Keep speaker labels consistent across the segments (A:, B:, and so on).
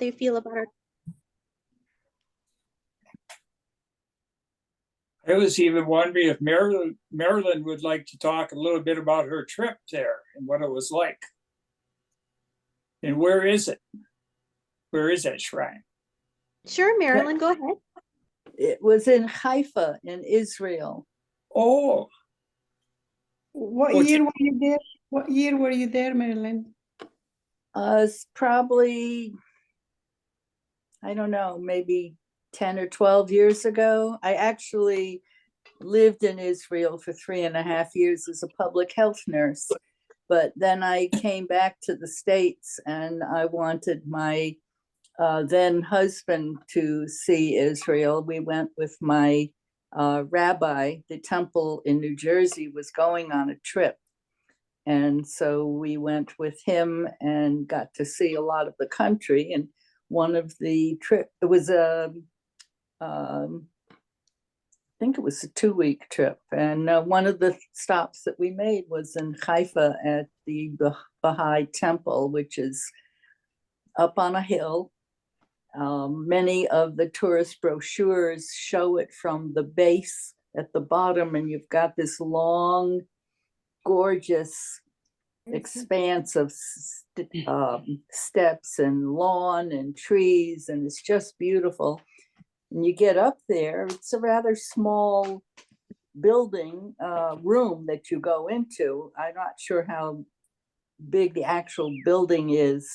A: they feel about our.
B: I was even wondering if Marilyn would like to talk a little bit about her trip there and what it was like. And where is it? Where is that shrine?
A: Sure, Marilyn, go ahead.
C: It was in Haifa in Israel.
B: Oh,
D: What
B: What's
D: year were you there? What year were you there, Marilyn?
C: It's probably, I don't know, maybe 10 or 12 years ago. I actually lived in Israel for 3.5 years as a public health nurse. But then I came back to the States and I wanted my then husband to see Israel. We went with my rabbi. The temple in New Jersey was going on a trip. And so we went with him and got to see a lot of the country. And one of the trip, it was I think it was a 2-week trip. And one of the stops that we made was in Haifa at the Baha'i temple, which is up on a hill. Many of the tourist brochures show it from the base at the bottom, and you've got this long, gorgeous expanse of steps and lawn and trees, and it's just beautiful. And you get up there, it's a rather small building, room that you go into. I'm not sure how big the actual building is,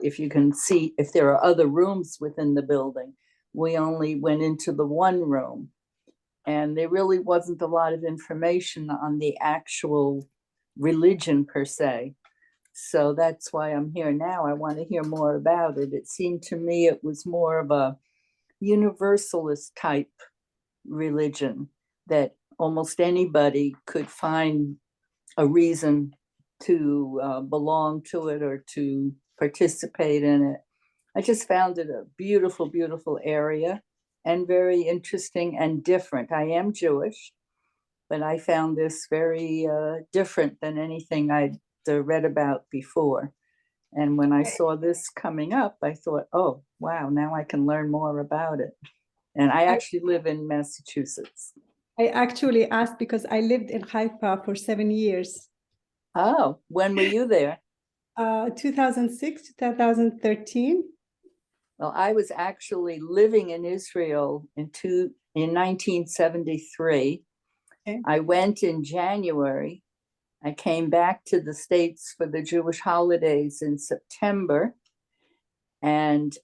C: if you can see if there are other rooms within the building. We only went into the one room, and there really wasn't a lot of information on the actual religion per se. So that's why I'm here now. I want to hear more about it. It seemed to me it was more of a universalist type religion that almost anybody could find a reason to belong to it or to participate in it. I just found it a beautiful, beautiful area and very interesting and different. I am Jewish, but I found this very different than anything I'd read about before. And when I saw this coming up, I thought, oh, wow, now I can learn more about it. And I actually live in Massachusetts.
D: I actually asked because I lived in Haifa for 7 years.
C: Oh, when were you there?
D: 2006, 2013.
C: Well, I was actually living in Israel in 1973.
D: Okay.
C: I went in January. I came back to the States for the Jewish holidays in September. And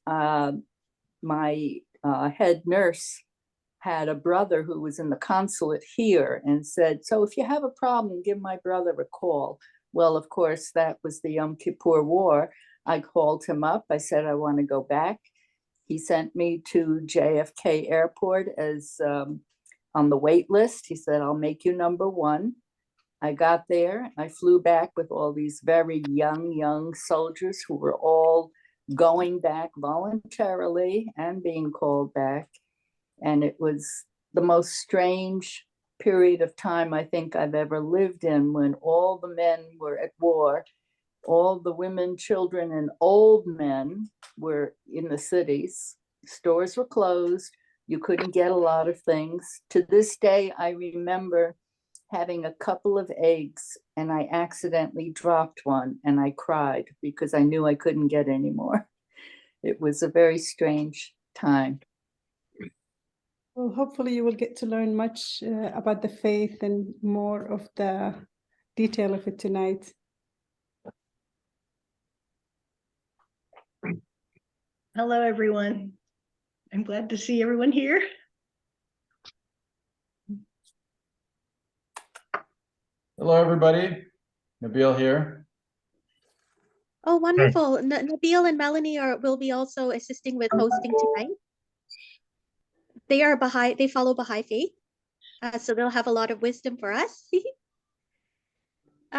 C: my head nurse had a brother who was in the consulate here and said, so if you have a problem, give my brother a call. Well, of course, that was the Yom Kippur War. I called him up. I said, I want to go back. He sent me to JFK Airport as on the wait list. He said, I'll make you number one. I got there. I flew back with all these very young soldiers who were all going back voluntarily and being called back. And it was the most strange period of time I think I've ever lived in, when all the men were at war, all the women, children, and old men were in the cities. Stores were closed. You couldn't get a lot of things. To this day, I remember having a couple of eggs and I accidentally dropped one and I cried because I knew I couldn't get any more. It was a very strange time.
D: Well, hopefully you will get to learn much about the faith and more of the detail of it tonight.
E: Hello, everyone. I'm glad to see everyone here.
F: Hello, everybody. Nabil here.
A: Oh, wonderful. Nabil and Melanie will be also assisting with hosting tonight. They are Baha'i, they follow Baha'i faith. So they'll have a lot of wisdom for us.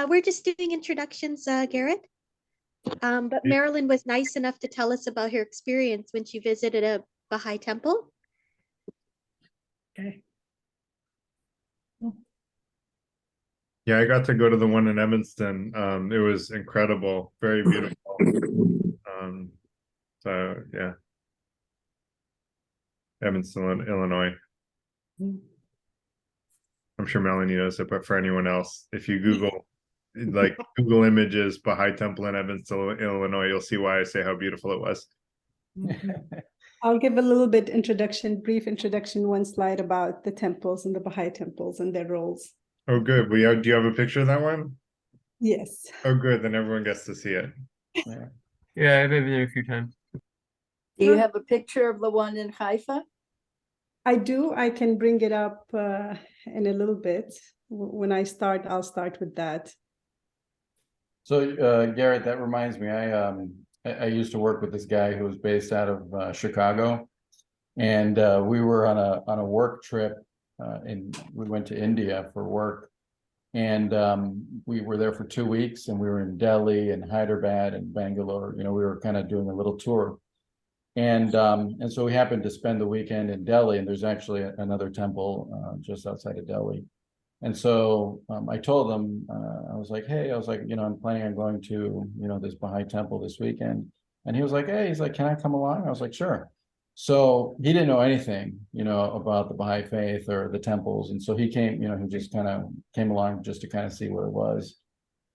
A: We're just doing introductions, Garrett. But Marilyn was nice enough to tell us about her experience when she visited a Baha'i temple.
E: Okay.
G: Yeah, I got to go to the one in Evanston. It was incredible, very beautiful. So yeah, Evanston, Illinois. I'm sure Melanie knows it, but for anyone else, if you Google, like Google Images Baha'i Temple in Evanston, Illinois, you'll see why I say how beautiful it was.
D: I'll give a little bit brief introduction, one slide about the temples and the Baha'i temples and their roles.
G: Oh, good. Do you have a picture of that one?
D: Yes.
G: Oh, good. Then everyone gets to see it.
H: Yeah, I've been there a few times.
C: Do you have a picture of the one in Haifa?
D: I do. I can bring it up in a little bit. When I start, I'll start with that.
F: So Garrett, that reminds me, I used to work with this guy who was based out of Chicago, and we were on a work trip, and we went to India for work, and we were there for 2 weeks, and we were in Delhi and Hyderabad and Bangalore. You know, we were kind of doing a little tour, and so we happened to spend the weekend in Delhi, and there's actually another temple just outside of Delhi. And so I told them, I was like, hey, you know, I'm planning on going to, you know, this Baha'i temple this weekend. And he was like, hey, he's like, can I come along? I was like, sure. So he didn't know anything, you know, about the Baha'i faith or the temples. And so he came, you know, he just kind of came along just to kind of see what it was.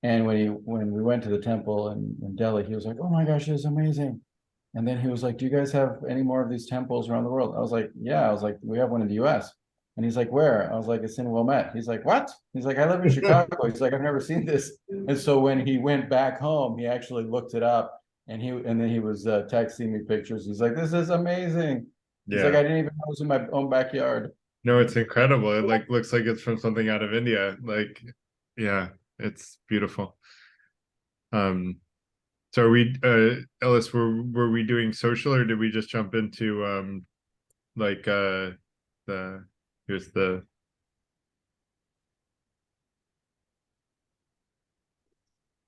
F: And when we went to the temple in Delhi, he was like, oh my gosh, this is amazing. And then he was like, do you guys have any more of these temples around the world? I was like, yeah. I was like, we have one in the US. And he's like, where? I was like, it's in Wilmette. He's like, what? He's like, I live in Chicago. He's like, I've never seen this. And so when he went back home, he actually looked it up, and then he was texting me pictures. He's like, this is amazing. He's like, I didn't even know it was in my own backyard.
G: No, it's incredible. It like looks like it's from something out of India. Like, yeah, it's beautiful. So are we Ellis, were we doing social, or did we just jump into like here's the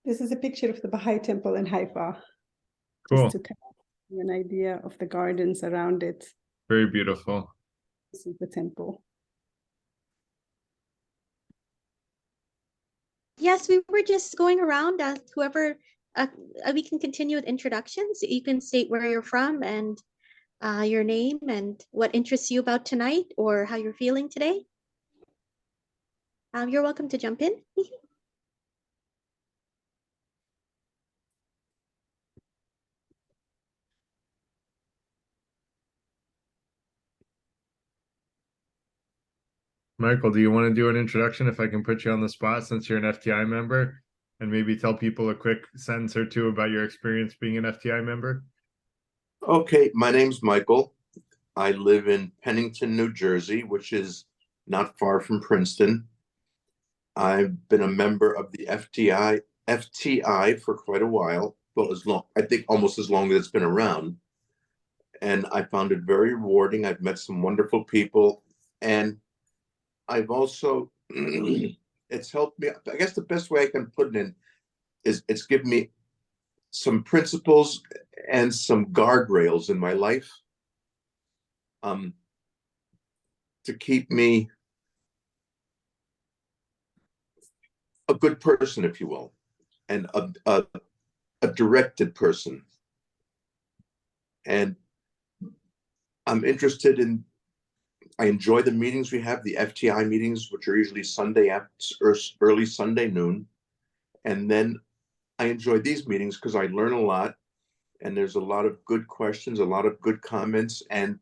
D: This is a picture of the Baha'i temple in Haifa.
G: cool.
D: Just to kind of give you an idea of the gardens around it.
G: Very beautiful.
D: This is the temple.
A: Yes, we were just going around. Whoever, we can continue with introductions. You can state where you're from and your name and what interests you about tonight or how you're feeling today. You're welcome to jump in.
G: Michael, do you want to do an introduction if I can put you on the spot since you're an FTI member, and maybe tell people a quick sentence or two about your experience being an FTI member?
I: Okay, my name's Michael. I live in Pennington, New Jersey, which is not far from Princeton. I've been a member of the FTI for quite a while, well, I think almost as long as it's been around. And I found it very rewarding. I've met some wonderful people, and I've also, it's helped me. I guess the best way I can put it in is it's given me some principles and some guardrails in my life to keep me a good person, if you will, and a directed person. And I'm interested in, I enjoy the meetings we have, the FTI meetings, which are usually early Sunday noon. And then I enjoy these meetings because I learn a lot, and there's a lot of good questions, a lot of good comments, and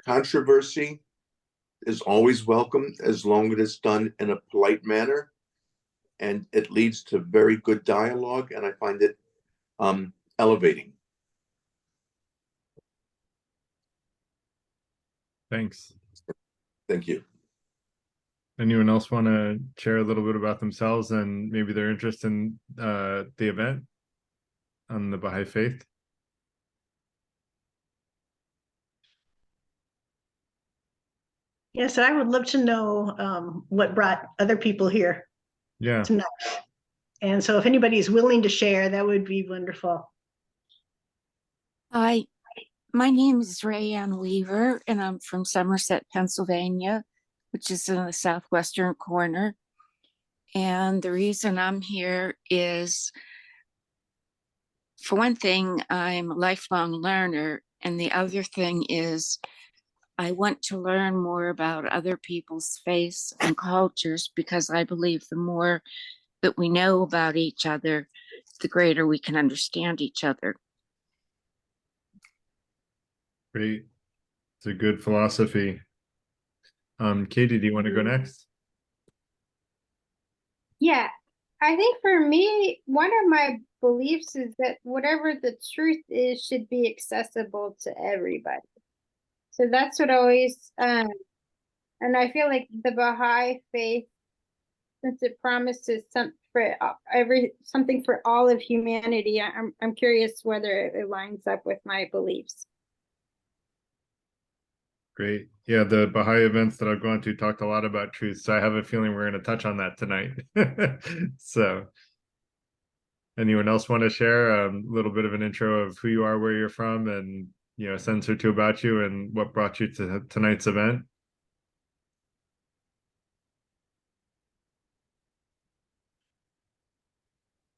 I: controversy is always welcome as long as it's done in a polite manner, and it leads to very good dialogue, and I find it elevating.
G: Thanks.
I: Thank you.
G: Anyone else want to share a little bit about themselves and maybe their interest in the event on the Baha'i faith?
E: Yes, I would love to know what brought other people here
G: Yeah.
E: tonight. And so if anybody is willing to share, that would be wonderful.
J: Hi, my name is Rayanne Weaver, and I'm from Somerset, Pennsylvania, which is in the southwestern corner. And the reason I'm here is for one thing, I'm a lifelong learner. And the other thing is I want to learn more about other people's faiths and cultures, because I believe the more that we know about each other, the greater we can understand each other.
G: Great. It's a good philosophy. Katie, do you want to go next?
K: Yeah, I think for me, one of my beliefs is that whatever the truth is should be accessible to everybody. So that's what always, and I feel like the Baha'i faith, since it promises something for all of humanity, I'm curious whether it lines up with my beliefs.
G: Great. Yeah, the Baha'i events that I've gone to talked a lot about truth, so I have a feeling we're going to touch on that tonight. So, anyone else want to share a little bit of an intro of who you are, where you're from, and a sentence or two about you and what brought you to tonight's event?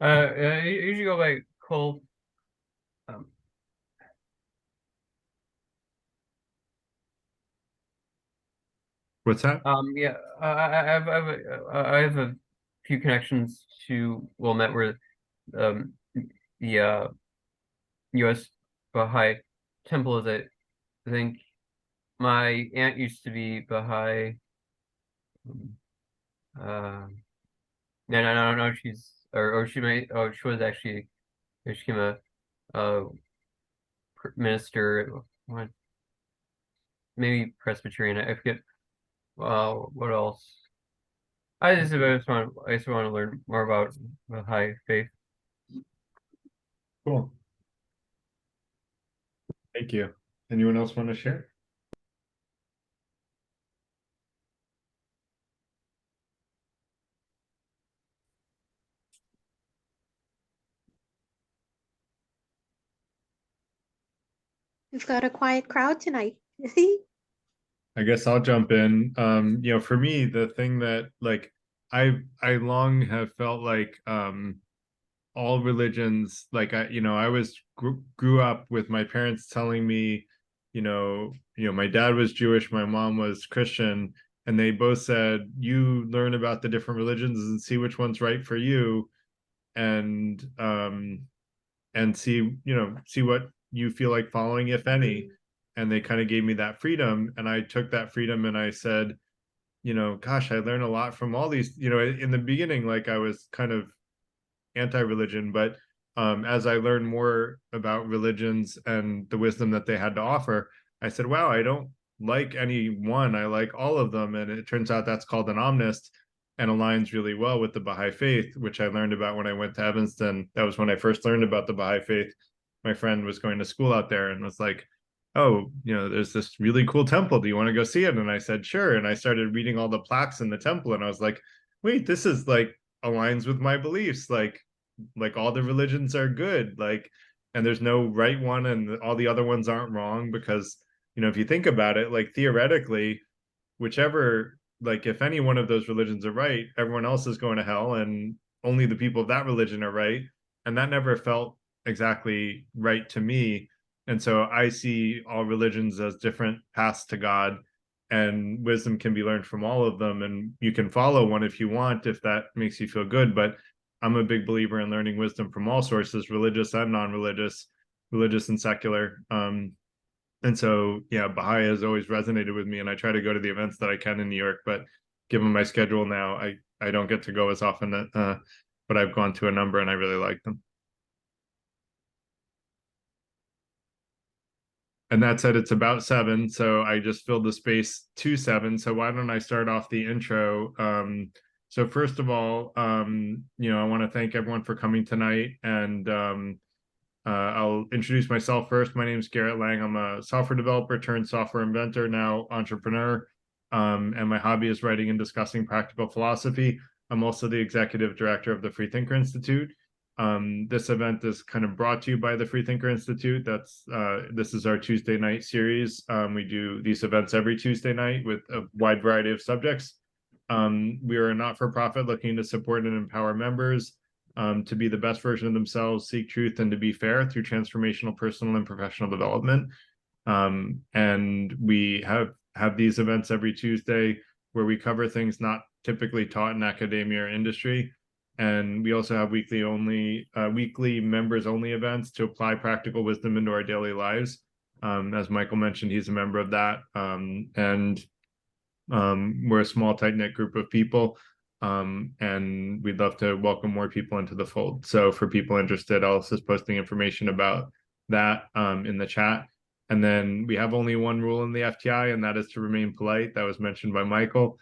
H: I usually go by Cole.
G: What's that?
H: Yeah, I have a few connections to Wilmette, where the U.S. Baha'i temple is. I think my aunt used to be Baha'i. No, she's or she may. Oh, she was actually. She became a minister. What? Maybe Presbyterian. I forget. What else? I just want to learn more about Baha'i faith.
G: Cool. Thank you. Anyone else want to share?
A: We've got a quiet crowd tonight.
G: I guess I'll jump in. For me, the thing that I long have felt like all religions, I was grew up with my parents telling me, my dad was Jewish, my mom was Christian, and they both said, you learn about the different religions and see which one's right for you, and see what you feel like following, if any. And they kind of gave me that freedom, and I took that freedom and I said, gosh, I learned a lot from all these. In the beginning, I was kind of anti-religion, but as I learned more about religions and the wisdom that they had to offer, I said, wow, I don't like any one, I like all of them. And it turns out that's called an omnist, and aligns really well with the Baha'i faith, which I learned about when I went to Evanston. That was when I first learned about the Baha'i faith. My friend was going to school out there and was like, oh, there's this really cool temple, do you want to go see it? And I said, sure. And I started reading all the plaques in the temple, and I was like, wait, this is aligns with my beliefs. Like all the religions are good, and there's no right one, and all the other ones aren't wrong, because if you think about it, theoretically, whichever, if any one of those religions are right, everyone else is going to hell, and only the people of that religion are right. And that never felt exactly right to me. And so I see all religions as different paths to God, and wisdom can be learned from all of them, and you can follow one if you want, if that makes you feel good. But I'm a big believer in learning wisdom from all sources, religious and non-religious, religious and secular. And so, yeah, Baha'i has always resonated with me, and I try to go to the events that I can in New York, but given my schedule now, I don't get to go as often, but I've gone to a number and I really like them. And that said, it's about 7, so I just filled the space to 7. So why don't I start off the intro? So first of all, I want to thank everyone for coming tonight, and I'll introduce myself first. My name is Garrett Lang. I'm a software developer turned software inventor, now entrepreneur, and my hobby is writing and discussing practical philosophy. I'm also the executive director of the Freethinker Institute. This event is kind of brought to you by the Freethinker Institute. This is our Tuesday night series. We do these events every Tuesday night with a wide variety of subjects. We are a not-for-profit looking to support and empower members. to be the best version of themselves, seek truth, and to be fair through transformational personal and professional development. And we have these events every Tuesday where we cover things not typically taught in academia or industry. And we also have weekly members only events to apply practical wisdom into our daily lives. As Michael mentioned, he's a member of that. We're a small, tight-knit group of people. And we'd love to welcome more people into the fold. So for people interested, Alice is posting information about that in the chat. And then we have only one rule in the FTI, and that is to remain polite. That was mentioned by Michael.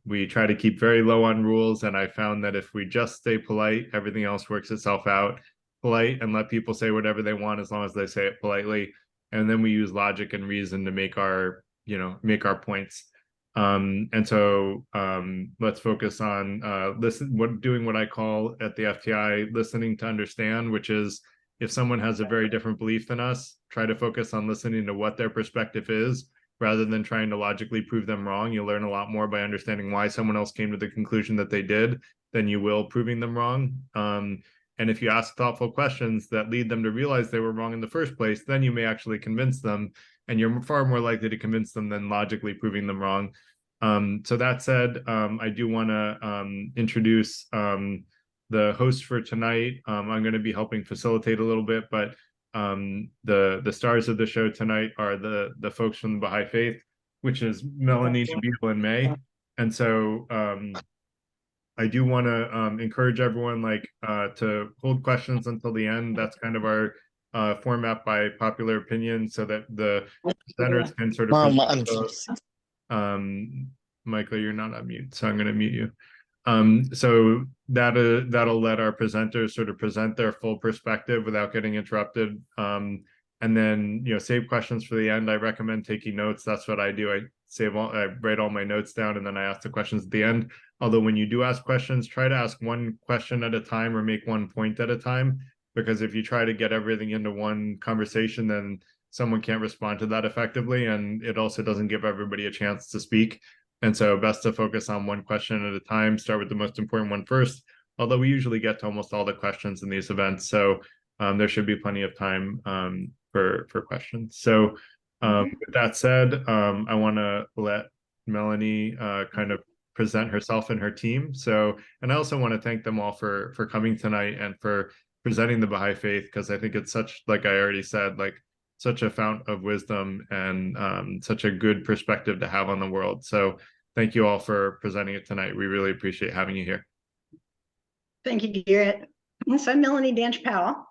G: We try to keep very low on rules, and I found that if we just stay polite, everything else works itself out. Polite and let people say whatever they want as long as they say it politely. And then we use logic and reason to make our points. And so let's focus on doing what I call at the FTI listening to understand, which is if someone has a very different belief than us, try to focus on listening to what their perspective is rather than trying to logically prove them wrong. You'll learn a lot more by understanding why someone else came to the conclusion that they did than you will proving them wrong. And if you ask thoughtful questions that lead them to realize they were wrong in the first place, then you may actually convince them, and you're far more likely to convince them than logically proving them wrong. So that said, I do want to introduce the host for tonight. I'm going to be helping facilitate a little bit, but the stars of the show tonight are the folks from the Baha'i Faith, which is Melanie, Nabil, and May. And so I do want to encourage everyone to hold questions until the end. That's kind of our format by popular opinion, so that the presenters can sort of Michael, you're not on mute, so I'm going to mute you. So that'll let our presenters sort of present their full perspective without getting interrupted. And then, save questions for the end. I recommend taking notes. That's what I do. I write all my notes down, and then I ask the questions at the end. Although when you do ask questions, try to ask one question at a time or make one point at a time, because if you try to get everything into one conversation, then someone can't respond to that effectively, and it also doesn't give everybody a chance to speak. And so best to focus on one question at a time, start with the most important one first, although we usually get to almost all the questions in these events. So there should be plenty of time for questions. So with that said, I want to let Melanie kind of present herself and her team. And I also want to thank them all for coming tonight and for presenting the Baha'i Faith, because I think it's such, like I already said, such a fount of wisdom and such a good perspective to have on the world. So thank you all for presenting it tonight. We really appreciate having you here.
E: Thank you, Garrett. So I'm Melanie Danch-Powell.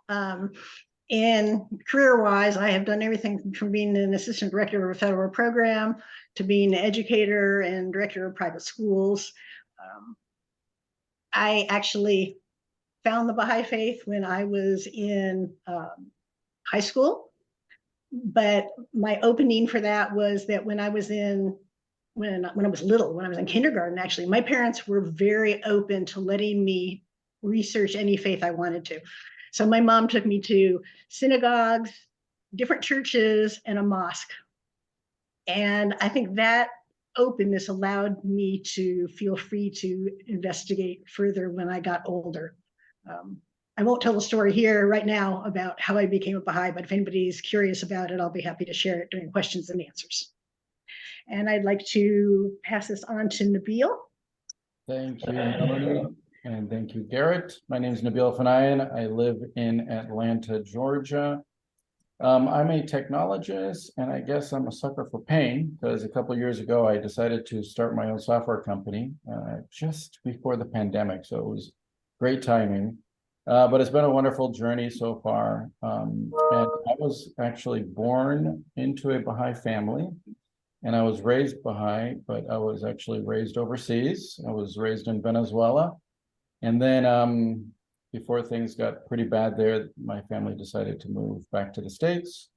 E: And career-wise, I have done everything from being an assistant director of a federal program to being an educator and director of private schools. I actually found the Baha'i Faith when I was in high school. But my opening for that was that when I was little, when I was in kindergarten, actually, my parents were very open to letting me research any faith I wanted to. So my mom took me to synagogues, different churches, and a mosque. And I think that openness allowed me to feel free to investigate further when I got older. I won't tell the story here right now about how I became a Baha'i, but if anybody's curious about it, I'll be happy to share it during questions and answers. And I'd like to pass this on to Nabil.
F: Thank you, Melanie, and thank you, Garrett. My name is Nabil Fanayan. I live in Atlanta, Georgia. I'm a technologist, and I guess I'm a sucker for pain, because a couple of years ago, I decided to start my own software company just before the pandemic, so it was great timing. But it's been a wonderful journey so far. And I was actually born into a Baha'i family, and I was raised Baha'i, but I was actually raised overseas. I was raised in Venezuela. And then before things got pretty bad there, my family decided to move back to the States,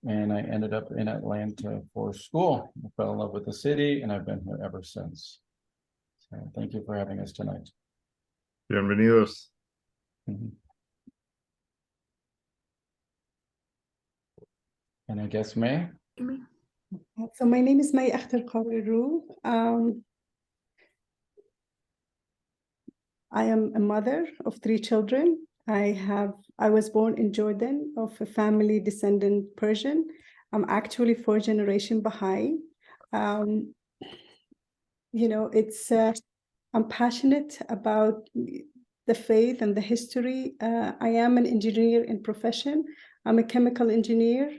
F: and I ended up in Atlanta for school. I fell in love with the city, and I've been here ever since. So thank you for having us tonight.
G: Bienvenidos.
F: And I guess May?
D: So my name is May Akhtar Qawiru. I am a mother of 3 children. I was born in Jordan of a family descendant Persian. I'm actually 4th generation Baha'i. I'm passionate about the faith and the history. I am an engineer in profession. I'm a chemical engineer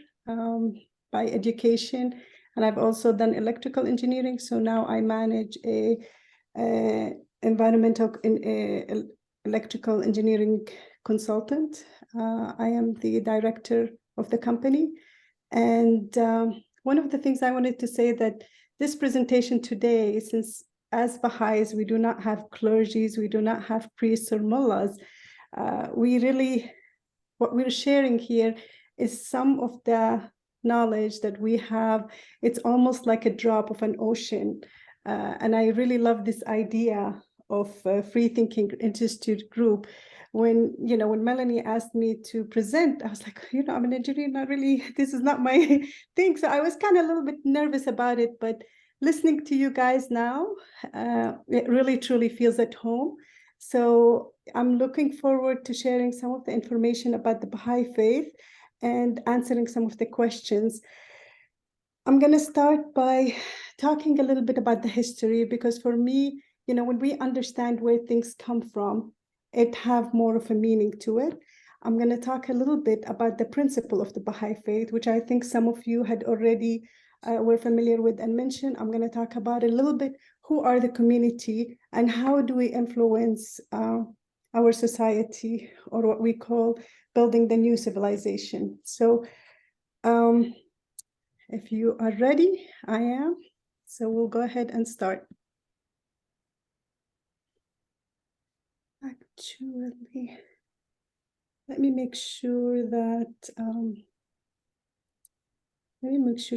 D: by education, and I've also done electrical engineering. So now I manage a environmental electrical engineering consultant. I am the director of the company. And one of the things I wanted to say that this presentation today, since as Baha'is, we do not have clergies, we do not have priests or mullahs, what we're sharing here is some of the knowledge that we have. It's almost like a drop of an ocean. And I really love this idea of Free Thinking Institute group. When Melanie asked me to present, I was like, I'm an engineer, not really, this is not my thing. So I was kind of a little bit nervous about it, but listening to you guys now, it really truly feels at home. So I'm looking forward to sharing some of the information about the Baha'i faith and answering some of the questions. I'm going to start by talking a little bit about the history, because for me, when we understand where things come from, it have more of a meaning to it. I'm going to talk a little bit about the principle of the Baha'i faith, which I think some of you had already were familiar with and mentioned. I'm going to talk about a little bit who are the community and how do we influence our society, or what we call building the new civilization. So if you are ready, I am. So we'll go ahead and start. Actually, let me make sure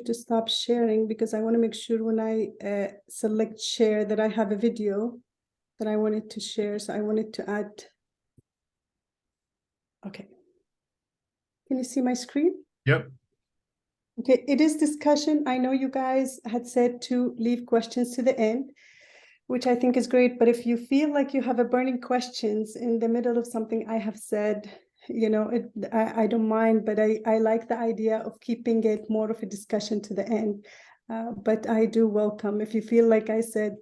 D: to stop sharing, because I want to make sure when I select share that I have a video that I wanted to share. So I wanted to add. Okay. Can you see my screen?
G: Yep.
D: Okay, it is discussion. I know you guys had said to leave questions to the end, which I think is great. But if you feel like you have a burning questions in the middle of something I have said, I don't mind, but I like the idea of keeping it more of a discussion to the end. But I do welcome, if you feel like I said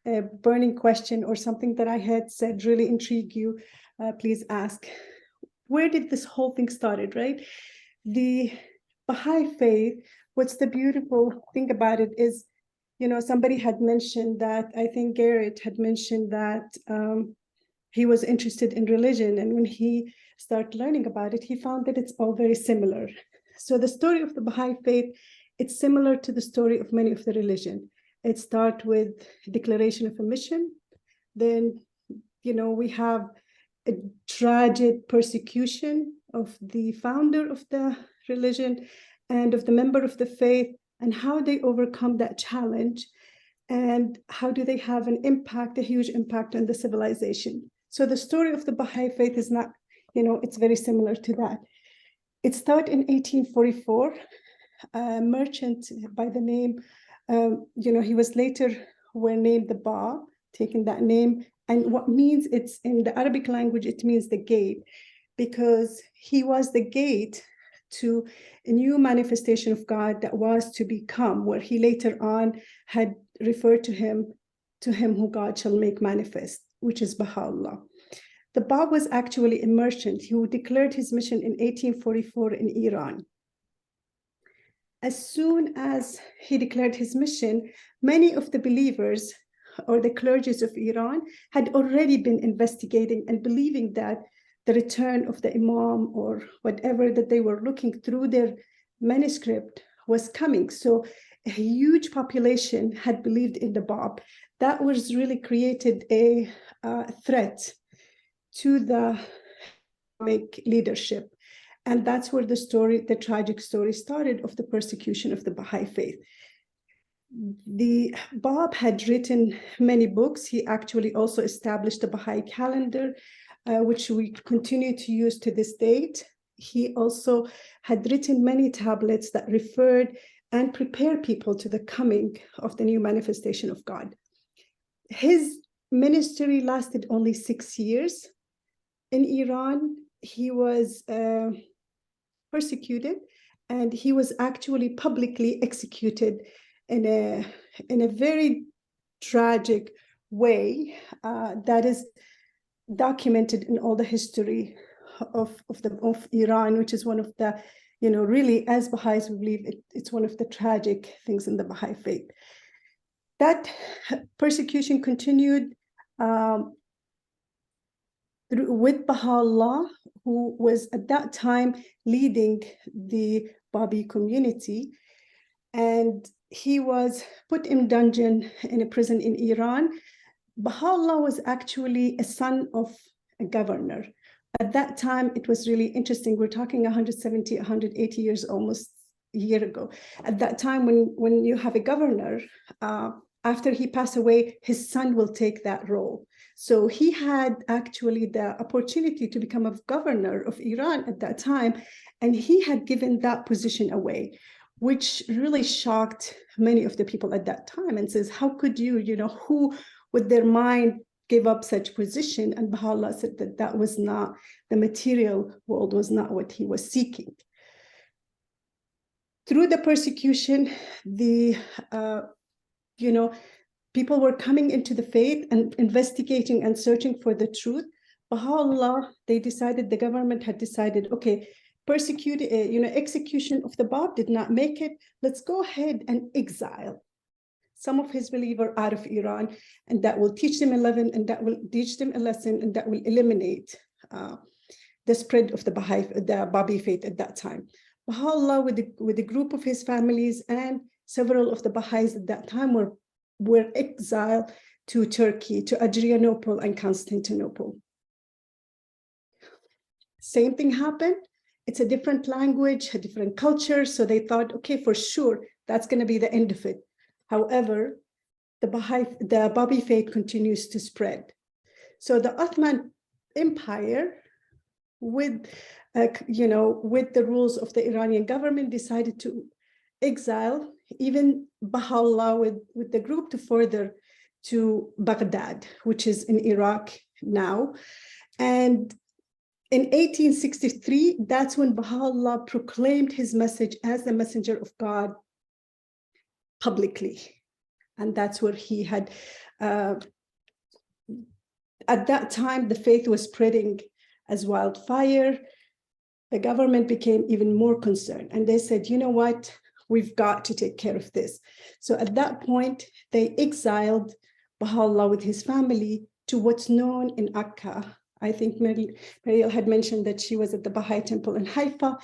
D: a burning question or something that I had said really intrigue you, please ask. Where did this whole thing started, right? The Baha'i faith, what's the beautiful thing about it is, somebody had mentioned that, I think Garrett had mentioned that he was interested in religion. And when he started learning about it, he found that it's all very similar. So the story of the Baha'i faith, it's similar to the story of many of the religion. It starts with declaration of a mission. Then, we have a tragic persecution of the founder of the religion and of the member of the faith, and how they overcome that challenge, and how do they have an impact, a huge impact on the civilization. So the story of the Baha'i faith is not, it's very similar to that. It started in 1844. A merchant by the name, he was later named the Bab, taking that name. And what means, it's in the Arabic language, it means the gate, because he was the gate to a new manifestation of God that was to become, where he later on had referred to him who God shall make manifest, which is Baha'u'llah. The Bab was actually a merchant who declared his mission in 1844 in Iran. As soon as he declared his mission, many of the believers or the clergies of Iran had already been investigating and believing that the return of the Imam or whatever that they were looking through their manuscript was coming. So a huge population had believed in the Bab. That was really created a threat to the Islamic leadership. And that's where the tragic story started of the persecution of the Baha'i faith. The Bab had written many books. He actually also established the Baha'i calendar, which we continue to use to this date. He also had written many tablets that referred and prepared people to the coming of the new manifestation of God. His ministry lasted only 6 years. In Iran, he was persecuted, and he was actually publicly executed in a very tragic way that is documented in all the history of Iran, which is one of the, really, as Baha'is, we believe it's one of the tragic things in the Baha'i faith. That persecution continued with Baha'u'llah, who was at that time leading the Baha'i community, and he was put in dungeon in a prison in Iran. Baha'u'llah was actually a son of a governor. At that time, it was really interesting. We're talking 170, 180 years, almost a year ago. At that time, when you have a governor, after he passed away, his son will take that role. So he had actually the opportunity to become a governor of Iran at that time, and he had given that position away, which really shocked many of the people at that time, and says, how could you, who with their mind give up such position? And Baha'u'llah said that that was not, the material world was not what he was seeking. Through the persecution, people were coming into the faith and investigating and searching for the truth. Baha'u'llah, the government had decided, okay, execution of the Bab did not make it. Let's go ahead and exile some of his believers out of Iran, and that will teach them a lesson, and that will eliminate the spread of the Baha'i faith at that time. Baha'u'llah, with a group of his families and several of the Baha'is at that time were exiled to Turkey, to Adrianople and Constantinople. Same thing happened. It's a different language, a different culture. So they thought, okay, for sure, that's going to be the end of it. However, the Baha'i faith continues to spread. So the Ottoman Empire, with the rules of the Iranian government, decided to exile even Baha'u'llah with the group to further to Baghdad, which is in Iraq now. And in 1863, that's when Baha'u'llah proclaimed his message as the messenger of God publicly. And that's where he had, at that time, the faith was spreading as wildfire. The government became even more concerned. And they said, you know what? We've got to take care of this. So at that point, they exiled Baha'u'llah with his family to what's known in Akka. I think Mariel had mentioned that she was at the Baha'i temple in Haifa.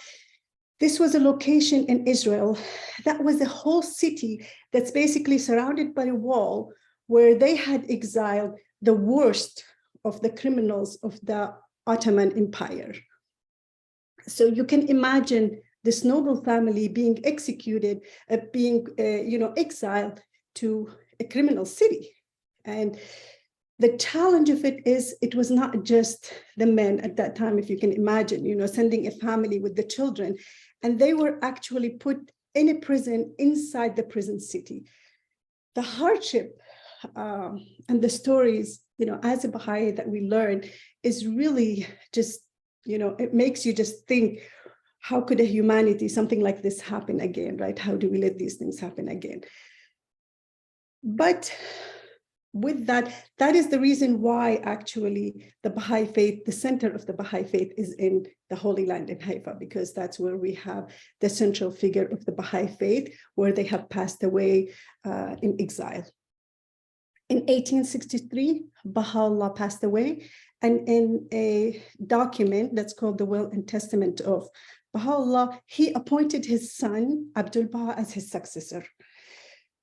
D: This was a location in Israel. That was a whole city that's basically surrounded by a wall, where they had exiled the worst of the criminals of the Ottoman Empire. So you can imagine this noble family being executed, exiled to a criminal city. And the challenge of it is, it was not just the men at that time, if you can imagine, sending a family with the children, and they were actually put in a prison inside the prison city. The hardship and the stories, as a Baha'i that we learn is really just, it makes you just think, how could a humanity, something like this happen again, right? How do we let these things happen again? But with that is the reason why actually the Baha'i faith, the center of the Baha'i faith is in the Holy Land in Haifa, because that's where we have the central figure of the Baha'i faith, where they have passed away in exile. In 1863, Baha'u'llah passed away, and in a document that's called the Will and Testament of Baha'u'llah, he appointed his son, Abdul-Baha, as his successor.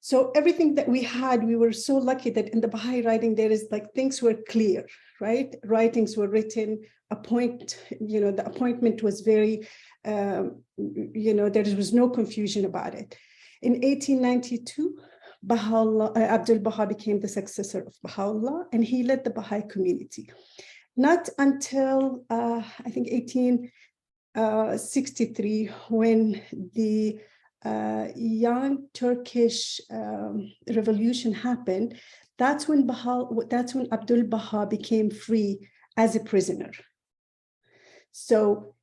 D: So everything that we had, we were so lucky that in the Baha'i writing, there is things were clear, right? Writings were written, the appointment was very, there was no confusion about it. In 1892, Abdul-Baha became the successor of Baha'u'llah, and he led the Baha'i community. Not until, I think, 1863, when the young Turkish revolution happened, That's when Abdul Baha became free as a prisoner. So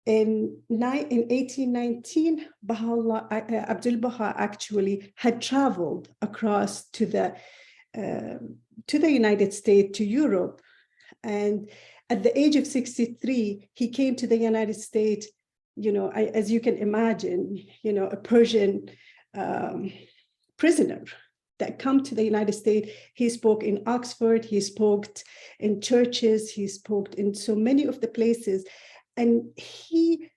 D: in 1819, Abdul Baha actually had traveled across to the United States, to Europe. And at the age of 63, he came to the United States, as you can imagine, a Persian prisoner that come to the United States. He spoke in Oxford, he spoke in churches, he spoke in so many of the places. And he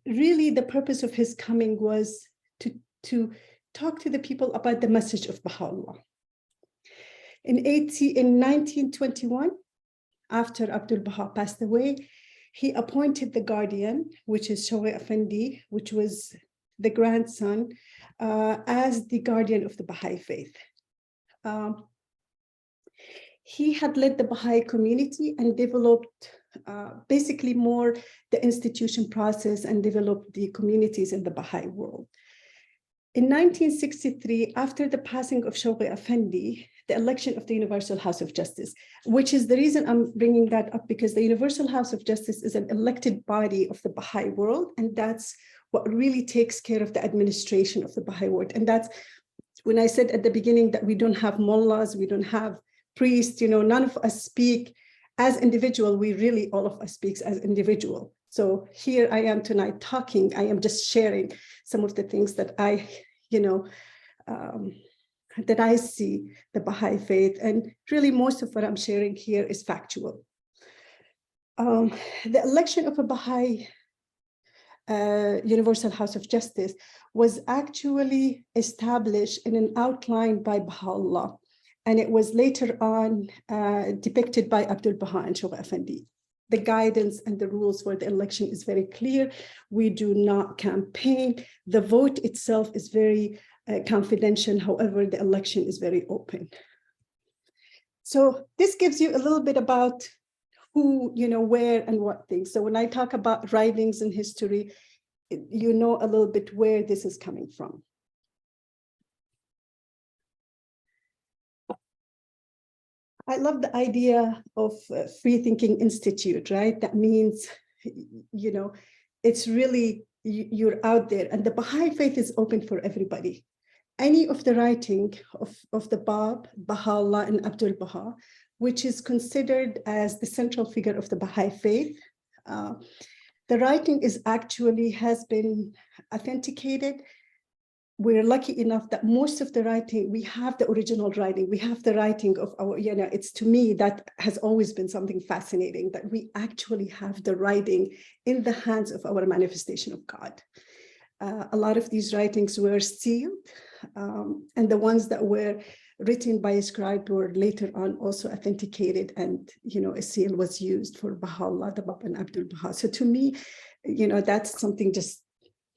D: really, the purpose of his coming was to talk to the people about the message of Baha'u'llah. In 1921, after Abdul Baha passed away, he appointed the guardian, which is Shawqi Effendi, which was the grandson, as the guardian of the Baha'i faith. He had led the Baha'i community and developed basically more the institution process and developed the communities in the Baha'i world. In 1963, after the passing of Shawqi Effendi, the election of the Universal House of Justice, which is the reason I'm bringing that up, because the Universal House of Justice is an elected body of the Baha'i world, and that's what really takes care of the administration of the Baha'i world. And that's when I said at the beginning that we don't have mullahs, we don't have priests, none of us speak as individual, all of us speak as individual. So here I am tonight talking, I am just sharing some of the things that I see the Baha'i faith, and really most of what I'm sharing here is factual. The election of a Baha'i Universal House of Justice was actually established in an outline by Baha'u'llah, and it was later on depicted by Abdul Baha and Shawqi Effendi. The guidance and the rules for the election is very clear. We do not campaign. The vote itself is very confidential. However, the election is very open. So this gives you a little bit about who, where and what things. So when I talk about writings in history, you know a little bit where this is coming from. I love the idea of free thinking institute, right? That means, it's really, you're out there, and the Baha'i faith is open for everybody. Any of the writing of the Bab, Baha'u'llah and Abdul Baha, which is considered as the central figure of the Baha'i faith, the writing has been authenticated. We're lucky enough that most of the writing, we have the original writing, we have the writing of our, it's, to me, that has always been something fascinating, that we actually have the writing in the hands of our manifestation of God. A lot of these writings were sealed, and the ones that were written by a scribe were later on also authenticated, and a seal was used for Baha'u'llah, the Bab and Abdul Baha. So to me, that's something just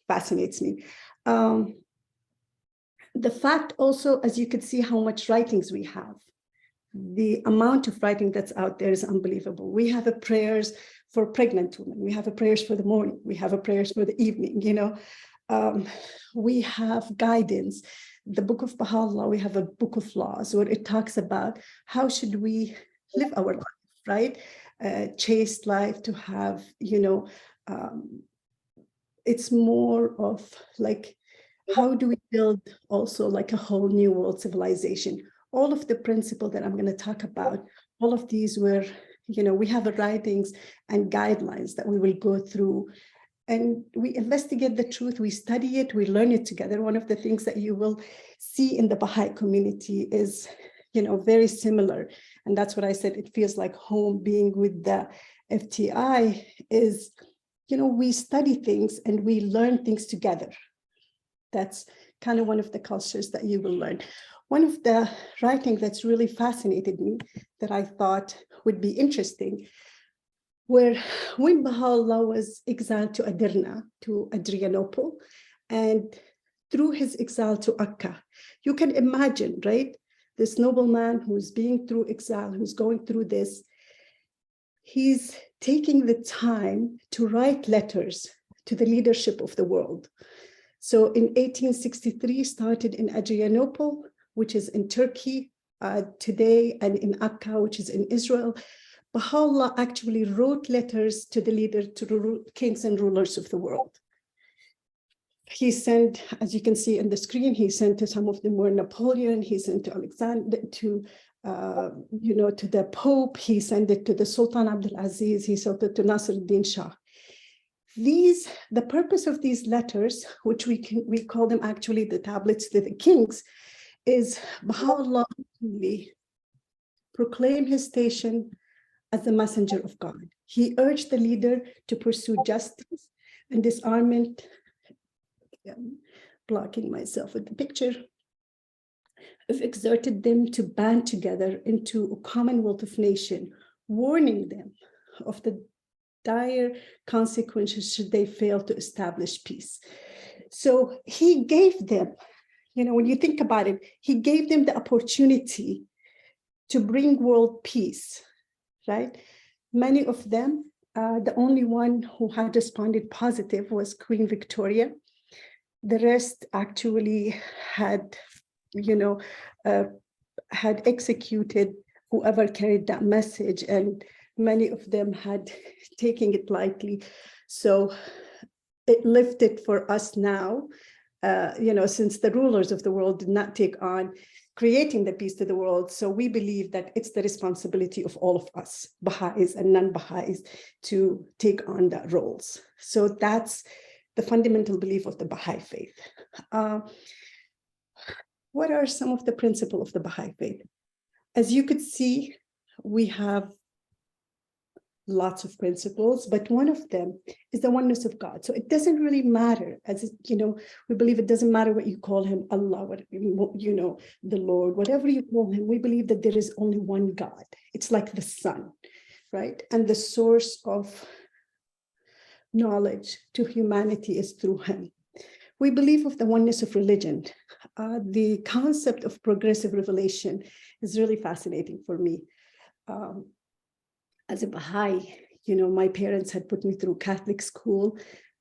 D: fascinates me. The fact also, as you can see how much writings we have, the amount of writing that's out there is unbelievable. We have a prayers for pregnant women, we have a prayers for the morning, we have a prayers for the evening, we have guidance. The book of Baha'u'llah, we have a book of laws where it talks about how should we live our life, right? Chaste life, to have, it's more of like, how do we build also like a whole new world civilization? All of the principles that I'm going to talk about, all of these were, we have the writings and guidelines that we will go through, and we investigate the truth, we study it, we learn it together. One of the things that you will see in the Baha'i community is, very similar. And that's what I said, it feels like home. Being with the FTI is, we study things and we learn things together. That's kind of one of the cultures that you will learn. One of the writing that's really fascinated me, that I thought would be interesting, where when Baha'u'llah was exiled to Adirna, to Adrianople, and through his exile to Akka, you can imagine, right? This nobleman who's being through exile, who's going through this, he's taking the time to write letters to the leadership of the world. So in 1863, started in Adrianople, which is in Turkey, today and in Akka, which is in Israel, Baha'u'llah actually wrote letters to the leader, to the kings and rulers of the world. He sent, as you can see on the screen, he sent to some of them were Napoleon, he sent to Alexander, to to the Pope, he sent it to the Sultan Abdul Aziz, he sent it to Nasruddin Shah. The purpose of these letters, which we call them actually the tablets to the kings, is Baha'u'llah proclaim his station as the messenger of God. He urged the leader to pursue justice and disarmament. Blocking myself with the picture. Have exerted them to band together into a commonwealth of nations, warning them of the dire consequences should they fail to establish peace. So he gave them, when you think about it, he gave them the opportunity to bring world peace, right? Many of them, the only one who had responded positive was Queen Victoria. The rest actually had executed whoever carried that message, and many of them had taken it lightly. So it lifted for us now, since the rulers of the world did not take on creating the peace to the world. So we believe that it's the responsibility of all of us, Baha'is and non-Baha'is, to take on that roles. So that's the fundamental belief of the Baha'i faith. What are some of the principles of the Baha'i faith? As you could see, we have lots of principles, but one of them is the oneness of God. So it doesn't really matter, we believe it doesn't matter what you call him, Allah, the Lord, whatever you call him, we believe that there is only one God. It's like the sun, right? And the source of knowledge to humanity is through him. We believe of the oneness of religion. The concept of progressive revelation is really fascinating for me. As a Baha'i, my parents had put me through Catholic school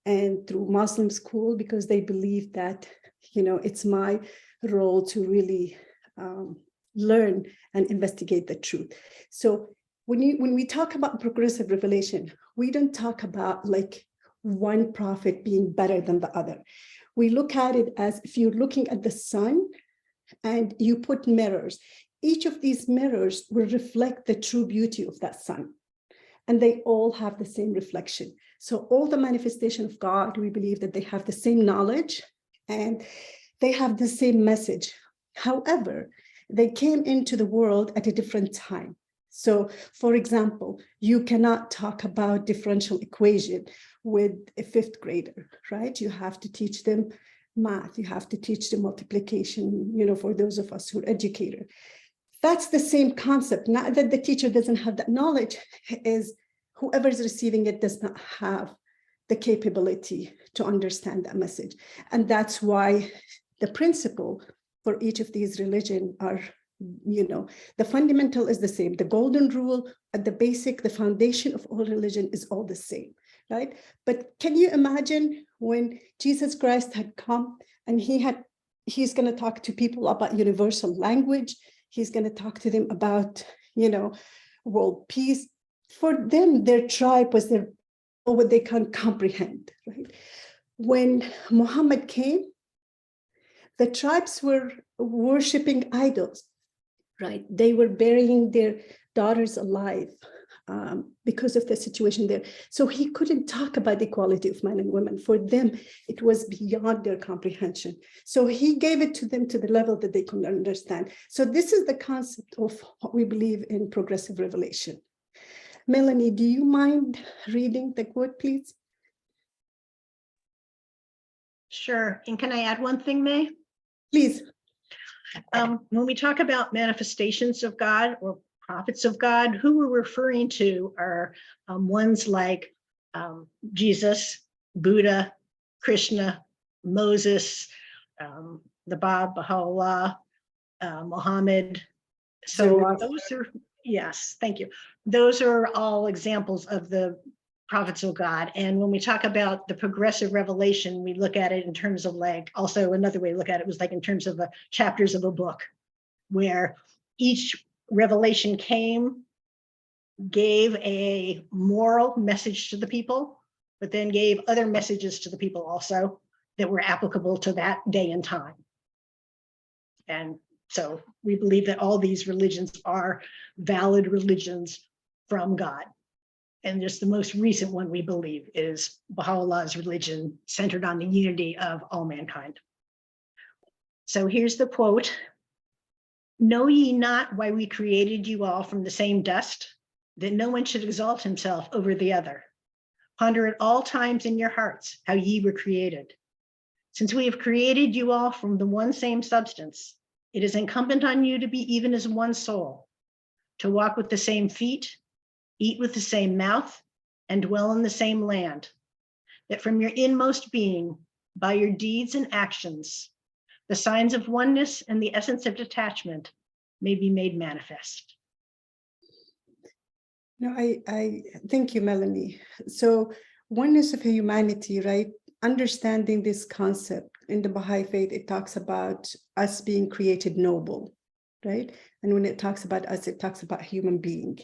D: and through Muslim school because they believe that, it's my role to really learn and investigate the truth. So when we talk about progressive revelation, we don't talk about like one prophet being better than the other. We look at it as if you're looking at the sun and you put mirrors. Each of these mirrors will reflect the true beauty of that sun. And they all have the same reflection. So all the manifestation of God, we believe that they have the same knowledge and they have the same message. However, they came into the world at a different time. So, for example, you cannot talk about differential equation with a fifth grader, right? You have to teach them math. You have to teach them multiplication, for those of us who are educators. That's the same concept. Not that the teacher doesn't have that knowledge, is whoever is receiving it does not have the capability to understand that message. And that's why the principle for each of these religions are, the fundamental is the same. The golden rule at the basic, the foundation of all religion is all the same, right? But can you imagine when Jesus Christ had come and he's going to talk to people about universal language. He's going to talk to them about, world peace. For them, their tribe was what they can't comprehend, right? When Muhammad came, the tribes were worshiping idols, right? They were burying their daughters alive because of the situation there. So he couldn't talk about the equality of men and women. For them, it was beyond their comprehension. So he gave it to them to the level that they could understand. So this is the concept of what we believe in progressive revelation. Melanie, do you mind reading the quote, please?
E: Sure. And can I add one thing, May?
D: Please.
E: When we talk about manifestations of God or prophets of God, who we're referring to are ones like Jesus, Buddha, Krishna, Moses, the Baha'u'llah, Muhammad. So those are, yes, thank you. Those are all examples of the prophets of God. And when we talk about the progressive revelation, we look at it in terms of like, also another way to look at it was like in terms of the chapters of a book, where each revelation came, gave a moral message to the people, but then gave other messages to the people also that were applicable to that day and time. And so we believe that all these religions are valid religions from God. And just the most recent one we believe is Baha'u'llah's religion, centered on the unity of all mankind. So here's the quote. Know ye not why we created you all from the same dust, that no one should exalt himself over the other. Ponder at all times in your hearts how ye were created. Since we have created you all from the one same substance, it is incumbent on you to be even as one soul, to walk with the same feet, eat with the same mouth, and dwell in the same land, that from your inmost being, by your deeds and actions, the signs of oneness and the essence of detachment may be made manifest.
D: No, I thank you, Melanie. So oneness of humanity, right? Understanding this concept in the Baha'i faith, it talks about us being created noble, right? And when it talks about us, it talks about human being.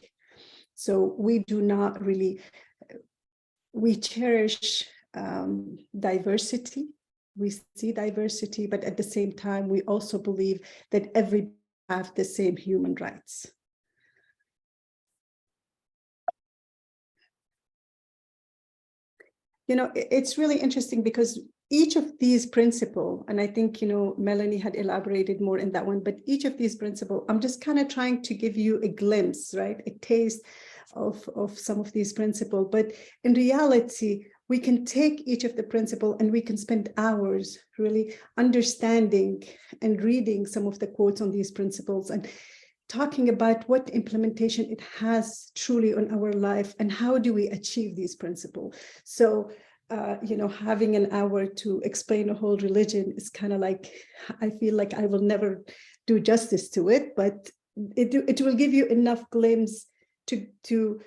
D: So we do not really, we cherish diversity. We see diversity, but at the same time, we also believe that everybody have the same human rights. You know, it's really interesting because each of these principles, and I think, you know, Melanie had elaborated more in that one, but each of these principles, I'm just kind of trying to give you a glimpse, right? A taste of some of these principles. But in reality, we can take each of the principles and we can spend hours really understanding and reading some of the quotes on these principles and talking about what implementation it has truly on our life and how do we achieve these principles. So, you know, having an hour to explain a whole religion is kind of like, I feel like I will never do justice to it, but it will give you enough glimpse to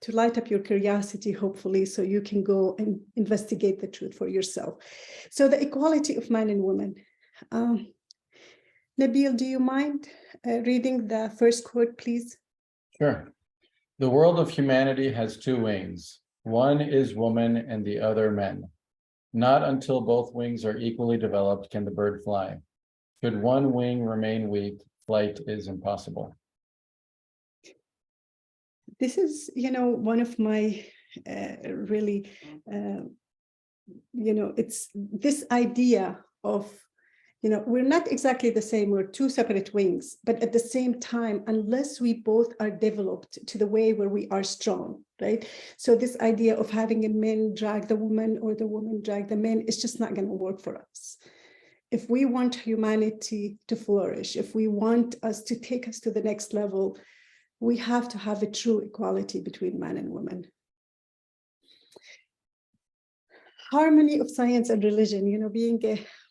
D: light up your curiosity, hopefully, so you can go and investigate the truth for yourself. So the equality of man and woman. Nabil, do you mind reading the first quote, please?
F: Sure. The world of humanity has two wings. One is woman and the other men. Not until both wings are equally developed can the bird fly. Should one wing remain weak, flight is impossible.
D: This is, you know, one of my really, you know, it's this idea of, you know, we're not exactly the same, we're two separate wings, but at the same time, unless we both are developed to the way where we are strong, right? So this idea of having a man drag the woman or the woman drag the man is just not going to work for us. If we want humanity to flourish, if we want us to take us to the next level, we have to have a true equality between man and woman. Harmony of science and religion, you know, being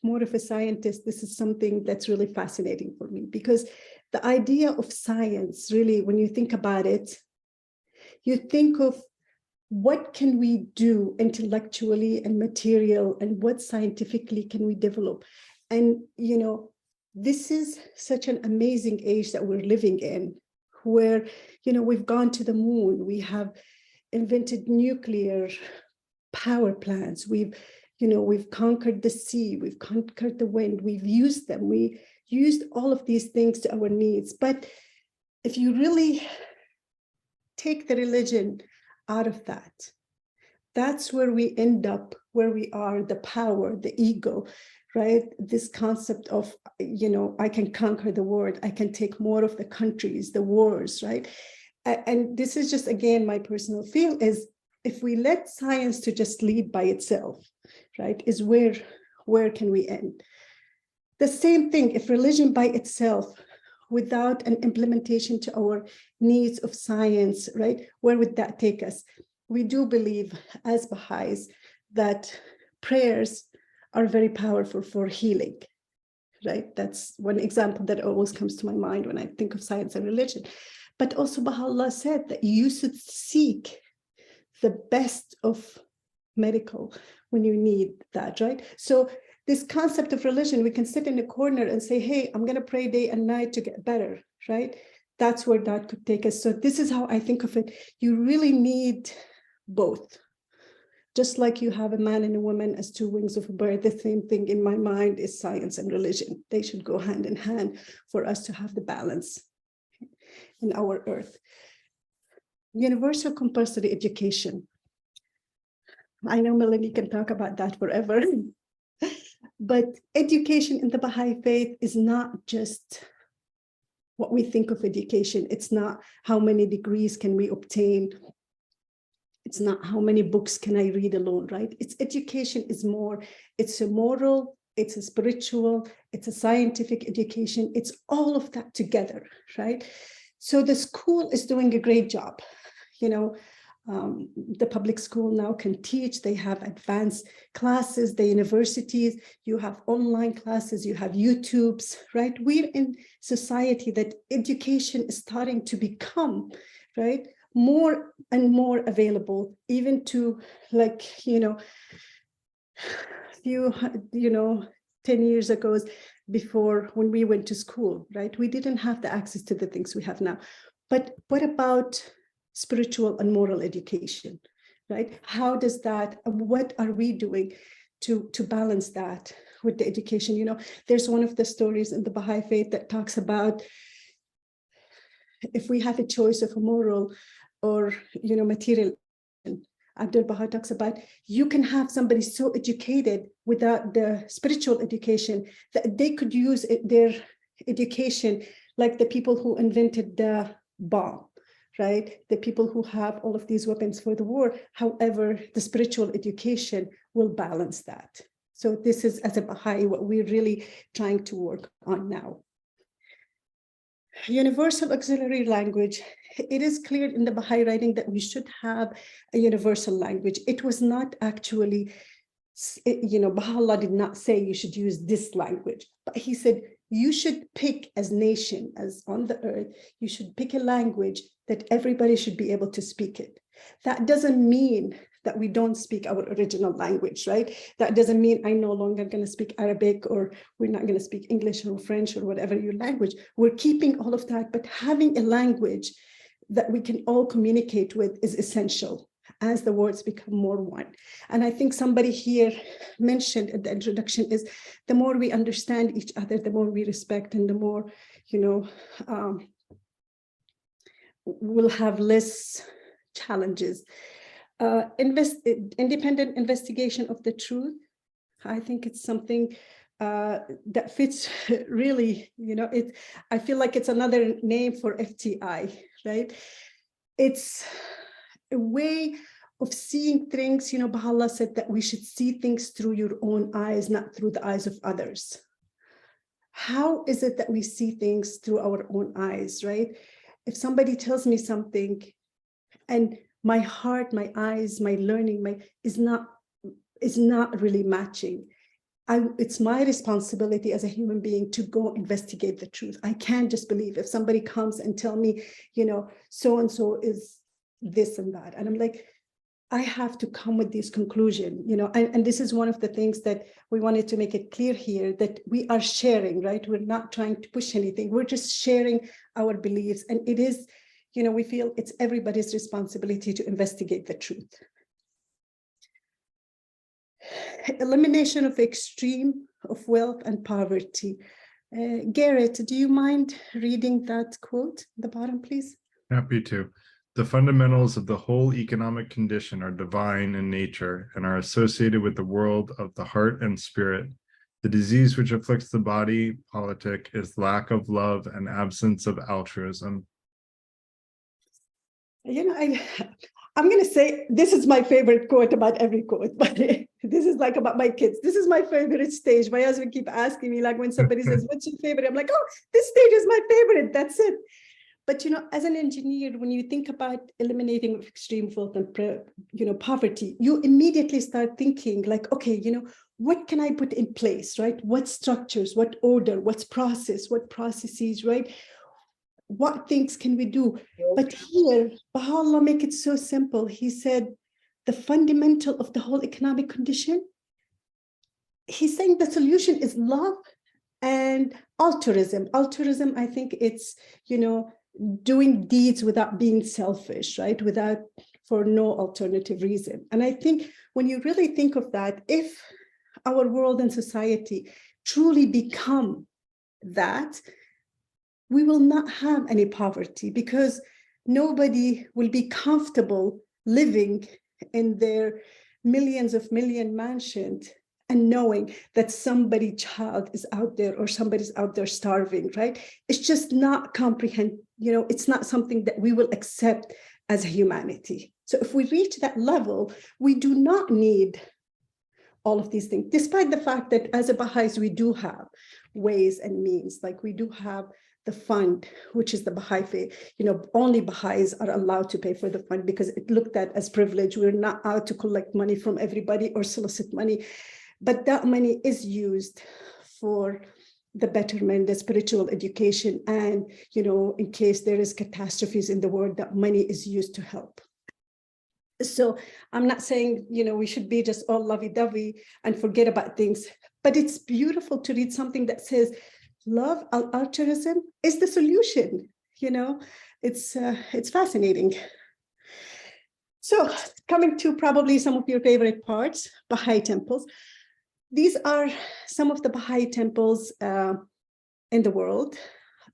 D: more of a scientist, this is something that's really fascinating for me because the idea of science, really, when you think about it, you think of what can we do intellectually and material and what scientifically can we develop? And, you know, this is such an amazing age that we're living in where, you know, we've gone to the moon, we have invented nuclear power plants, we've conquered the sea, we've conquered the wind, we've used them, we used all of these things to our needs. But if you really take the religion out of that, that's where we end up, where we are, the power, the ego, right? This concept of, you know, I can conquer the world, I can take more of the countries, the wars, right? And this is just, again, my personal feel is if we let science to just lead by itself, right, is where can we end? The same thing, if religion by itself, without an implementation to our needs of science, right, where would that take us? We do believe as Baha'is that prayers are very powerful for healing, right? That's one example that always comes to my mind when I think of science and religion. But also Baha'u'llah said that you should seek the best of medical when you need that, right? So this concept of religion, we can sit in a corner and say, hey, I'm going to pray day and night to get better, right? That's where that could take us. So this is how I think of it. You really need both. Just like you have a man and a woman as two wings of a bird, the same thing in my mind is science and religion. They should go hand in hand for us to have the balance in our earth. Universal compulsory education. I know Melanie can talk about that forever. But education in the Baha'i faith is not just what we think of education. It's not how many degrees can we obtain. It's not how many books can I read alone, right? It's education is more, it's a moral, it's a spiritual, it's a scientific education. It's all of that together, right? So the school is doing a great job. You know, the public school now can teach, they have advanced classes, the universities, you have online classes, you have YouTubes, right? We're in society that education is starting to become, right, more and more available, even to, like, you know, 10 years ago, before, when we went to school, right? We didn't have the access to the things we have now. But what about spiritual and moral education, right? How does that, what are we doing to balance that with the education? You know, there's one of the stories in the Baha'i faith that talks about if we have a choice of a moral or, you know, material, Abdul Baha talks about, you can have somebody so educated without the spiritual education that they could use their education like the people who invented the bomb, right? The people who have all of these weapons for the war. However, the spiritual education will balance that. So this is, as a Baha'i, what we're really trying to work on now. Universal auxiliary language. It is clear in the Baha'i writing that we should have a universal language. It was not actually, you know, Baha'u'llah did not say you should use this language, but he said you should pick, as nation, as on the earth, you should pick a language that everybody should be able to speak it. That doesn't mean that we don't speak our original language, right? That doesn't mean I'm no longer going to speak Arabic, or we're not going to speak English or French or whatever your language. We're keeping all of that, but having a language that we can all communicate with is essential as the words become more one. And I think somebody here mentioned at the introduction is the more we understand each other, the more we respect, and the more, you know, we'll have less challenges. Independent investigation of the truth. I think it's something that fits really, you know, I feel like it's another name for FTI, right? It's a way of seeing things. You know, Baha'u'llah said that we should see things through your own eyes, not through the eyes of others. How is it that we see things through our own eyes, right? If somebody tells me something and my heart, my eyes, my learning, is not really matching, it's my responsibility as a human being to go investigate the truth. I can't just believe if somebody comes and tell me, you know, so-and-so is this and that. And I'm like, I have to come with this conclusion, you know, and this is one of the things that we wanted to make it clear here, that we are sharing, right? We're not trying to push anything. We're just sharing our beliefs. And it is, you know, we feel it's everybody's responsibility to investigate the truth. Elimination of extreme of wealth and poverty. Garrett, do you mind reading that quote at the bottom, please?
G: Happy to. The fundamentals of the whole economic condition are divine in nature and are associated with the world of the heart and spirit. The disease which afflicts the body politic is lack of love and absence of altruism.
D: You know, I'm going to say this is my favorite quote about every quote, but this is like about my kids. This is my favorite stage. My husband keeps asking me, like, when somebody says, what's your favorite? I'm like, oh, this stage is my favorite. That's it. But, you know, as an engineer, when you think about eliminating extreme wealth and, you know, poverty, you immediately start thinking like, okay, you know, what can I put in place, right? What structures, what order, what's process, what processes, right? What things can we do? But here, Baha'u'llah make it so simple. He said, the fundamental of the whole economic condition he's saying the solution is love and altruism. Altruism, I think it's, doing deeds without being selfish, right? Without, for no alternative reason. And I think when you really think of that, if our world and society truly become that, we will not have any poverty, because nobody will be comfortable living in their million mansions and knowing that somebody's child is out there or somebody's out there starving, right? It's just not it's not something that we will accept as a humanity. So if we reach that level, we do not need all of these things, despite the fact that as a Baha'is, we do have ways and means, like we do have the fund, which is the Baha'i faith. Only Baha'is are allowed to pay for the fund because it looked at as privilege. We're not out to collect money from everybody or solicit money, but that money is used for the betterment, the spiritual education, and, in case there is catastrophes in the world, that money is used to help. So I'm not saying, we should be just all lovey-dovey and forget about things, but it's beautiful to read something that says, love, altruism is the solution. It's fascinating. So coming to probably some of your favorite parts, Baha'i temples. These are some of the Baha'i temples in the world.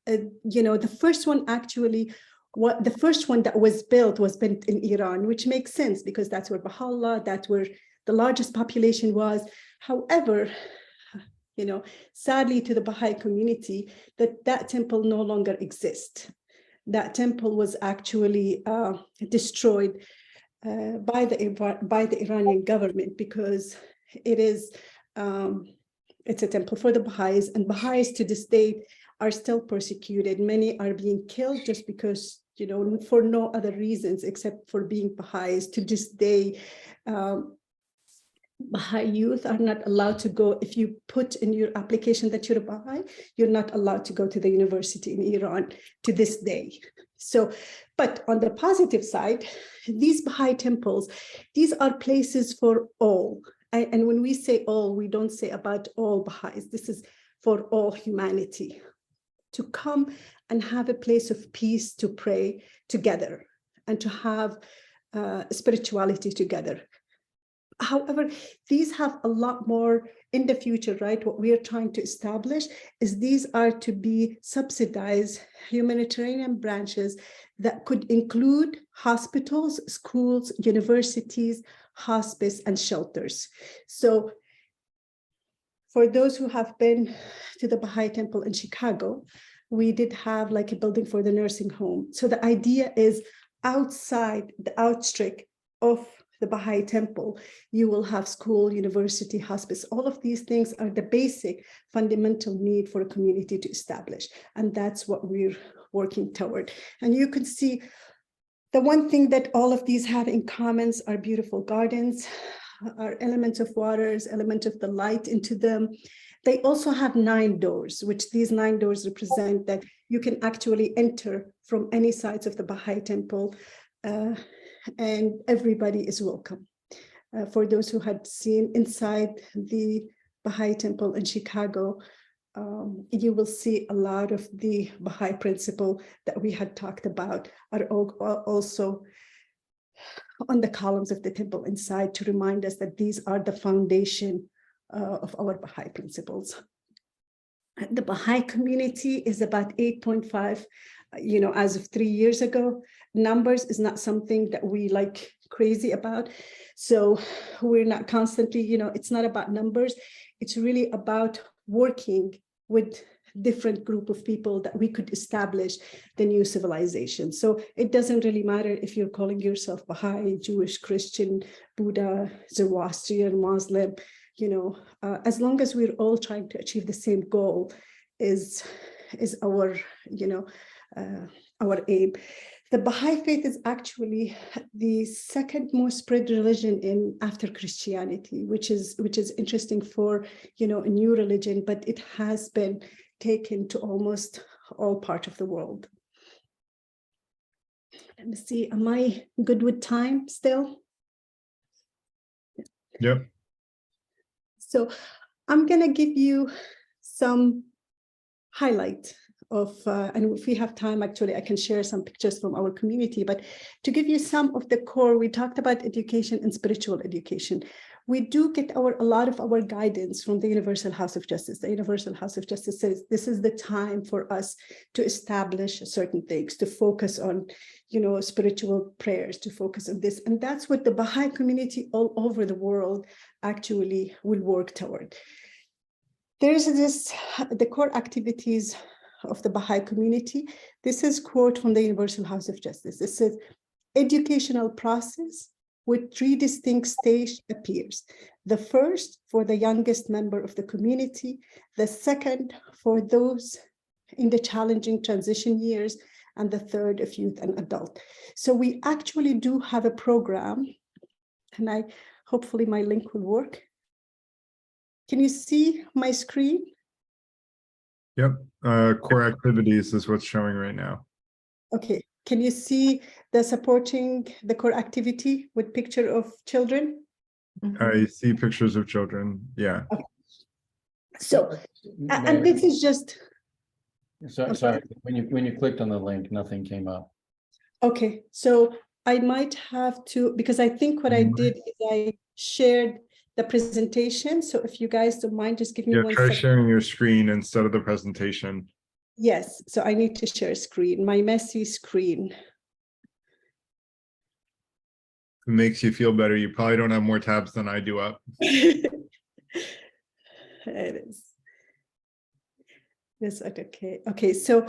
D: The first one actually, the first one that was built in Iran, which makes sense because that's where Baha'u'llah, that's where the largest population was. However, sadly to the Baha'i community, that temple no longer exists. That temple was actually destroyed by the Iranian government because it is it's a temple for the Baha'is, and Baha'is to this day are still persecuted. Many are being killed just because, for no other reasons except for being Baha'is. To this day, Baha'i youth are not allowed to go. If you put in your application that you're a Baha'i, you're not allowed to go to the university in Iran to this day. So, but on the positive side, these Baha'i temples, these are places for all. And when we say all, we don't say about all Baha'is. This is for all humanity to come and have a place of peace to pray together and to have spirituality together. However, these have a lot more in the future, right? What we are trying to establish is these are to be subsidized humanitarian branches that could include hospitals, schools, universities, hospice, and shelters. So for those who have been to the Baha'i temple in Chicago, we did have like a building for the nursing home. So the idea is outside the outstretch of the Baha'i temple, you will have school, university, hospice. All of these things are the basic fundamental need for a community to establish. And that's what we're working toward. And you can see the one thing that all of these have in common are beautiful gardens, are elements of waters, element of the light into them. They also have 9 doors, which these 9 doors represent that you can actually enter from any sides of the Baha'i temple, and everybody is welcome. For those who had seen inside the Baha'i temple in Chicago, you will see a lot of the Baha'i principle that we had talked about are also on the columns of the temple inside to remind us that these are the foundation of our Baha'i principles. The Baha'i community is about 8.5, as of 3 years ago. Numbers is not something that we like crazy about. So we're not constantly, it's not about numbers. It's really about working with different group of people that we could establish the new civilization. So it doesn't really matter if you're calling yourself Baha'i, Jewish, Christian, Buddha, Zoroastrian, Muslim, as long as we're all trying to achieve the same goal is our, our aim. The Baha'i faith is actually the second most spread religion after Christianity, which is interesting for, a new religion, but it has been taken to almost all parts of the world. Let me see, am I good with time still?
G: Yep.
D: So I'm gonna give you some highlight of, and if we have time, actually, I can share some pictures from our community, but to give you some of the core, we talked about education and spiritual education. We do get a lot of our guidance from the Universal House of Justice. The Universal House of Justice says this is the time for us to establish certain things, to focus on, spiritual prayers, to focus on this. And that's what the Baha'i community all over the world actually will work toward. There's the core activities of the Baha'i community. This is a quote from the Universal House of Justice. It says, educational process with 3 distinct stages appears. The first for the youngest member of the community, the second for those in the challenging transition years, and the third of youth and adult. So we actually do have a program, and hopefully my link will work. Can you see my screen?
G: Yep. Core activities is what's showing right now.
D: Okay. Can you see the supporting the core activity with picture of children?
G: I see pictures of children. Yeah.
D: Okay. So, and this is just.
F: Sorry, when you clicked on the link, nothing came up.
D: Okay, so I might have to, because I think what I did is I shared the presentation. So if you guys don't mind, just give me 1
G: try
D: second.
G: sharing your screen instead of the presentation.
D: Yes, so I need to share screen, my messy screen.
G: It makes you feel better. You probably don't have more tabs than I do up.
D: It is. Yes, okay. Okay, so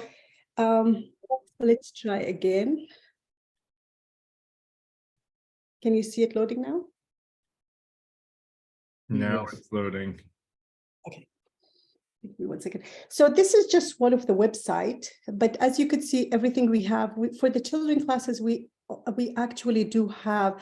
D: let's try again. Can you see it loading now?
G: Now it's loading.
D: Okay. Give me 1 second. So this is just one of the website, but as you could see, everything we have for the children classes, we actually do have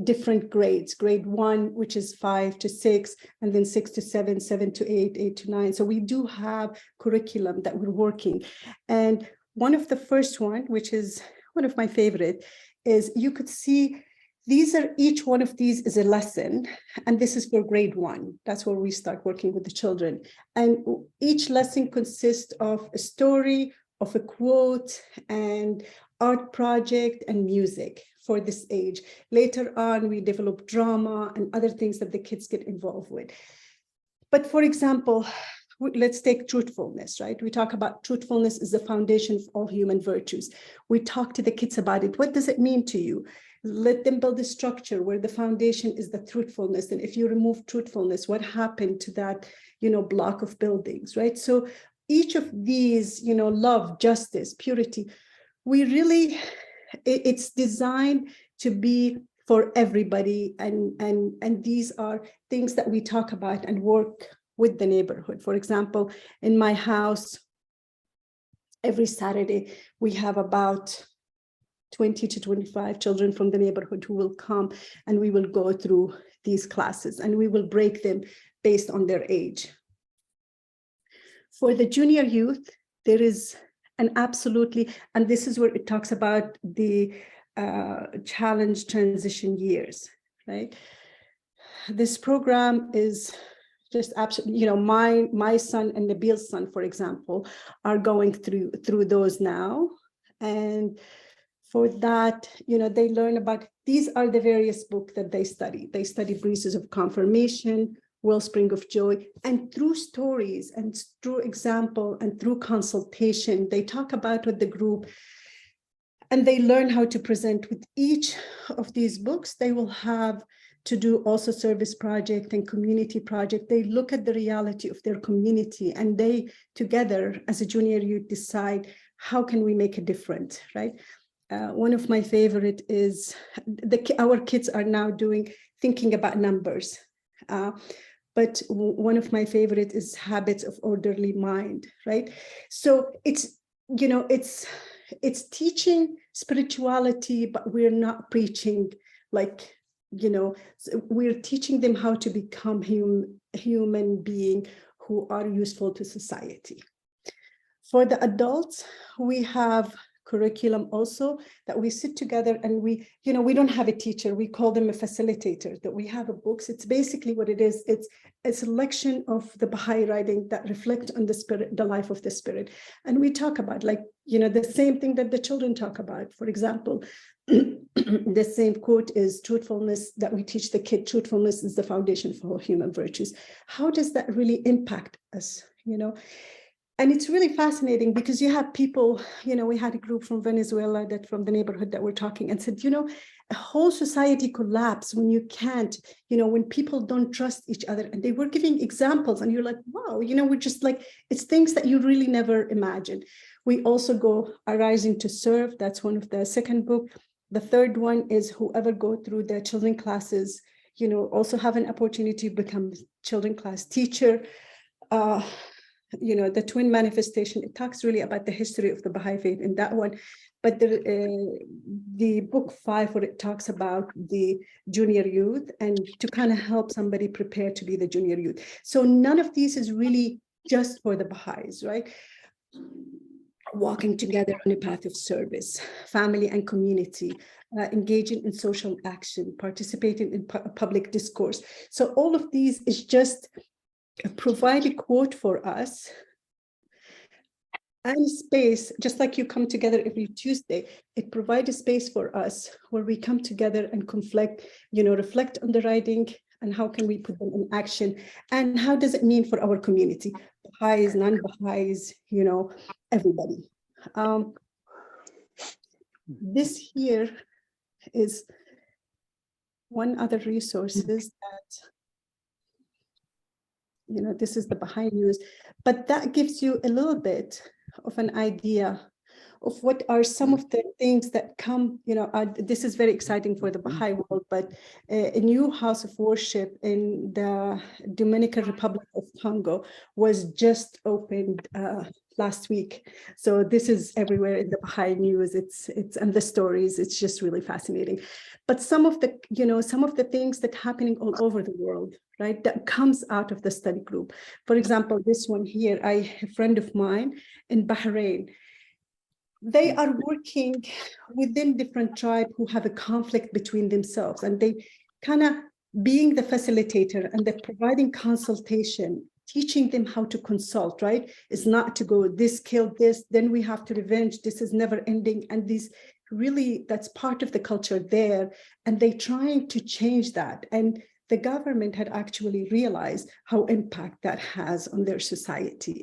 D: different grades. Grade 1, which is 5 to 6, and then 6 to 7, 7 to 8, 8 to 9. So we do have curriculum that we're working. And one of the first one, which is one of my favorite, is you could see each one of these is a lesson, and this is for grade 1. That's where we start working with the children. And each lesson consists of a story, of a quote, and art project and music for this age. Later on, we develop drama and other things that the kids get involved with. But for example, let's take truthfulness, right? We talk about truthfulness is the foundation of all human virtues. We talk to the kids about it. What does it mean to you? Let them build a structure where the foundation is the truthfulness. And if you remove truthfulness, what happened to that, block of buildings, right? So each of these, love, justice, purity, it's designed to be for everybody. And these are things that we talk about and work with the neighborhood. For example, in my house, every Saturday, we have about 20 to 25 children from the neighborhood who will come, and we will go through these classes, and we will break them based on their age. For the junior youth, there is an absolutely, and this is where it talks about the challenge transition years, right? This program is just absolutely, my son and Nabil's son, for example, are going through those now. And for that, they learn about, these are the various books that they study. They study Breezes of Confirmation, Wellspring of Joy, and through stories and through example and through consultation, they talk about with the group, and they learn how to present. With each of these books, they will have to do also service project and community project. They look at the reality of their community, and they together as a junior youth decide, how can we make a difference, right? One of my favorite is our kids are now thinking about numbers. But one of my favorite is habits of orderly mind, right? So it's teaching spirituality, but we're not preaching we're teaching them how to become human being who are useful to society. For the adults, we have curriculum also, that we sit together and we don't have a teacher, we call them a facilitator, that we have a books. It's basically what it is. It's a selection of the Baha'i writing that reflect on the spirit, the life of the spirit. And we talk about the same thing that the children talk about. For example, the same quote is truthfulness, that we teach the kid, truthfulness is the foundation for all human virtues. How does that really impact us, And it's really fascinating because you have people, we had a group from Venezuela from the neighborhood that we're talking and said, a whole society collapse when you can't, when people don't trust each other. And they were giving examples and you're like, wow, we're just it's things that you really never imagined. We also go Arising to Serve. That's one of the second book. The third one is whoever go through the children classes, also have an opportunity to become children class teacher. The twin manifestation, it talks really about the history of the Baha'i faith in that one. But the book 5, where it talks about the junior youth and to kind of help somebody prepare to be the junior youth. So none of these is really just for the Baha'is, right? Walking together on a path of service, family and community, engaging in social action, participating in public discourse. So all of these is just provide a quote for us and space, just like you come together every Tuesday, it provides a space for us where we come together and reflect on the writing and how can we put them in action and how does it mean for our community, Baha'is, non-Baha'is, everybody. This here is one other resources that this is the Baha'i News, but that gives you a little bit of an idea of what are some of the things that come, this is very exciting for the Baha'i world, but a new house of worship in the Dominican Republic of Congo was just opened last week. So this is everywhere in the Baha'i News. It's and the stories, it's just really fascinating. But some of the things that happening all over the world, right, that comes out of the study group. For example, this one here, a friend of mine in Bahrain, they are working within different tribes who have a conflict between themselves, and they kind of being the facilitator and they're providing consultation, teaching them how to consult, right? It's not to go, this killed this, then we have to revenge, this is never ending. And these really, that's part of the culture there. And they trying to change that. And the government had actually realized how impact that has on their society.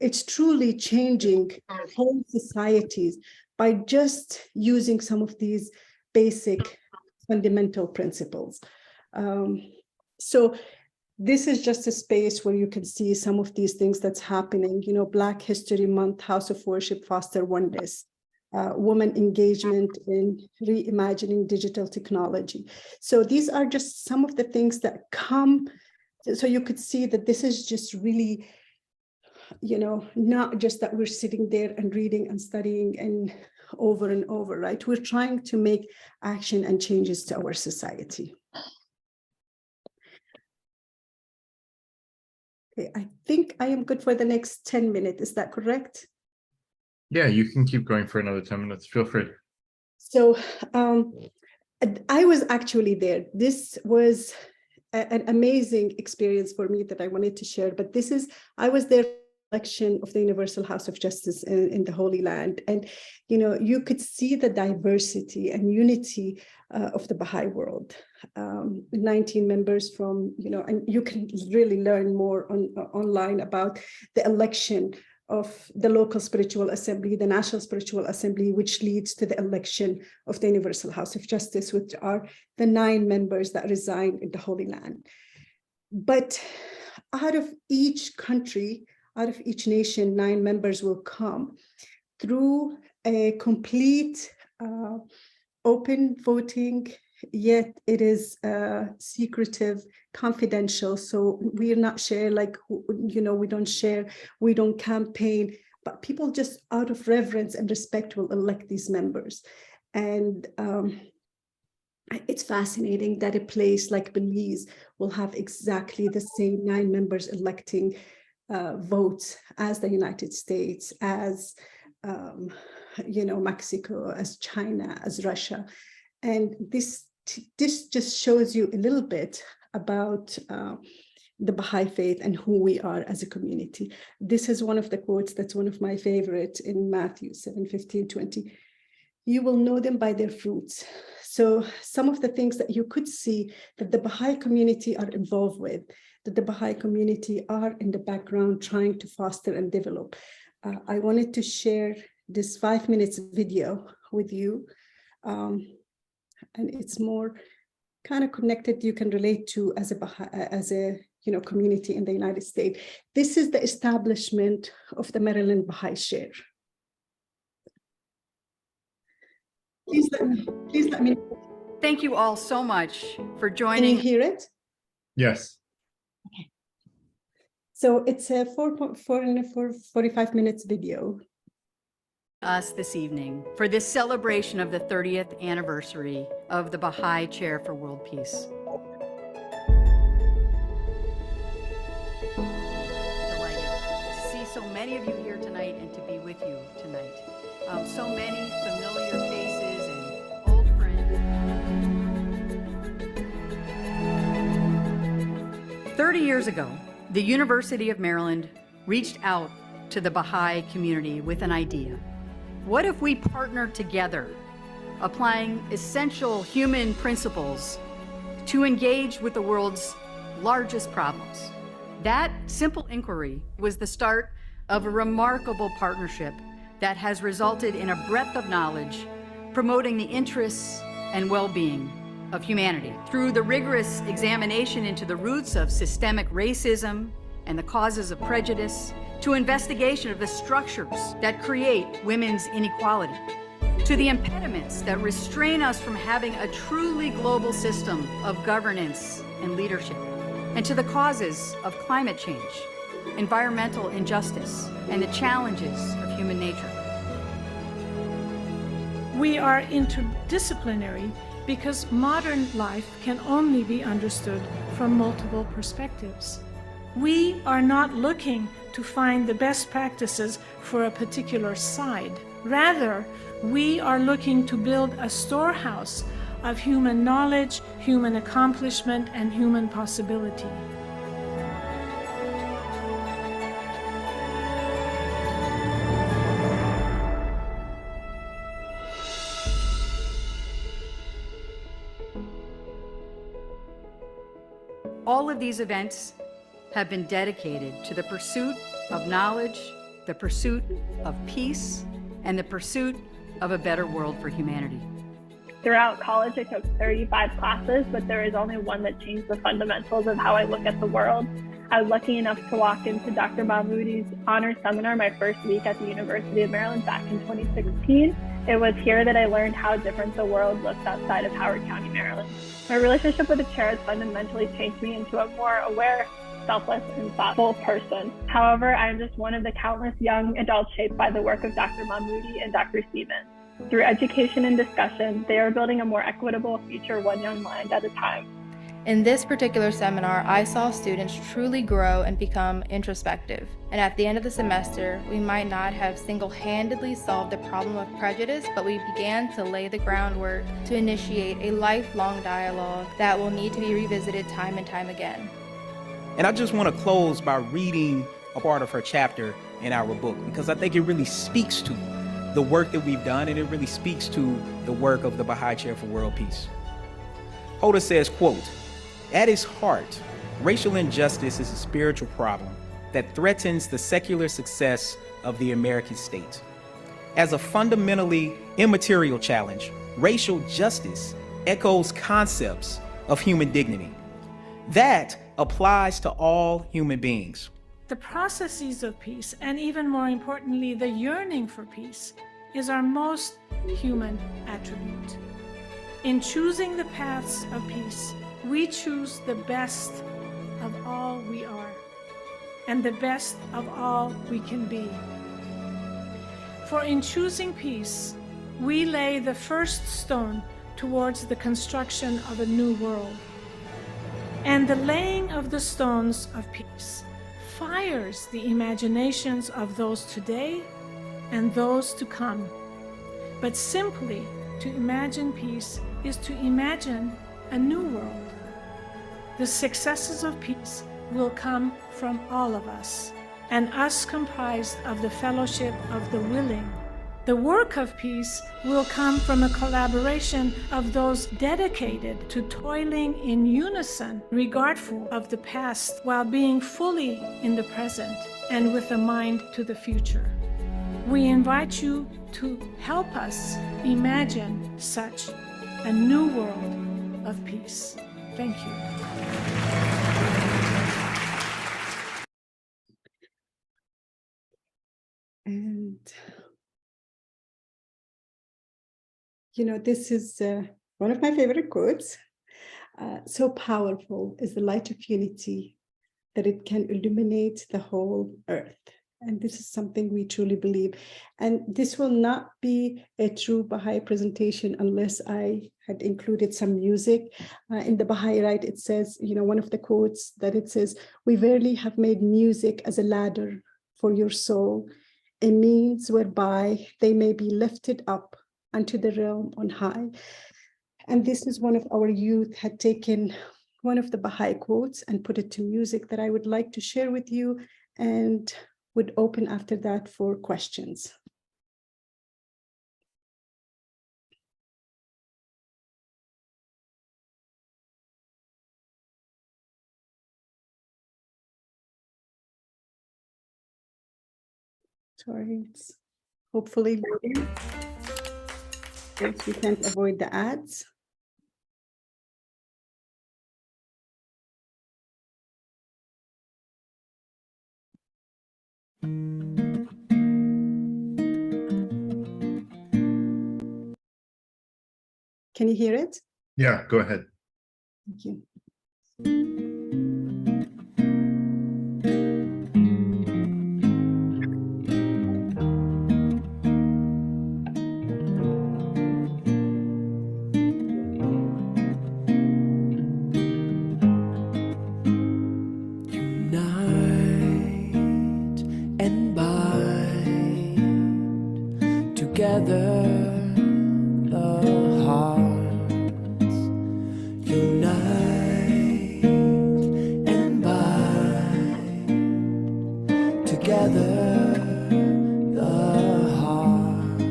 D: It's truly changing whole societies by just using some of these basic fundamental principles. So this is just a space where you can see some of these things that's happening, Black History Month, House of Worship, Foster Oneness. Women engagement in reimagining digital technology. So these are just some of the things that come. So you could see that this is just really, not just that we're sitting there and reading and studying and over, right? We're trying to make action and changes to our society. Okay, I think I am good for the next 10 minutes. Is that correct?
G: Yeah, you can keep going for another 10 minutes. Feel free. So
D: I was actually there. This was an amazing experience for me that I wanted to share. But I was there for the election of the Universal House of Justice in the Holy Land. And, you could see the diversity and unity of the Baha'i world. 19 members from, and you can really learn more online about the election of the local spiritual assembly, the National Spiritual Assembly, which leads to the election of the Universal House of Justice, which are the 9 members that reside in the Holy Land. But out of each country, out of each nation, 9 members will come through a complete open voting, yet it is secretive, confidential. So we're not share, we don't share, we don't campaign, but people just out of reverence and respect will elect these members. And it's fascinating that a place like Belize will have exactly the same 9 members electing votes as the United States, as Mexico, as China, as Russia. And this just shows you a little bit about the Baha'i faith and who we are as a community. This is one of the quotes that's one of my favorites in Matthew 7:15-20. You will know them by their fruits. So some of the things that you could see that the Baha'i community are involved with, that the Baha'i community are in the background trying to foster and develop. I wanted to share this 5 minutes video with you. And it's more kind of connected, you can relate to as a community in the United States. This is the establishment of the Maryland Baha'i Share. Please let me.
L: Thank you all so much for
D: Can
L: joining.
D: you hear it?
G: Yes.
D: So it's a 45 minutes video.
L: Us this evening for this celebration of the 30th anniversary of the Baha'i Chair for World Peace. Delighted to see so many of you here tonight and to be with you tonight. So many familiar faces and old friends. 30 years ago, the University of Maryland reached out to the Baha'i community with an idea. What if we partnered together, applying essential human principles to engage with the world's largest problems? That simple inquiry was the start of a remarkable partnership that has resulted in a breadth of knowledge, promoting the interests and well-being of humanity. Through the rigorous examination into the roots of systemic racism and the causes of prejudice, to investigation of the structures that create women's inequality, to the impediments that restrain us from having a truly global system of governance and leadership, and to the causes of climate change, environmental injustice, and the challenges of human nature.
M: We are interdisciplinary because modern life can only be understood from multiple perspectives. We are not looking to find the best practices for a particular side. Rather, we are looking to build a storehouse of human knowledge, human accomplishment, and human possibility.
L: All of these events have been dedicated to the pursuit of knowledge, the pursuit of peace, and the pursuit of a better world for humanity.
N: Throughout college, I took 35 classes, but there is only one that changed the fundamentals of how I look at the world. I was lucky enough to walk into Dr. Mahmoudi's honors seminar my first week at the University of Maryland back in 2016. It was here that I learned how different the world looks outside of Howard County, Maryland. My relationship with the chair has fundamentally changed me into a more aware, selfless, and thoughtful person. However, I am just one of the countless young adults shaped by the work of Dr. Mahmoudi and Dr. Stevens. Through education and discussion, they are building a more equitable future one young mind at a time.
O: In this particular seminar, I saw students truly grow and become introspective. And at the end of the semester, we might not have single-handedly solved the problem of prejudice, but we began to lay the groundwork to initiate a lifelong dialogue that will need to be revisited time and time again.
P: And I just want to close by reading a part of her chapter in our book, because I think it really speaks to the work that we've done, and it really speaks to the work of the Baha'i Chair for World Peace. Hoda says, quote, "At its heart, racial injustice is a spiritual problem that threatens the secular success of the American state. As a fundamentally immaterial challenge, racial justice echoes concepts of human dignity. That applies to all human beings.
M: The processes of peace, and even more importantly, the yearning for peace, is our most human attribute. In choosing the paths of peace, we choose the best of all we are, and the best of all we can be. For in choosing peace, we lay the first stone towards the construction of a new world. And the laying of the stones of peace fires the imaginations of those today and those to come. but simply to imagine peace is to imagine a new world. The successes of peace will come from all of us, and us comprised of the fellowship of the willing. The work of peace will come from a collaboration of those dedicated to toiling in unison, regardful of the past, while being fully in the present and with a mind to the future. We invite you to help us imagine such a new world of peace. Thank you.
D: And, you know, this is one of my favorite quotes. So powerful is the light of unity that it can illuminate the whole earth. And this is something we truly believe. And this will not be a true Baha'i presentation unless I had included some music. In the Baha'i Rite, it says, you know, one of the quotes that it says, "We verily have made music as a ladder for your soul, a means whereby they may be lifted up unto the realm on high." And this is one of our youth had taken one of the Baha'i quotes and put it to music that I would like to share with you, and would open after that for questions. Sorry, it's hopefully loading. Yes, we can't avoid the ads. Can you hear it?
G: Yeah, go ahead.
D: Thank you.
Q: Unite and bind together the hearts. Unite and bind together the hearts.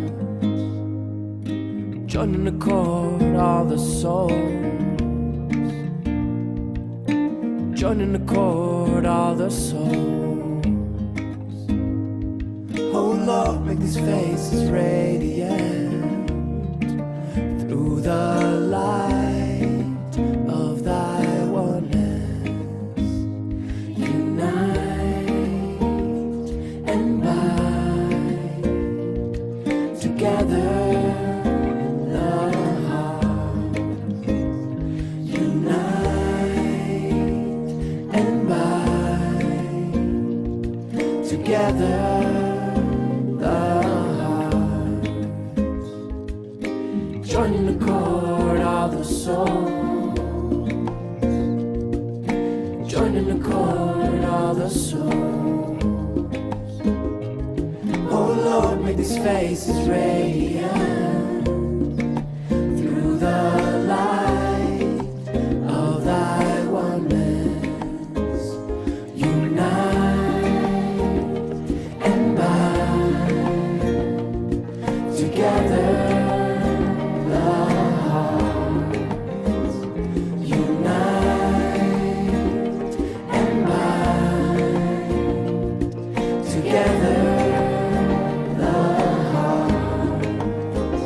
Q: Join in accord all the souls. Join in accord all the souls. Oh Lord, make these faces radiant through the light of thy oneness. Unite and bind together the hearts. Unite and bind together the hearts. Join in accord all the souls. Join in accord all the souls. Oh Lord, make these faces radiant through the light of thy oneness. Unite and bind together the hearts. Unite and bind together the hearts.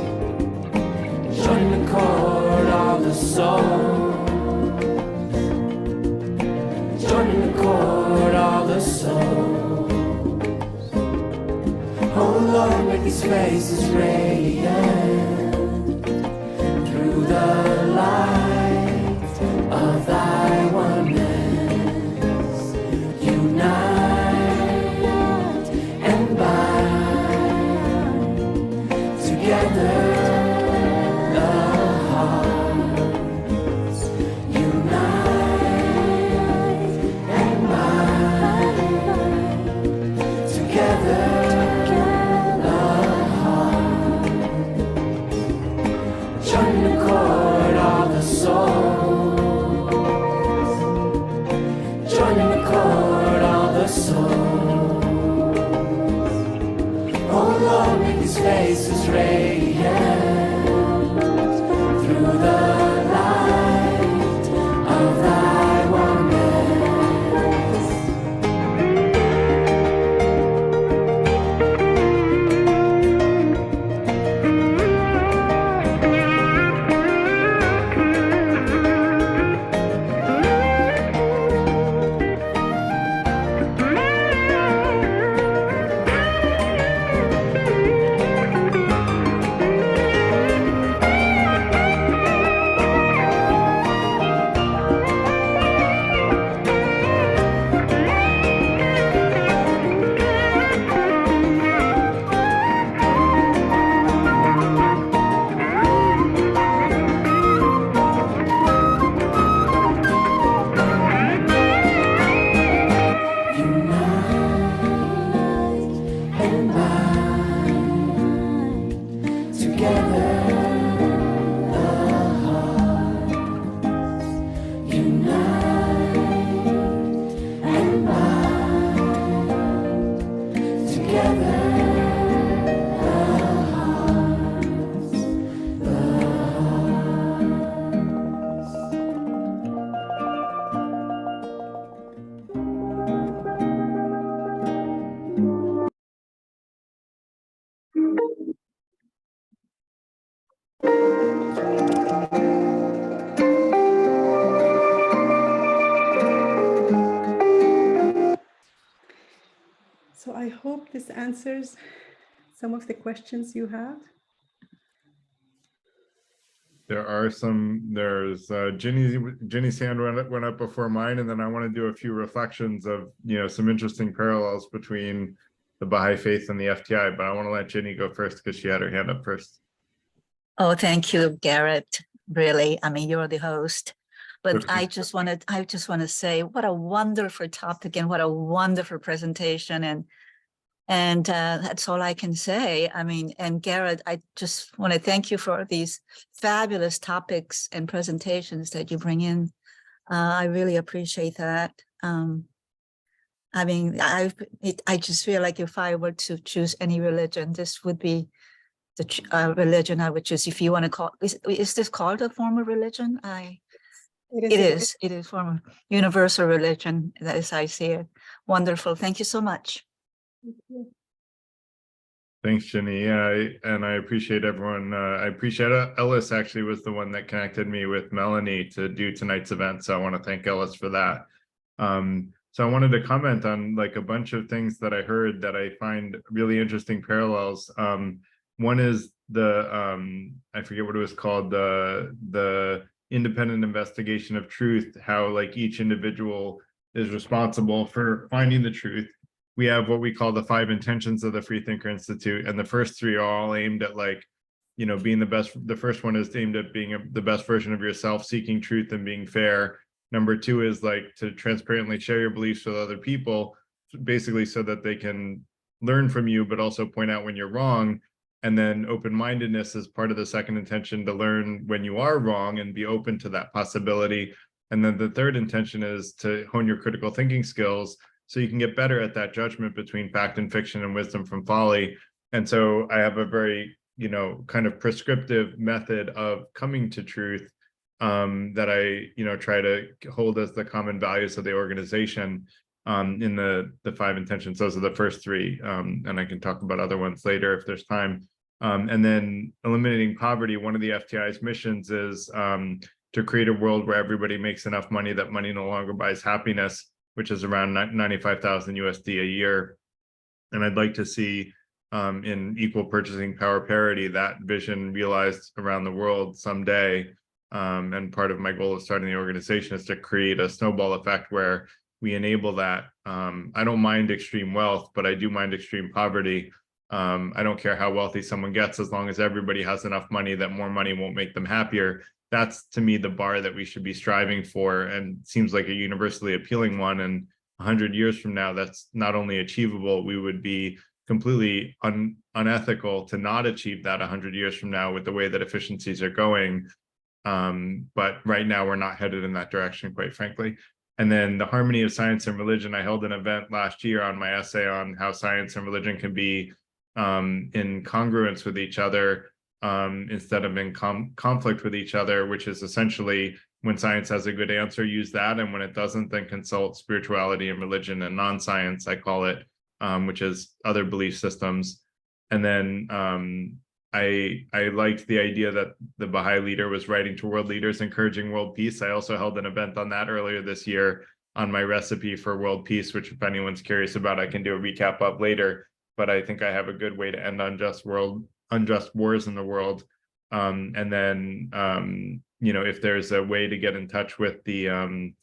Q: Join the chord all the souls. Join in the chord all the souls. Oh Lord, make these faces radiant through the light of thy oneness. Unite and bind together the hearts. Unite and bind together the hearts. face is radiant through the light of thy wonders.
D: So I hope this answers some of the questions you have.
G: There are some, there's Ginny's hand went up before mine, and then I want to do a few reflections of, you know, some interesting parallels between the Baha'i faith and the FTI, but I want to let Ginny go first because she had her hand up first.
R: Oh, thank you, Garrett. Really, I mean, you're the host. But
G: Okay.
R: I just want to say what a wonderful topic and what a wonderful presentation, and that's all I can say. I mean, and Garrett, I just want to thank you for these fabulous topics and presentations that you bring in. I really appreciate that. I mean, I just feel like if I were to choose any religion, this would be the religion I would choose. If you want to call, is this called a form of religion? It is form of universal religion, as I see it. Wonderful. Thank you so much.
G: Thanks, Ginny. Yeah, and I appreciate everyone. I appreciate Ellis actually was the one that connected me with Melanie to do tonight's event. So I want to thank Ellis for that. So I wanted to comment on like a bunch of things that I heard that I find really interesting parallels. One is the, I forget what it was called, the independent investigation of truth, how like each individual is responsible for finding the truth. We have what we call the 5 intentions of the Freethinker Institute, and the first 3 are all aimed at like, you know, being the best. The first one is aimed at being the best version of yourself, seeking truth and being fair. Number 2 is like to transparently share your beliefs with other people, basically so that they can learn from you, but also point out when you're wrong. And then open-mindedness is part of the second intention, to learn when you are wrong and be open to that possibility. And then the third intention is to hone your critical thinking skills so you can get better at that judgment between fact and fiction and wisdom from folly. And so I have a very, you know, kind of prescriptive method of coming to truth that I, you know, try to hold as the common values of the organization in the 5 intentions. Those are the first 3, and I can talk about other ones later if there's time. And then eliminating poverty, one of the FTI's missions is to create a world where everybody makes enough money that money no longer buys happiness, which is around 95,000 USD a year. And I'd like to see in equal purchasing power parity, that vision realized around the world someday. And part of my goal of starting the organization is to create a snowball effect where we enable that. I don't mind extreme wealth, but I do mind extreme poverty. I don't care how wealthy someone gets, as long as everybody has enough money that more money won't make them happier. That's, to me, the bar that we should be striving for, and seems like a universally appealing one. And 100 years from now, that's not only achievable, we would be completely unethical to not achieve that 100 years from now with the way that efficiencies are going. But right now, we're not headed in that direction, quite frankly. And then the harmony of science and religion. I held an event last year on my essay on how science and religion can be in congruence with each other, instead of in conflict with each other, which is essentially when science has a good answer, use that. And when it doesn't, then consult spirituality and religion and non-science, I call it, which is other belief systems. And then I liked the idea that the Baha'i leader was writing to world leaders, encouraging world peace. I also held an event on that earlier this year on my recipe for world peace, which if anyone's curious about, I can do a recap of later. But I think I have a good way to end unjust wars in the world. And then, you know, if there's a way to get in touch with the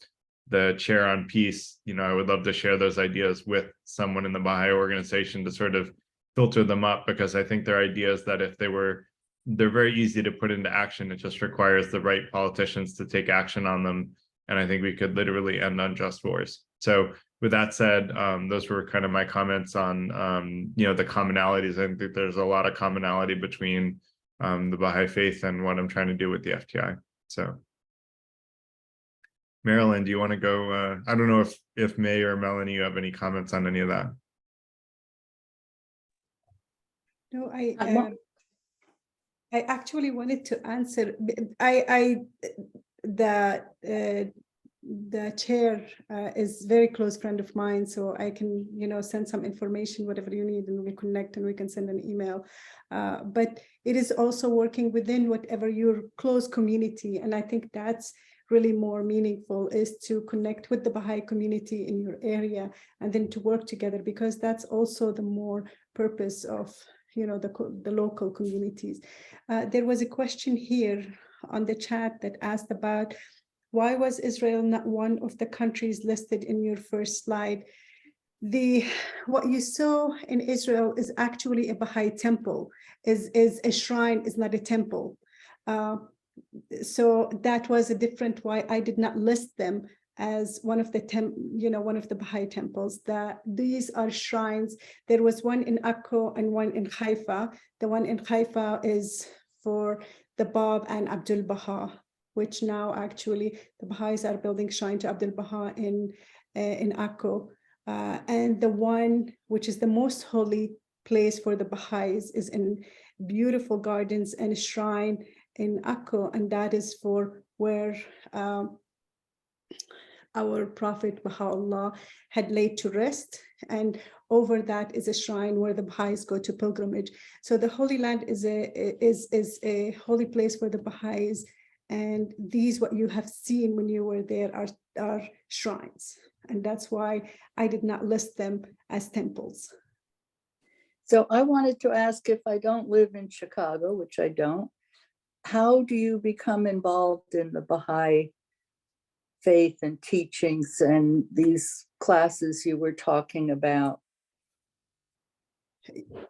G: chair on peace, you know, I would love to share those ideas with someone in the Baha'i organization to sort of filter them up, because I think they're ideas that if they're very easy to put into action. It just requires the right politicians to take action on them. And I think we could literally end unjust wars. So with that said, those were kind of my comments on, you know, the commonalities. I think there's a lot of commonality between the Baha'i faith and what I'm trying to do with the FTI. So Marilyn, do you want to go? I don't know if May or Melanie, you have any comments on any of that?
D: No, I actually wanted to answer. The chair is very close friend of mine, so I can, you know, send some information, whatever you need, and we connect and we can send an email. But it is also working within whatever your close community, and I think that's really more meaningful, is to connect with the Baha'i community in your area and then to work together, because that's also the more purpose of, you know, the local communities. There was a question here on the chat that asked about why was Israel not one of the countries listed in your first slide? What you saw in Israel is actually a Baha'i temple, is a shrine, is not a temple. So that was a different why I did not list them as one of the one of the Baha'i temples. These are shrines. There was one in Akko and one in Haifa. The one in Haifa is for the Bab and Abdul Baha, which now actually the Baha'is are building shrine to Abdul Baha in Akko. And the one which is the most holy place for the Baha'is is in beautiful gardens and a shrine in Akko, and that is for where our Prophet Baha'u'llah had laid to rest, and over that is a shrine where the Baha'is go to pilgrimage. So the Holy Land is a holy place for the Baha'is, and these, what you have seen when you were there, are shrines, and that's why I did not list them as temples.
C: So I wanted to ask, if I don't live in Chicago, which I don't, how do you become involved in the Baha'i faith and teachings and these classes you were talking about?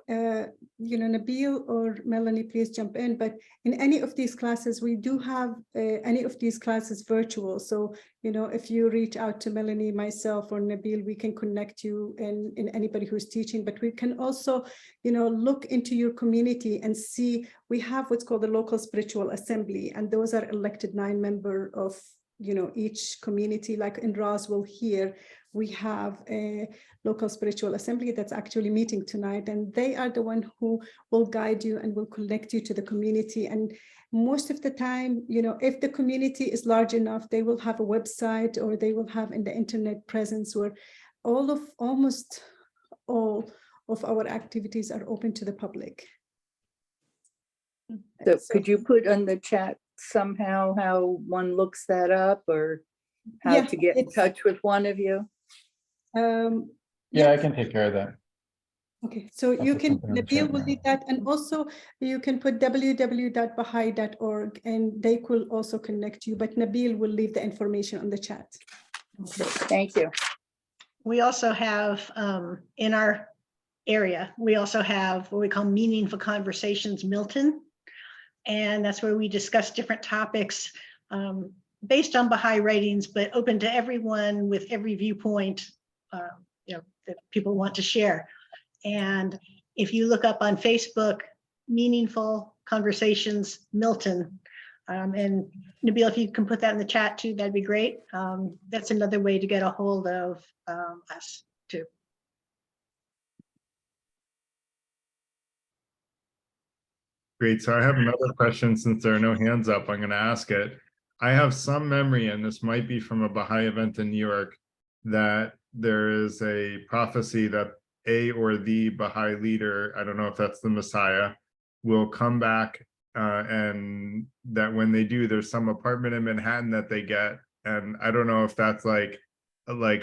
D: Nabil or Melanie, please jump in. But in any of these classes, we do have any of these classes virtual. So, if you reach out to Melanie, myself, or Nabil, we can connect you in anybody who's teaching. But we can also, look into your community and see, we have what's called the local spiritual assembly, and those are elected 9 members of each community. Like in Roswell here, we have a local spiritual assembly that's actually meeting tonight, and they are the one who will guide you and will connect you to the community. And most of the time, if the community is large enough, they will have a website, or they will have in the internet presence where almost all of our activities are open to the public.
C: So could you put on the chat somehow how one looks that up, or how to get in touch with one of you?
F: I can take care of that.
D: Okay, so you can, Nabil will leave that, and also you can put www.baha'i.org, and they will also connect you, but Nabil will leave the information on the chat.
C: Okay, thank you.
E: We also have in our area, we also have what we call Meaningful Conversations Milton, and that's where we discuss different topics based on Baha'i writings, but open to everyone with every viewpoint that people want to share. And if you look up on Facebook, Meaningful Conversations Milton, and Nabil, if you can put that in the chat too, that'd be great. That's another way to get a hold of us too.
G: Great. So I have another question. Since there are no hands up, I'm going to ask it. I have some memory, and this might be from a Baha'i event in New York, that there is a prophecy that a or the Baha'i leader, I don't know if that's the Messiah, will come back, and that when they do, there's some apartment in Manhattan that they get. And I don't know if that's like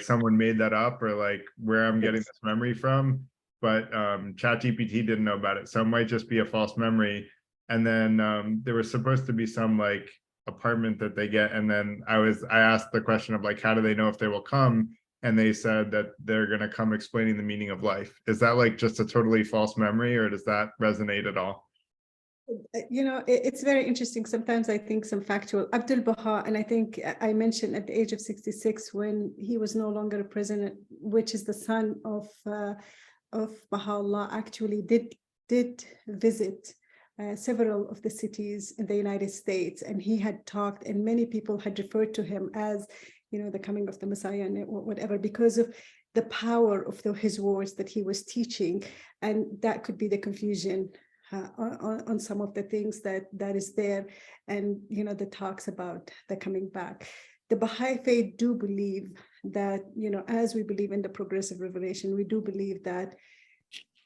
G: someone made that up or like where I'm getting this memory from, but ChatGPT didn't know about it. So it might just be a false memory. And then there was supposed to be some like apartment that they get. And then I asked the question of like, how do they know if they will come? And they said that they're going to come explaining the meaning of life. Is that like just a totally false memory, or does that resonate at all?
D: You know, it's very interesting. Sometimes I think some factual. Abdul Baha, and I think I mentioned at the age of 66, when he was no longer a president, which is the son of Baha'u'llah, actually did visit several of the cities in the United States, and he had talked, and many people had referred to him as, you know, the coming of the Messiah and whatever, because of the power of his words that he was teaching, and that could be the confusion on some of the things that is there, and you know, the talks about the coming back. The Baha'i faith do believe that, you know, as we believe in the progressive revelation, we do believe that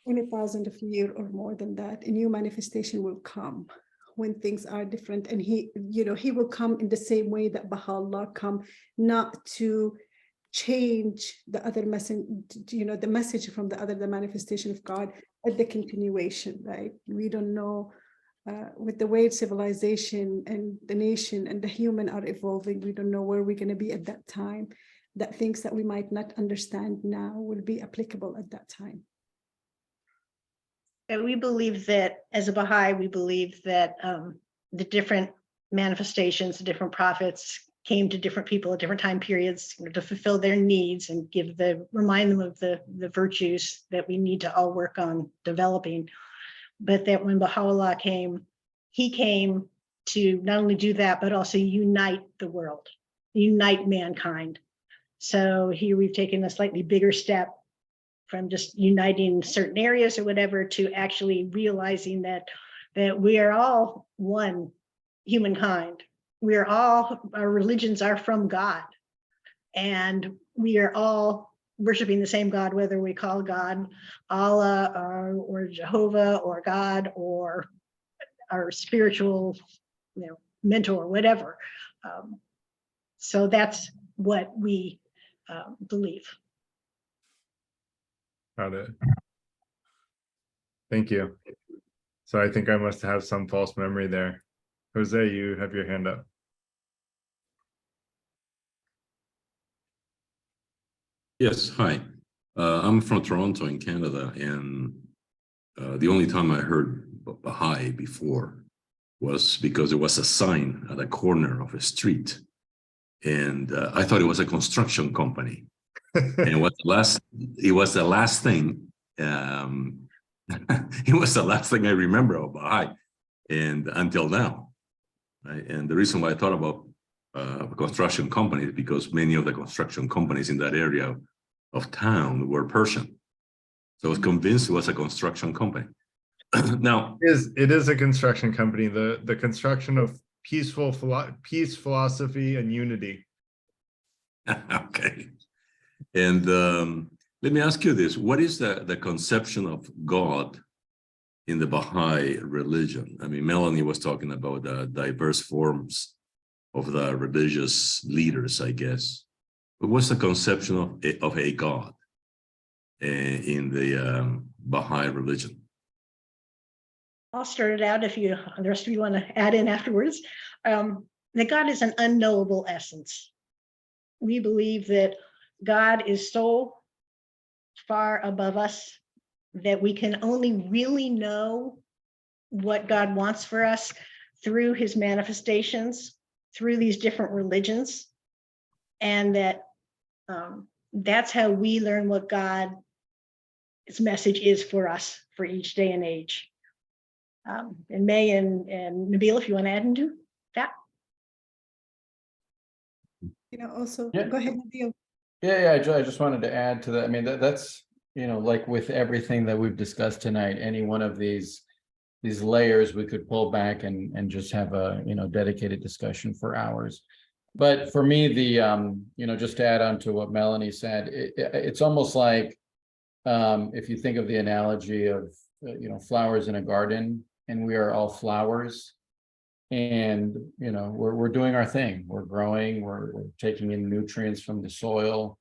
D: in 1,000 years or more than that, a new manifestation will come when things are different, and he will come in the same way that Baha'u'llah come, not to change the other message, you know, the message from the manifestation of God, but the continuation, right? We don't know, with the way civilization and the nation and the human are evolving, we don't know where we're going to be at that time, that things that we might not understand now will be applicable at that time.
E: And we believe that, as a Baha'i, we believe that the different manifestations, the different prophets came to different people at different time periods, you know, to fulfill their needs and remind them of the virtues that we need to all work on developing. But that when Baha'u'llah came, he came to not only do that, but also unite the world, unite mankind. So here we've taken a slightly bigger step from just uniting certain areas or whatever to actually realizing that we are all one humankind. Our religions are from God, and we are all worshiping the same God, whether we call God Allah or Jehovah or God or our spiritual, you know, mentor or whatever. So that's what we believe.
G: Got it. Thank you. So I think I must have some false memory there. Jose, you have your hand up.
S: Yes, hi. I'm from Toronto in Canada, and the only time I heard Baha'i before was because there was a sign at the corner of a street, and I thought it was a construction company. And it was the last thing. It was the last thing I remember of Baha'i, and until now. Right? And the reason why I thought about construction companies, because many of the construction companies in that area of town were Persian. So I was convinced it was a construction company. Now,
G: it is a construction company, the construction of peace, philosophy, and unity.
S: Okay. And let me ask you this. What is the conception of God in the Baha'i religion? I mean, Melanie was talking about the diverse forms of the religious leaders, I guess. But what's the conception of a God in the Baha'i religion?
E: I'll start it out if the rest of you want to add in afterwards. That God is an unknowable essence. We believe that God is so far above us that we can only really know what God wants for us through his manifestations, through these different religions, and that's how we learn what God's message is for us for each day and age. And May and Nabil, if you want to add into that.
D: You know, also,
F: Yeah.
D: Go ahead, Nabil.
F: Yeah, I just wanted to add to that. I mean, that's, you know, like with everything that we've discussed tonight, any one of these these layers, we could pull back and just have a, dedicated discussion for hours. But for me, just to add on to what Melanie said, it's almost like, if you think of the analogy of, flowers in a garden, and we are all flowers, and, we're doing our thing. We're growing, we're taking in nutrients from the soil,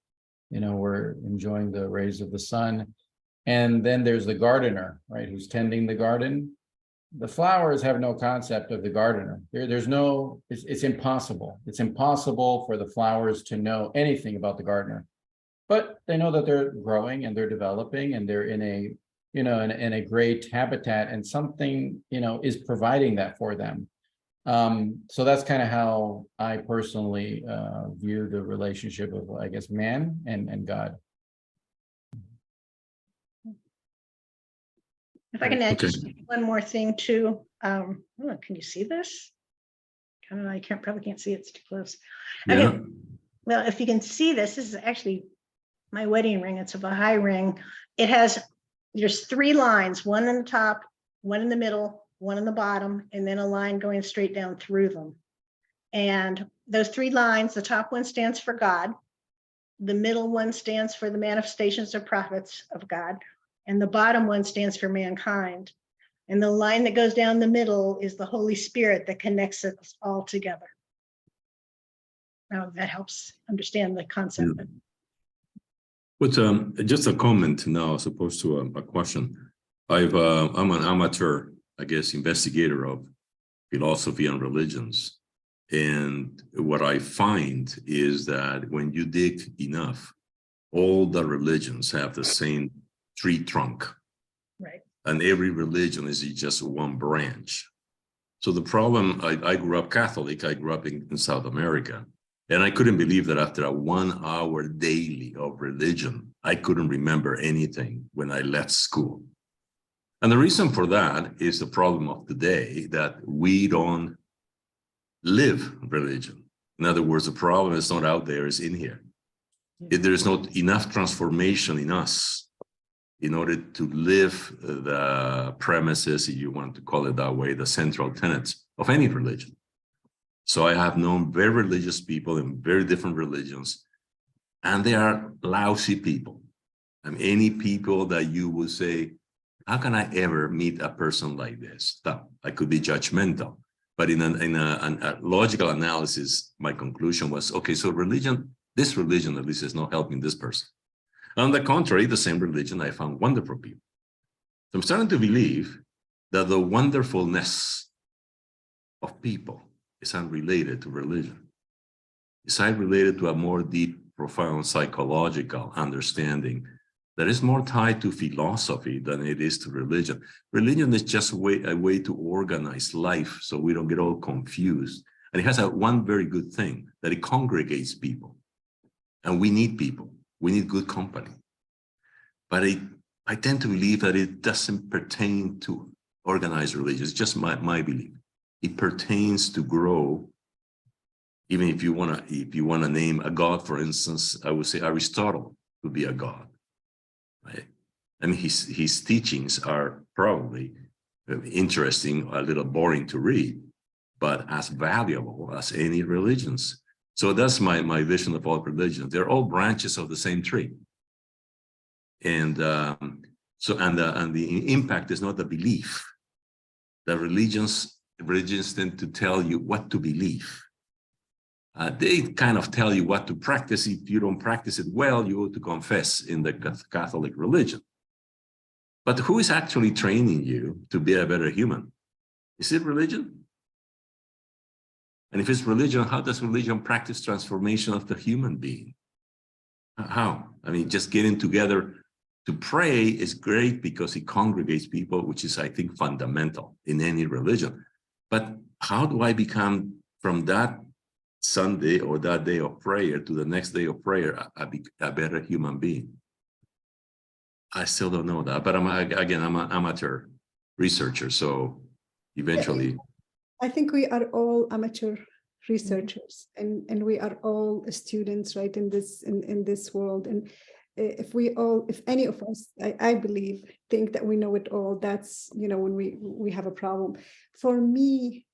F: we're enjoying the rays of the sun. And then there's the gardener, right, who's tending the garden. The flowers have no concept of the gardener. It's impossible. It's impossible for the flowers to know anything about the gardener. But they know that they're growing and they're developing and they're in a, in a great habitat, and something, is providing that for them. So that's kind of how I personally view the relationship of, I guess, man and God.
E: If I can add
S: Okay.
E: just one more thing too. Can you see this? I probably can't see it, it's too close.
S: Yeah.
E: Okay. Well, if you can see this is actually my wedding ring. It's a Baha'i ring. There's 3 lines, one in the top, one in the middle, one in the bottom, and then a line going straight down through them. And those 3 lines, the top one stands for God. The middle one stands for the manifestations or prophets of God. And the bottom one stands for mankind. And the line that goes down the middle is the Holy Spirit that connects us all together. Now that helps understand the concept.
S: Yeah. But just a comment now, as opposed to a question. I'm an amateur, I guess, investigator of philosophy and religions. And what I find is that when you dig enough, all the religions have the same tree trunk.
E: Right.
S: And every religion is just one branch. So the problem, I grew up Catholic, I grew up in South America. And I couldn't believe that after a 1 hour daily of religion, I couldn't remember anything when I left school. And the reason for that is the problem of today, that we don't live religion. In other words, the problem is not out there, it's in here. There is not enough transformation in us in order to live the premises, if you want to call it that way, the central tenets of any religion. So I have known very religious people in very different religions, and they are lousy people. I mean, any people that you would say, how can I ever meet a person like this? No, I could be judgmental, but in a logical analysis, my conclusion was, okay, so this religion at least is not helping this person. On the contrary, the same religion, I found wonderful people. So I'm starting to believe that the wonderfulness of people is unrelated to religion. It's unrelated to a more deep, profound psychological understanding that is more tied to philosophy than it is to religion. Religion is just a way to organize life so we don't get all confused. And it has one very good thing, that it congregates people. And we need people. We need good company. But I tend to believe that it doesn't pertain to organized religion. It's just my belief. It pertains to grow. Even if you want to name a god, for instance, I would say Aristotle would be a god. Right? I mean, his teachings are probably interesting, a little boring to read, but as valuable as any religions. So that's my vision of all religions. They're all branches of the same tree. And the impact is not the belief. The religions tend to tell you what to believe. They kind of tell you what to practice. If you don't practice it well, you go to confess in the Catholic religion. But who is actually training you to be a better human? Is it religion? And if it's religion, how does religion practice transformation of the human being? How? I mean, just getting together to pray is great because it congregates people, which is, I think, fundamental in any religion. But how do I become, from that Sunday or that day of prayer to the next day of prayer, a better human being? I still don't know that, but I'm an amateur researcher, so eventually.
D: I think we are all amateur researchers, and we are all students, right, in this world. And if any of us, I believe, think that we know it all, that's, when we have a problem. For me,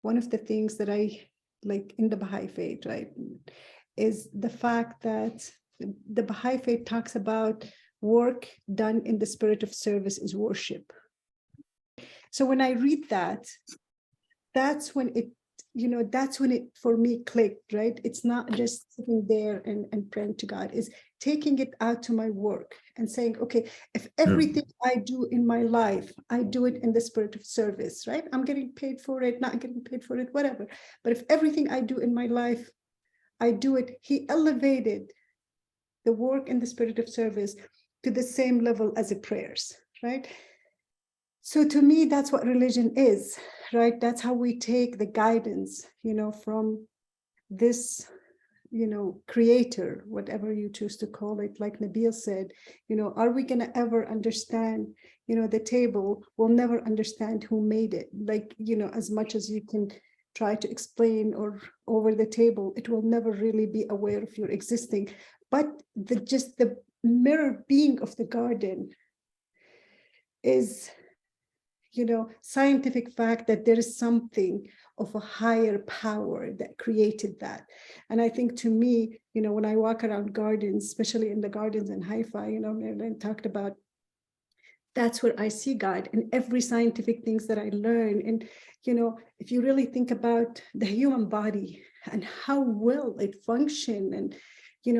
D: one of the things that I like in the Baha'i faith, right, is the fact that the Baha'i faith talks about work done in the spirit of service is worship. So when I read that, that's when it, for me clicked, right? It's not just sitting there and praying to God, it's taking it out to my work and saying, okay, if everything I do in my life, I do it in the spirit of service, right? I'm getting paid for it, not getting paid for it, whatever. But if everything I do in my life, I do it, he elevated the work in the spirit of service to the same level as the prayers, right? So to me, that's what religion is, right? That's how we take the guidance, from this, creator, whatever you choose to call it. Like Nabil said, are we going to ever understand, the table? We'll never understand who made it. Like, as much as you can try to explain or over the table, it will never really be aware of your existing. But the mirror being of the garden is, scientific fact that there is something of a higher power that created that. And I think, to me, when I walk around gardens, especially in the gardens in Haifa, Marilyn talked about, that's where I see God in every scientific things that I learn. And, if you really think about the human body and how well it functions, and,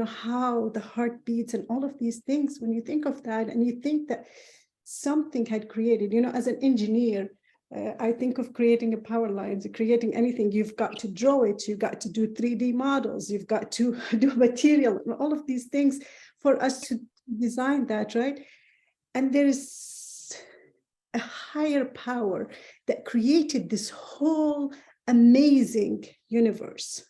D: how the heart beats and all of these things, when you think of that and you think that something had created, as an engineer, I think of creating a power line, creating anything, you've got to draw it, you've got to do 3D models, you've got to do material, and all of these things for us to design that, right? And there is a higher power that created this whole amazing universe.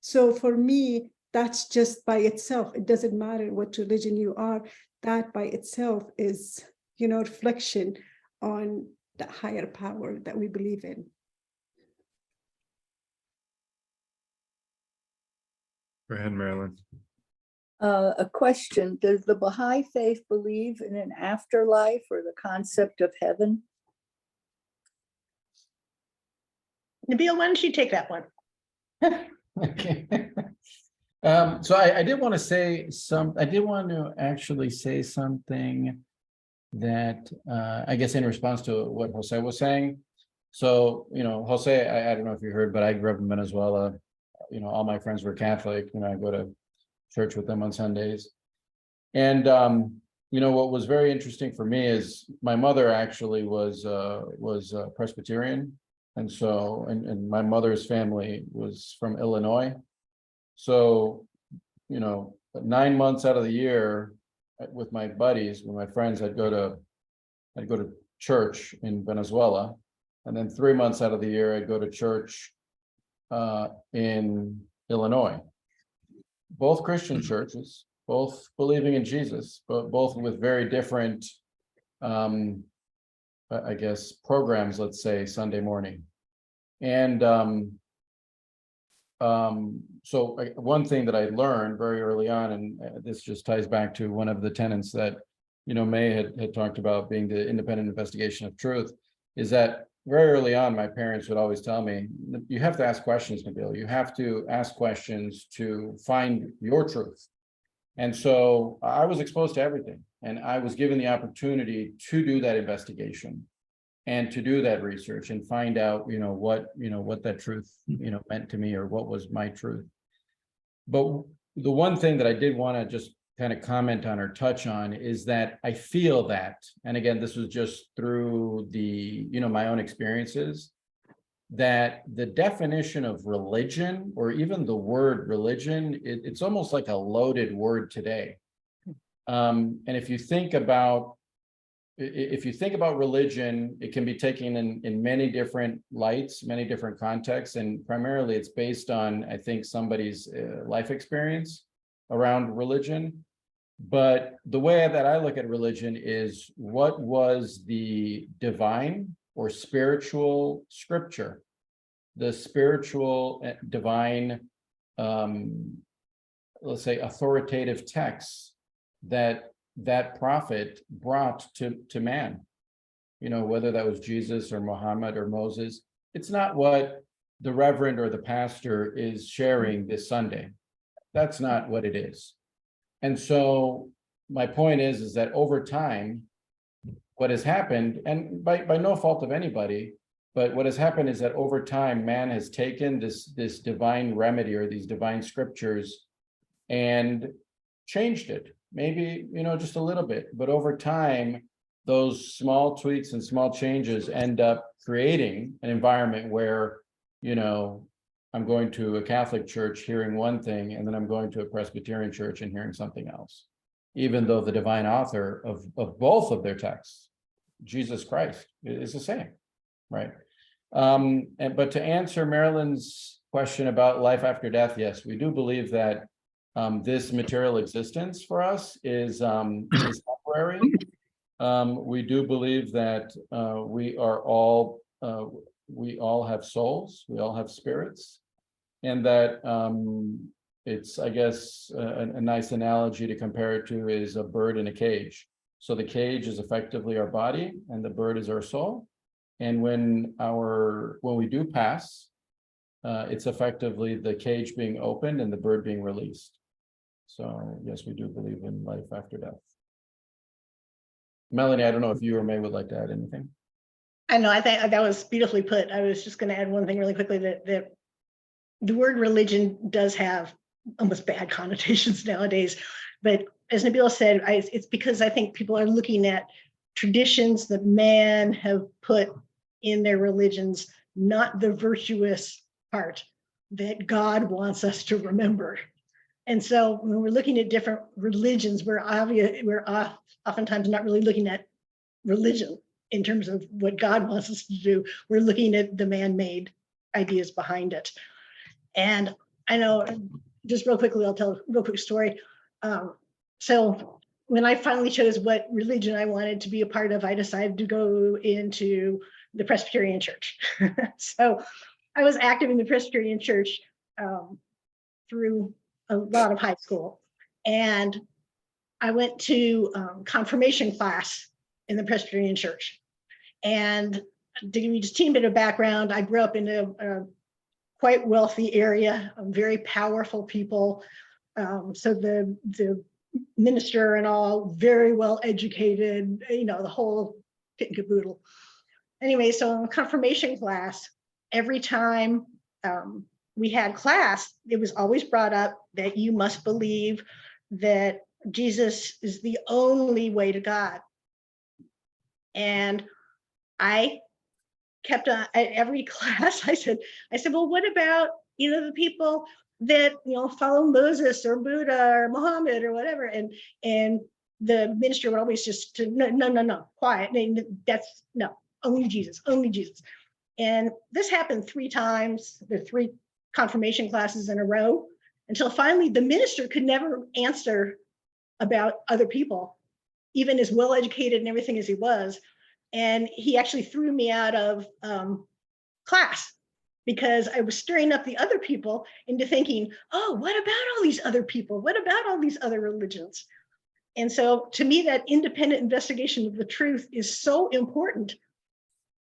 D: So for me, that's just by itself, it doesn't matter what religion you are, that by itself is, reflection on the higher power that we believe in.
G: Go ahead, Marilyn.
C: A question, does the Baha'i faith believe in an afterlife or the concept of heaven?
E: Nabil, why don't you take that one?
F: Okay. So I did want to say I did want to actually say something that I guess in response to what Jose was saying. So, Jose, I don't know if you heard, but I grew up in Venezuela. All my friends were Catholic. I go to church with them on Sundays. And, what was very interesting for me is my mother actually was Presbyterian. And so, and my mother's family was from Illinois. So, 9 months out of the year with my buddies, with my friends, I'd go to church in Venezuela. And then 3 months out of the year, I'd go to church in Illinois. Both Christian churches, both believing in Jesus, but both with very different, I guess, programs, let's say, Sunday morning. And so one thing that I learned very early on, and this just ties back to one of the tenets that, May had talked about, being the independent investigation of truth, is that very early on, my parents would always tell me, you have to ask questions, Nabil. You have to ask questions to find your truth. And so I was exposed to everything, and I was given the opportunity to do that investigation and to do that research and find out, what that truth, meant to me, or what was my truth. But the one thing that I did want to just kind of comment on or touch on is that I feel that, and again, this was just through the, my own experiences, that the definition of religion, or even the word religion, it's almost like a loaded word today. And if you think about religion, it can be taken in many different lights, many different contexts, and primarily it's based on, I think, somebody's life experience around religion. But the way that I look at religion is, what was the divine or spiritual scripture, the spiritual divine, let's say, authoritative texts that that prophet brought to man. You know, whether that was Jesus or Muhammad or Moses, it's not what the reverend or the pastor is sharing this Sunday. That's not what it is. And so my point is that over time, what has happened, and by no fault of anybody, but what has happened is that over time, man has taken this divine remedy or these divine scriptures and changed it. Maybe, you know, just a little bit, but over time, those small tweaks and small changes end up creating an environment where, you know, I'm going to a Catholic church hearing one thing, and then I'm going to a Presbyterian church and hearing something else, even though the divine author of both of their texts, Jesus Christ, is the same, right? But to answer Marilyn's question about life after death, yes, we do believe that this material existence for us is temporary. We do believe that we all have souls, we all have spirits, and that it's, I guess, a nice analogy to compare it to is a bird in a cage. So the cage is effectively our body, and the bird is our soul. And when we do pass, it's effectively the cage being opened and the bird being released. So yes, we do believe in life after death. Melanie, I don't know if you or May would like to add anything.
E: I know, I think that was beautifully put. I was just going to add one thing really quickly, that the word religion does have almost bad connotations nowadays. But as Nabila said, it's because I think people are looking at traditions that man have put in their religions, not the virtuous part that God wants us to remember. And so when we're looking at different religions, we're oftentimes not really looking at religion in terms of what God wants us to do. We're looking at the man-made ideas behind it. And I know, just real quickly, I'll tell a real quick story. So when I finally chose what religion I wanted to be a part of, I decided to go into the Presbyterian Church. So I was active in the Presbyterian Church through a lot of high school. And I went to confirmation class in the Presbyterian Church. And to give you just a teeny bit of background, I grew up in a quite wealthy area, very powerful people. So the minister and all, very well educated, you know, the whole kit and caboodle. Anyway, so in confirmation class, every time we had class, it was always brought up that you must believe that Jesus is the only way to God. And I kept on at every class. I said, well, what about, you know, the people that, you know, follow Moses or Buddha or Muhammad or whatever? And the minister would always just no, quiet. That's no, only Jesus, only Jesus. And this happened 3 times, the 3 confirmation classes in a row, until finally the minister could never answer about other people, even as well educated and everything as he was. And he actually threw me out of class because I was stirring up the other people into thinking, oh, what about all these other people? What about all these other religions? And so to me, that independent investigation of the truth is so important.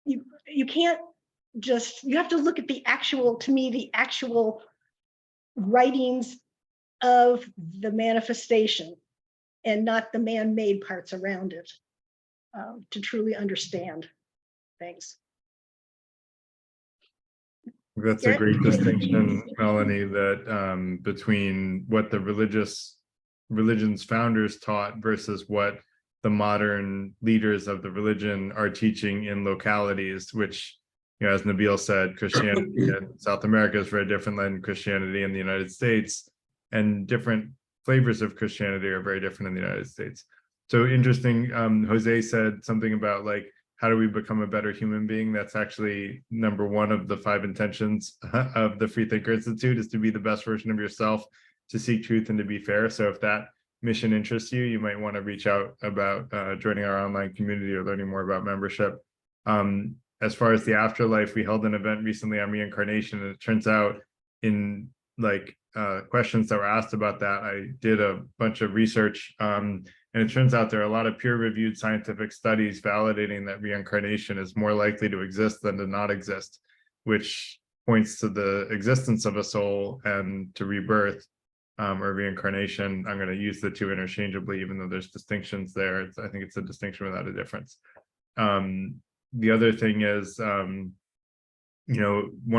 E: You can't just, you have to look at the actual, to me, the actual writings of the manifestation and not the man-made parts around it to truly understand things.
G: That's a great distinction, Melanie, that between what the religion's founders taught versus what the modern leaders of the religion are teaching in localities, which, you know, as Nabil said, Christianity in South America is very different than Christianity in the United States, and different flavors of Christianity are very different in the United States. So interesting. Jose said something about, like, how do we become a better human being? That's actually number 1 of the 5 intentions of the Freethinker Institute, is to be the best version of yourself, to seek truth, and to be fair. So if that mission interests you, you might want to reach out about joining our online community or learning more about membership. As far as the afterlife, we held an event recently on reincarnation, and it turns out in questions that were asked about that, I did a bunch of research, and it turns out there are a lot of peer-reviewed scientific studies validating that reincarnation is more likely to exist than to not exist, which points to the existence of a soul and to rebirth, or reincarnation. I'm going to use the two interchangeably, even though there's distinctions there. I think it's a distinction without a difference. The other thing is, one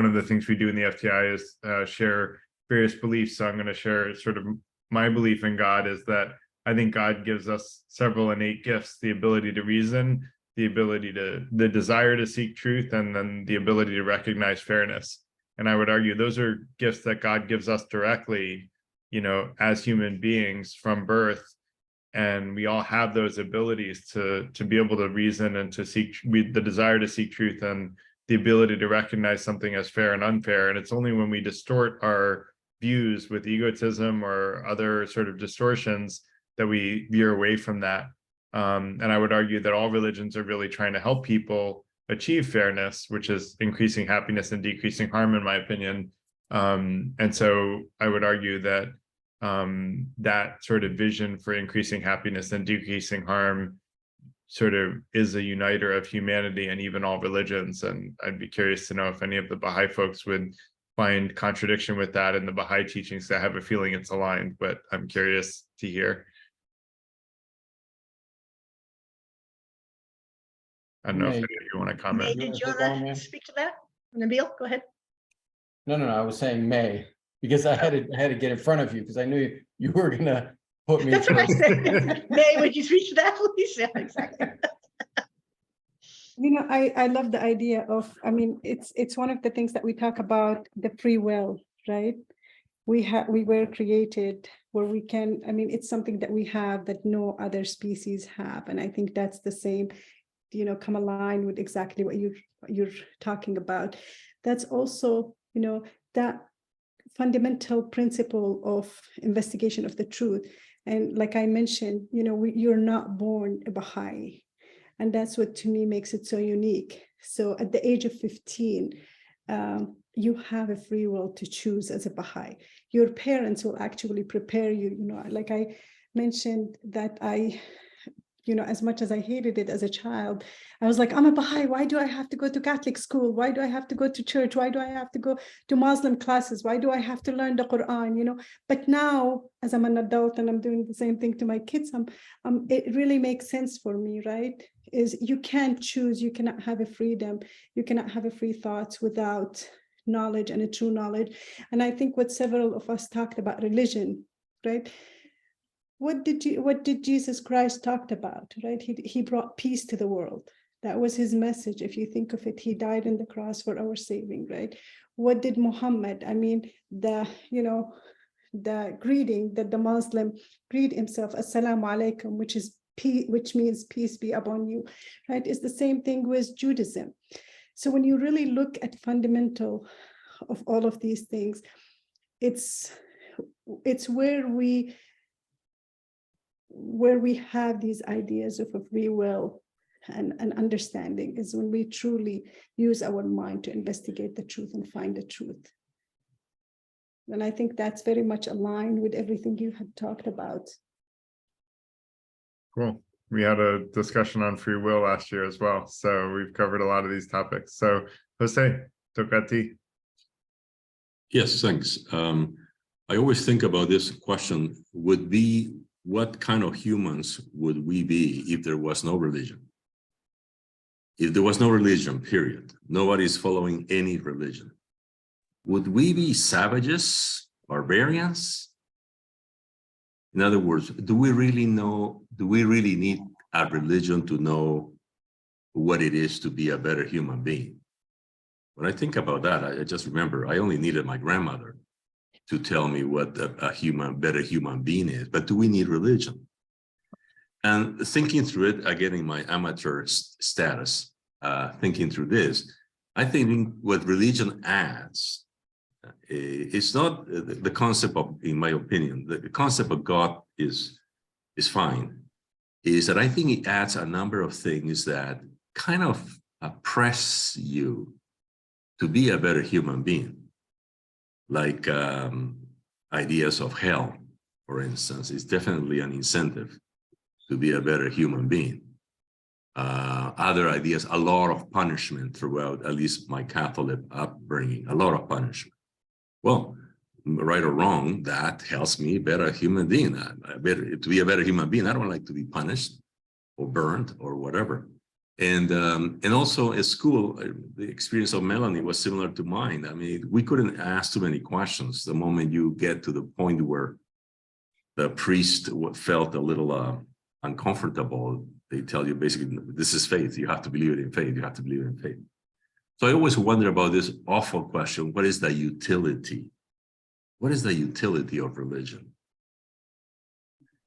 G: of the things we do in the FTI is share various beliefs. So I'm going to share sort of my belief in God is that I think God gives us several innate gifts: the ability to reason, the desire to seek truth, and then the ability to recognize fairness. And I would argue those are gifts that God gives us directly, as human beings from birth. And we all have those abilities to be able to reason and to seek the desire to seek truth and the ability to recognize something as fair and unfair. And it's only when we distort our views with egotism or other sort of distortions that we veer away from that. And I would argue that all religions are really trying to help people achieve fairness, which is increasing happiness and decreasing harm, in my opinion. And so I would argue that that sort of vision for increasing happiness and decreasing harm sort of is a uniter of humanity and even all religions. And I'd be curious to know if any of the Baha'i folks would find contradiction with that in the Baha'i teachings. I have a feeling it's aligned, but I'm curious to hear. I don't know if any of you want to comment.
E: May, did you want to speak to that? Nabil, go ahead.
F: No, I was saying May, because I had to get in front of you because I knew you were gonna put me.
E: That's what I said. May, would you speak to that, please? Yeah, exactly.
D: I love the idea of, it's one of the things that we talk about, the free will, right? We were created where we can, it's something that we have that no other species have. And I think that's the same, come align with exactly what you're talking about. That's also, that fundamental principle of investigation of the truth. And like I mentioned, you're not born a Baha'i. And that's what to me makes it so unique. So at the age of 15, you have a free will to choose as a Baha'i. Your parents will actually prepare you, like I mentioned that as much as I hated it as a child, I was like, I'm a Baha'i. Why do I have to go to Catholic school? Why do I have to go to church? Why do I have to go to Muslim classes? Why do I have to learn the Quran? But now, as I'm an adult and I'm doing the same thing to my kids, it really makes sense for me, right? Is you can't choose, you cannot have a freedom, you cannot have a free thoughts without knowledge and a true knowledge. And I think what several of us talked about religion, right? What did Jesus Christ talked about, right? He brought peace to the world. That was his message. If you think of it, he died on the cross for our saving, right? What did Muhammad, the greeting that the Muslim greet himself, Assalamu alaikum, which means peace be upon you, right? It's the same thing with Judaism. So when you really look at fundamental of all of these things, it's where we have these ideas of a free will and understanding is when we truly use our mind to investigate the truth and find the truth. And I think that's very much aligned with everything you had talked about.
G: Cool. We had a discussion on free will last year as well. So we've covered a lot of these topics. So Jose, Tocati.
S: Yes, thanks. I always think about this question, what kind of humans would we be if there was no religion? If there was no religion, period, nobody's following any religion. Would we be savages, barbarians? In other words, do we really need a religion to know what it is to be a better human being? When I think about that, I just remember I only needed my grandmother to tell me what a better human being is. But do we need religion? And thinking through it, again, in my amateur status, thinking through this, I think what religion adds, it's not the concept of, in my opinion, the concept of God is fine, is that I think it adds a number of things that kind of press you to be a better human being. like ideas of hell, for instance, is definitely an incentive to be a better human being. Other ideas, a lot of punishment throughout, at least my Catholic upbringing, a lot of punishment. Well, right or wrong, that helps me better human being. To be a better human being, I don't like to be punished or burned or whatever. And also at school, the experience of Melanie was similar to mine. I mean, we couldn't ask too many questions. The moment you get to the point where the priest felt a little uncomfortable, they tell you basically, this is faith. You have to believe it in faith. You have to believe it in faith. So I always wonder about this awful question. What is the utility? What is the utility of religion?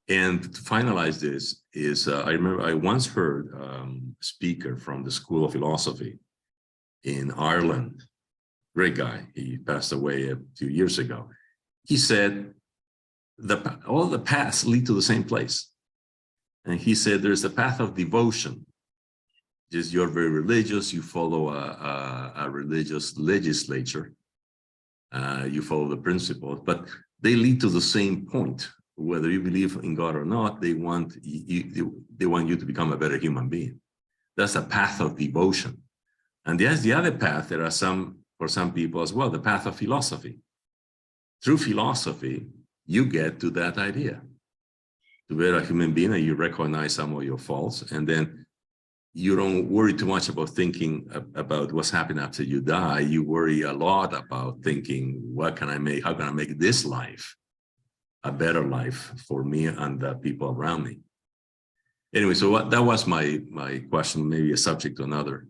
S: And to finalize this is, I remember I once heard a speaker from the School of Philosophy in Ireland, great guy, he passed away a few years ago. He said, all the paths lead to the same place. And he said, there's the path of devotion. Just you're very religious, you follow a religious legislature, you follow the principles, but they lead to the same point. Whether you believe in God or not, they want you to become a better human being. That's a path of devotion. And there's the other path. There are for some people as well, the path of philosophy. Through philosophy, you get to that idea. To be a human being, and you recognize some of your faults, and then you don't worry too much about thinking about what's happening after you die. You worry a lot about thinking, how can I make this life a better life for me and the people around me? Anyway, so that was my question, maybe a subject to another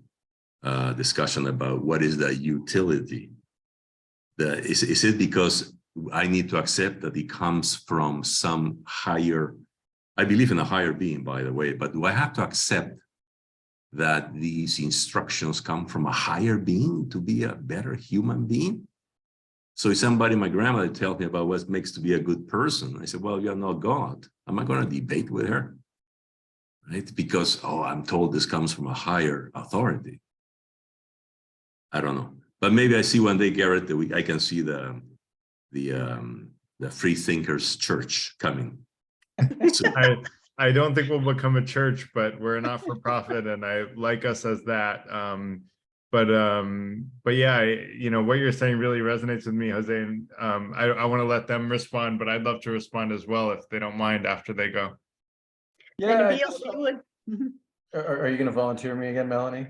S: discussion about what is the utility. Is it because I need to accept that it comes from some higher, I believe in a higher being, by the way, but do I have to accept that these instructions come from a higher being to be a better human being? So if somebody, my grandmother, tells me about what it makes to be a good person, I said, well, you're not God. Am I going to debate with her? Right? Because, oh, I'm told this comes from a higher authority. I don't know. But maybe I see one day, Garrett, that I can see the free thinkers church coming. So,
G: I don't think we'll become a church, but we're a not-for-profit, and I like us as that. But yeah, what you're saying really resonates with me, Jose. And I want to let them respond, but I'd love to respond as well if they don't mind after they go.
F: Yeah.
E: Are
F: Are you going to volunteer me again, Melanie?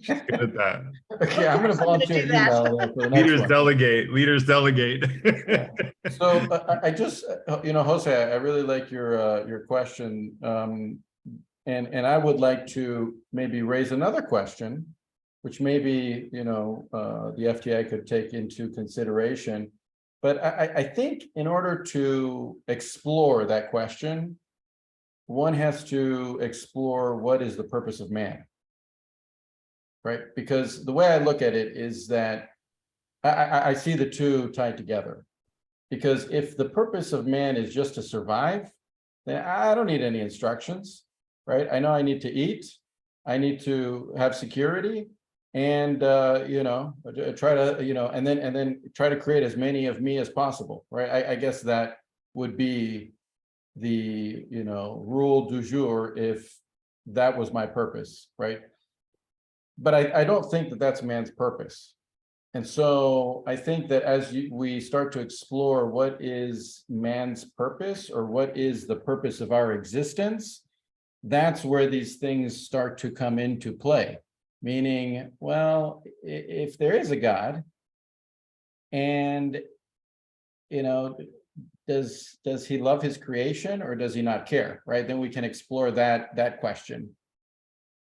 G: She's good at that.
F: Okay, I'm going to volunteer you, Melanie, for the next
G: Leaders
F: one.
G: delegate. Leaders delegate.
F: Yeah. So I just, Jose, I really like your question, and I would like to maybe raise another question, which maybe the FTI could take into consideration. But I think in order to explore that question, one has to explore what is the purpose of man. Right? Because the way I look at it is that I see the two tied together. Because if the purpose of man is just to survive, then I don't need any instructions, right? I know I need to eat, I need to have security, and try to, and then try to create as many of me as possible, right? I guess that would be the rule du jour if that was my purpose, right? But I don't think that that's man's purpose. And so I think that as we start to explore what is man's purpose, or what is the purpose of our existence, that's where these things start to come into play. Meaning, well, if there is a God, and does he love his creation, or does he not care, right? Then we can explore that question.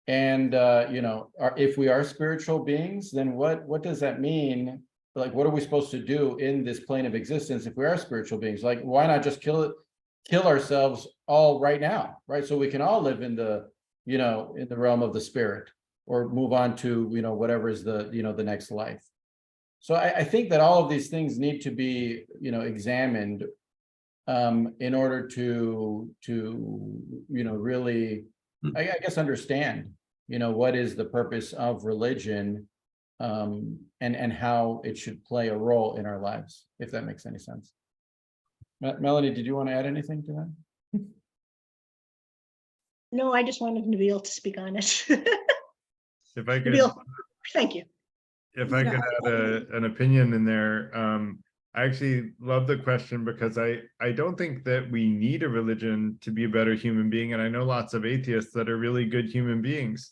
F: And if we are spiritual beings, then what does that mean? Like, what are we supposed to do in this plane of existence if we are spiritual beings? Like, why not just kill ourselves all right now, right? So we can all live in the in the realm of the spirit, or move on to whatever is the the next life. So I think that all of these things need to be examined in order to really, I guess, understand what is the purpose of religion, and how it should play a role in our lives, if that makes any sense. Melanie, did you want to add anything to that?
E: No, I just wanted Nabil to speak on it.
G: If I could,
E: Nabil, thank you.
G: if I could add an opinion in there, I actually love the question because I don't think that we need a religion to be a better human being. And I know lots of atheists that are really good human beings.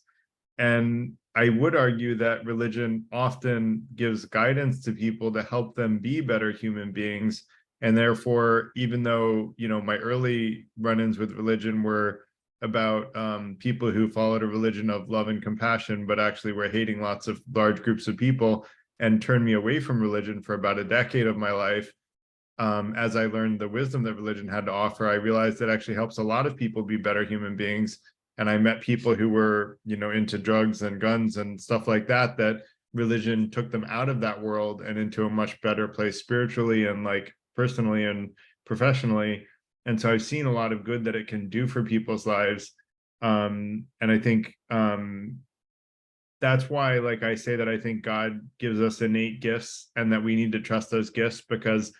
G: And I would argue that religion often gives guidance to people to help them be better human beings. And therefore, even though, you know, my early run-ins with religion were about people who followed a religion of love and compassion, but actually were hating lots of large groups of people, and turned me away from religion for about a decade of my life. As I learned the wisdom that religion had to offer, I realized it actually helps a lot of people be better human beings. And I met people who were, you know, into drugs and guns and stuff like that, that religion took them out of that world and into a much better place spiritually and like personally and professionally. And so I've seen a lot of good that it can do for people's lives. And I think that's why, like I say, that I think God gives us innate gifts and that we need to trust those gifts, because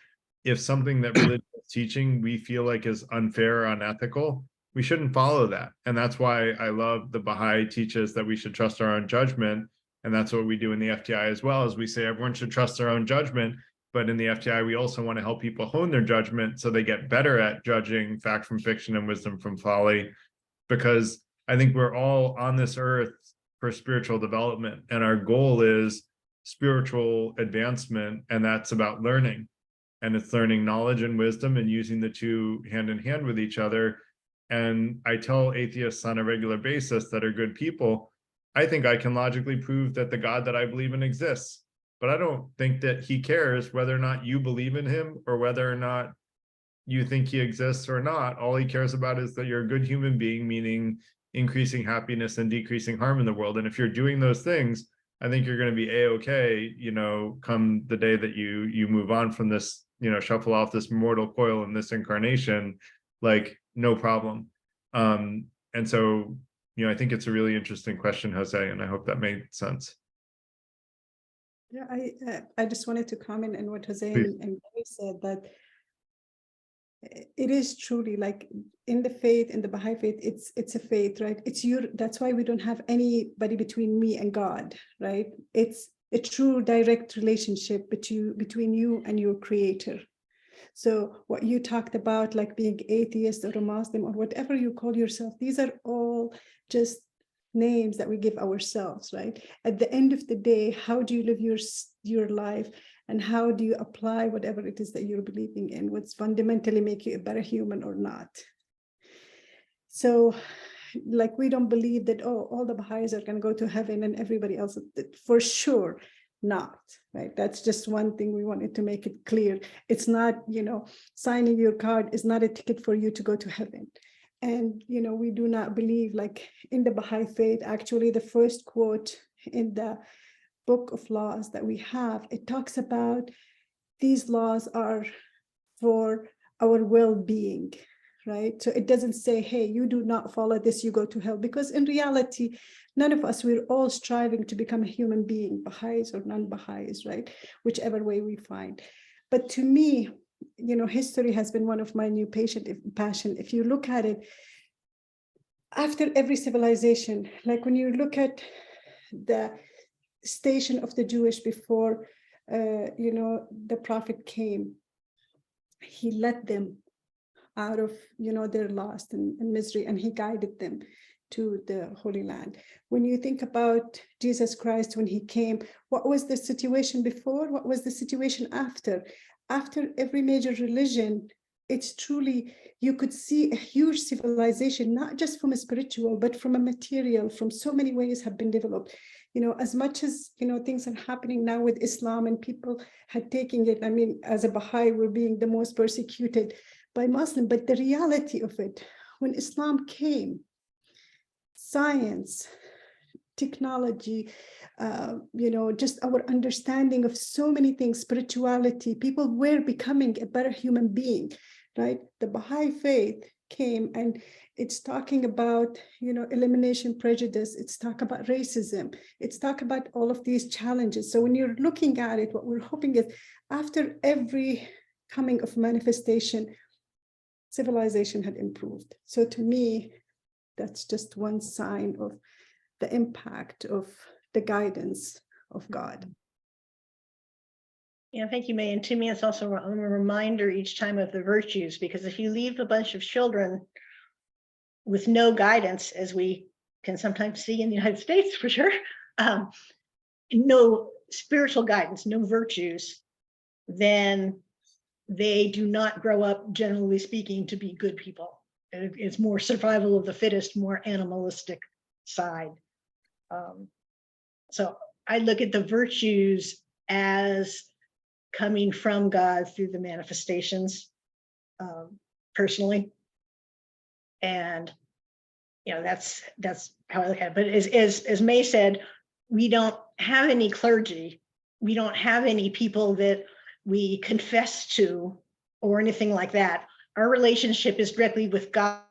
G: if something that religion is teaching we feel like is unfair or unethical, we shouldn't follow that. And that's why I love the Baha'i teaches that we should trust our own judgment. And that's what we do in the FTI as well, as we say everyone should trust their own judgment. But in the FTI, we also want to help people hone their judgment so they get better at judging fact from fiction and wisdom from folly. Because I think we're all on this earth for spiritual development, and our goal is spiritual advancement, and that's about learning. And it's learning knowledge and wisdom and using the two hand in hand with each other. And I tell atheists on a regular basis that are good people, I think I can logically prove that the God that I believe in exists, but I don't think that he cares whether or not you believe in him or whether or not you think he exists or not. All he cares about is that you're a good human being, meaning increasing happiness and decreasing harm in the world. And if you're doing those things, I think you're going to be a-okay, you know, come the day that you move on from this, you know, shuffle off this mortal coil in this incarnation, like no problem. And so, you know, I think it's a really interesting question, Jose, and I hope that made sense.
D: Yeah, I just wanted to comment on what Jose
G: Please.
D: and Gary said, that it is truly like in the faith, in the Baha'i faith, it's a faith, right? That's why we don't have anybody between me and God, right? It's a true direct relationship between you and your creator. So what you talked about, like being atheist or a Muslim or whatever you call yourself, these are all just names that we give ourselves, right? At the end of the day, how do you live your life, and how do you apply whatever it is that you're believing in? What's fundamentally make you a better human or not? So, like, we don't believe that, oh, all the Baha'is are going to go to heaven and everybody else, for sure not, right? That's just one thing we wanted to make it clear. It's not, you know, signing your card is not a ticket for you to go to heaven. And, you know, we do not believe, like in the Baha'i faith, actually the first quote in the book of laws that we have, it talks about these laws are for our well-being, right? So it doesn't say, hey, you do not follow this, you go to hell, because in reality, none of us, we're all striving to become a human being, Baha'is or non-Baha'is, right? Whichever way we find. But to me, you know, history has been one of my new passion. If you look at it, after every civilization, like when you look at the station of the Jewish before, you know, the prophet came, he led them out of, you know, their lost and misery, and he guided them to the Holy Land. When you think about Jesus Christ, when he came, what was the situation before? What was the situation after? After every major religion, it's truly, you could see a huge civilization, not just from a spiritual, but from a material, from so many ways have been developed. You know, as much as, you know, things are happening now with Islam and people had taken it, I mean, as a Baha'i, we're being the most persecuted by Muslim, but the reality of it, when Islam came, science, technology, you know, just our understanding of so many things, spirituality, people were becoming a better human being, right? The Baha'i faith came, and it's talking about, elimination prejudice. It's talk about racism. It's talk about all of these challenges. So when you're looking at it, what we're hoping is after every coming of manifestation, civilization had improved. So to me, that's just one sign of the impact of the guidance of God.
E: Yeah, thank you, May. And to me, it's also a reminder each time of the virtues, because if you leave a bunch of children with no guidance, as we can sometimes see in the United States for sure, no spiritual guidance, no virtues, then they do not grow up, generally speaking, to be good people. It's more survival of the fittest, more animalistic side. So I look at the virtues as coming from God through the manifestations, personally. And that's how I look at it. But as May said, we don't have any clergy. We don't have any people that we confess to or anything like that. Our relationship is directly with God.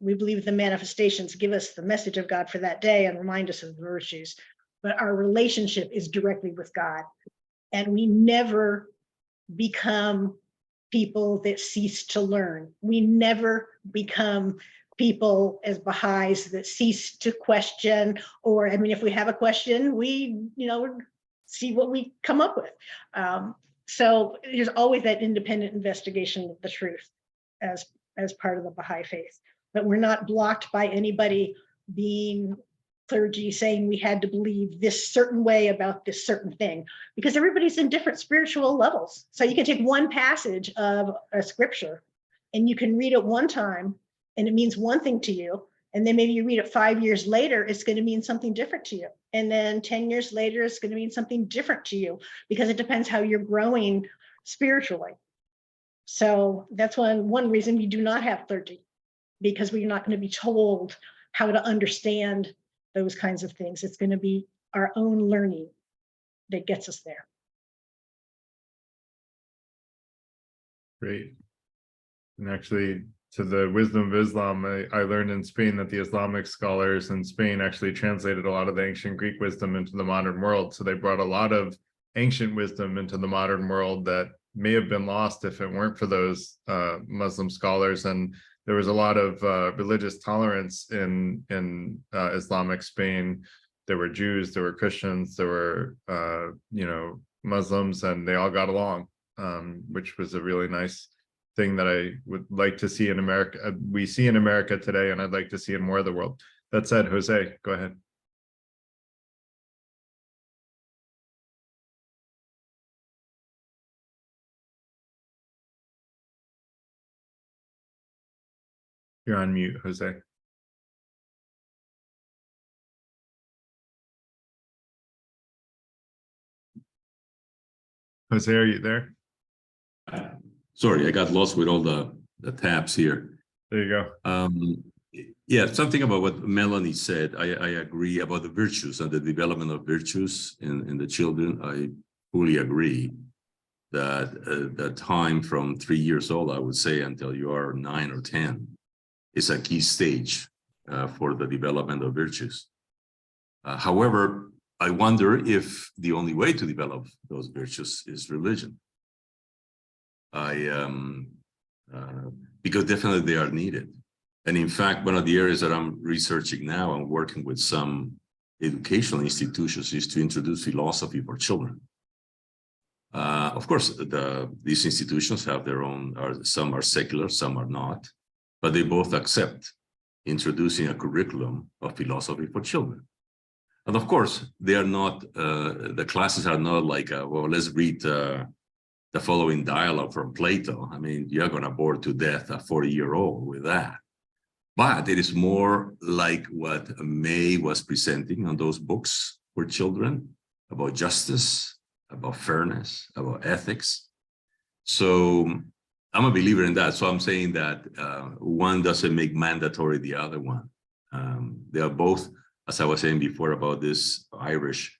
E: We believe the manifestations give us the message of God for that day and remind us of the virtues. But our relationship is directly with God. And we never become people that cease to learn. We never become people as Baha'is that cease to question, or, if we have a question, we, see what we come up with. So there's always that independent investigation of the truth as part of the Baha'i faith. But we're not blocked by anybody being clergy saying we had to believe this certain way about this certain thing, because everybody's in different spiritual levels. So you can take one passage of a scripture and you can read it one time and it means one thing to you. And then maybe you read it 5 years later, it's going to mean something different to you. And then 10 years later, it's going to mean something different to you, because it depends how you're growing spiritually. So that's one reason we do not have clergy, because we're not going to be told how to understand those kinds of things. It's going to be our own learning that gets us there.
G: Great. And actually, to the wisdom of Islam, I learned in Spain that the Islamic scholars in Spain actually translated a lot of the ancient Greek wisdom into the modern world. So they brought a lot of ancient wisdom into the modern world that may have been lost if it weren't for those Muslim scholars. And there was a lot of religious tolerance in Islamic Spain. There were Jews, there were Christians, there were Muslims, and they all got along, which was a really nice thing that I would like to see in America. We see in America today, and I'd like to see in more of the world. That said, Jose, go ahead. You're on mute, Jose. Jose, are you there?
S: Sorry, I got lost with all the tabs here.
G: There you go.
S: Yeah, something about what Melanie said. I agree about the virtues and the development of virtues in the children. I fully agree that the time from 3 years old, I would say, until you are 9 or 10, is a key stage for the development of virtues. However, I wonder if the only way to develop those virtues is religion. Because definitely they are needed. And in fact, one of the areas that I'm researching now and working with some educational institutions is to introduce philosophy for children. Of course, these institutions have their own, some are secular, some are not, but they both accept introducing a curriculum of philosophy for children. And of course, they are not, the classes are not like, well, let's read the following dialogue from Plato. I mean, you're going to bore to death a 40-year-old with that. But it is more like what May was presenting on those books for children about justice, about fairness, about ethics. So I'm a believer in that. So I'm saying that one doesn't make mandatory the other one. They are both, as I was saying before about this Irish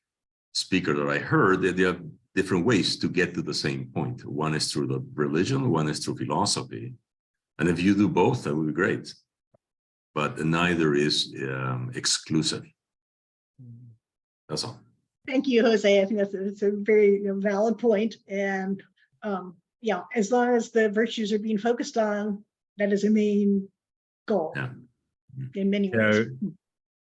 S: speaker that I heard, that they have different ways to get to the same point. One is through the religion, one is through philosophy. And if you do both, that would be great. But neither is exclusive. That's all.
E: Thank you, Jose. I think that's a very valid point. And yeah, as long as the virtues are being focused on, that is a main goal in many ways.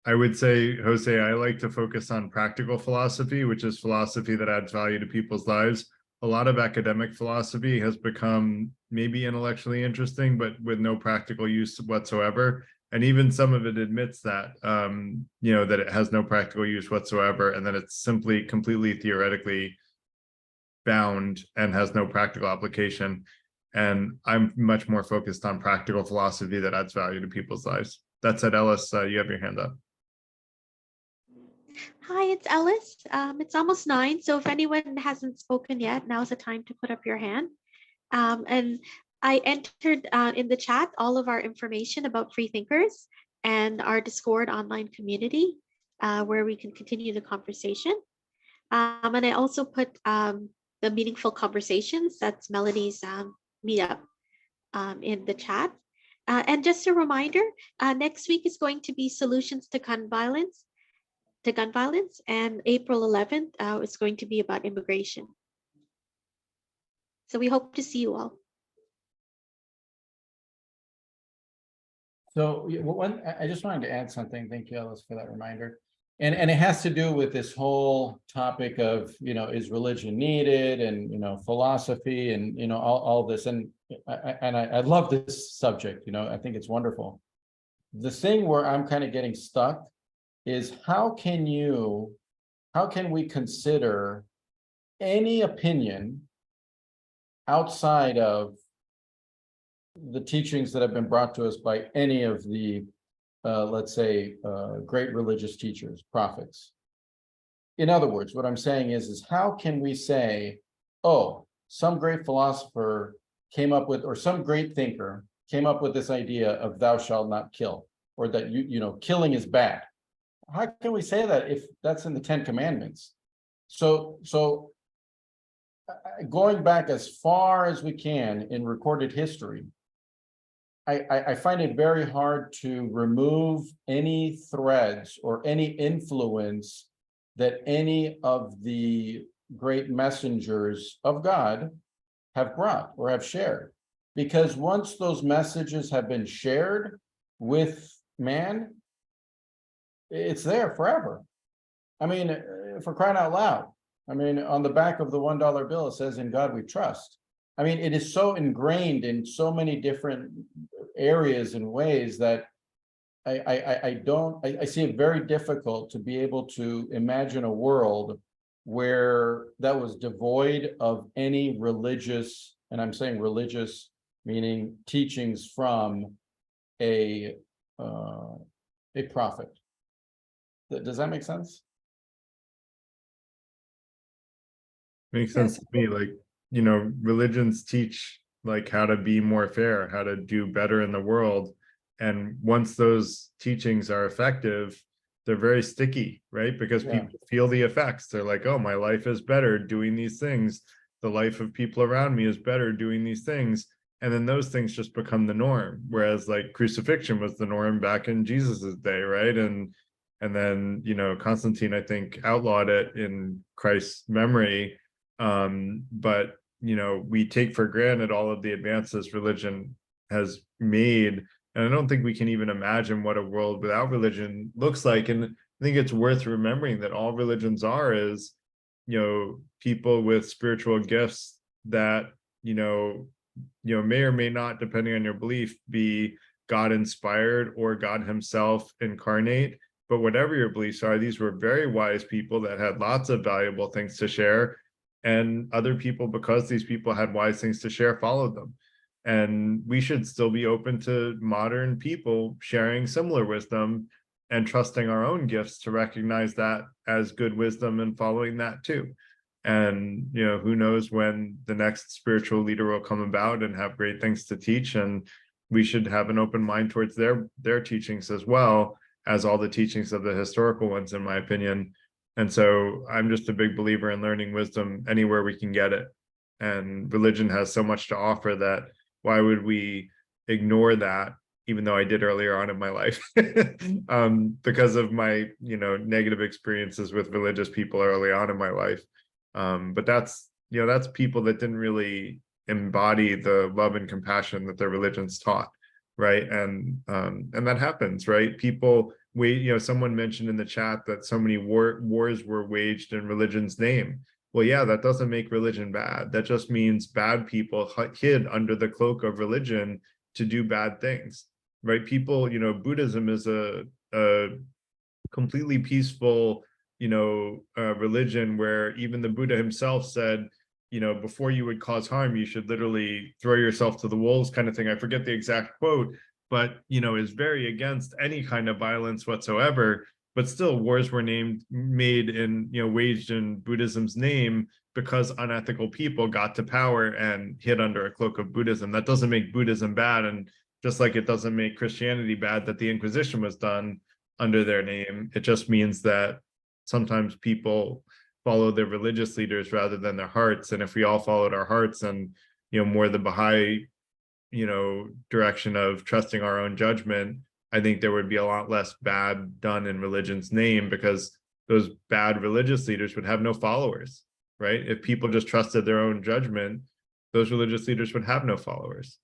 G: I would say, Jose, I like to focus on practical philosophy, which is philosophy that adds value to people's lives. A lot of academic philosophy has become maybe intellectually interesting, but with no practical use whatsoever. And even some of it admits that, that it has no practical use whatsoever, and that it's simply completely theoretically bound and has no practical application. And I'm much more focused on practical philosophy that adds value to people's lives. That said, Ellis, you have your hand up.
A: Hi, it's Ellis. It's almost 9, so if anyone hasn't spoken yet, now's the time to put up your hand. And I entered in the chat all of our information about Free Thinkers and our Discord online community where we can continue the conversation. And I also put the Meaningful Conversations, that's Melanie's meetup, in the chat. And just a reminder, next week is going to be Solutions to Gun Violence, and April 11th is going to be about immigration. So we hope to see you all.
F: So I just wanted to add something. Thank you, Ellis, for that reminder. And it has to do with this whole topic of, is religion needed, and, philosophy, and, all this. And I love this subject, I think it's wonderful. The thing where I'm kind of getting stuck is how can we consider any opinion outside of the teachings that have been brought to us by any of the, let's say, great religious teachers, prophets. In other words, what I'm saying is how can we say, oh, some great philosopher came up with, or some great thinker came up with this idea of thou shalt not kill, or that killing is bad. How can we say that if that's in the 10 Commandments? So going back as far as we can in recorded history, I find it very hard to remove any threads or any influence that any of the great messengers of God have brought or have shared. Because once those messages have been shared with man, it's there forever. I mean, for crying out loud. I mean, on the back of the $1 bill, it says, "In God we trust." I mean, it is so ingrained in so many different areas and ways that I see it very difficult to be able to imagine a world where that was devoid of any religious, and I'm saying religious, meaning teachings from a prophet. Does that make sense?
G: Makes sense to me. Like, religions teach like how to be more fair, how to do better in the world. And once those teachings are effective, they're very sticky, right? Because people feel the effects. They're like, oh, my life is better doing these things. The life of people around me is better doing these things. And then those things just become the norm. Whereas like crucifixion was the norm back in Jesus's day, right? And then, Constantine, I think, outlawed it in Christ's memory. But, we take for granted all of the advances religion has made. And I don't think we can even imagine what a world without religion looks like. And I think it's worth remembering that all religions is, people with spiritual gifts that, may or may not, depending on your belief, be God inspired or God himself incarnate. But whatever your beliefs are, these were very wise people that had lots of valuable things to share. And other people, because these people had wise things to share, followed them. And we should still be open to modern people sharing similar wisdom and trusting our own gifts to recognize that as good wisdom and following that too. And, who knows when the next spiritual leader will come about and have great things to teach. And we should have an open mind towards their teachings as well as all the teachings of the historical ones, in my opinion. And so I'm just a big believer in learning wisdom anywhere we can get it. And religion has so much to offer that why would we ignore that, even though I did earlier on in my life, because of my, negative experiences with religious people early on in my life. But that's people that didn't really embody the love and compassion that their religions taught, right? And that happens, right? People someone mentioned in the chat that so many wars were waged in religion's name. Well, yeah, that doesn't make religion bad. That just means bad people hid under the cloak of religion to do bad things, right? People, Buddhism is a completely peaceful, religion where even the Buddha himself said, before you would cause harm, you should literally throw yourself to the wolves, kind of thing. I forget the exact quote, but, is very against any kind of violence whatsoever. But still, wars were made in, waged in Buddhism's name because unethical people got to power and hid under a cloak of Buddhism. That doesn't make Buddhism bad. And just like it doesn't make Christianity bad that the Inquisition was done under their name, it just means that sometimes people follow their religious leaders rather than their hearts. And if we all followed our hearts and, more the Baha'i, direction of trusting our own judgment, I think there would be a lot less bad done in religion's name, because those bad religious leaders would have no followers, right? If people just trusted their own judgment, those religious leaders would have no followers.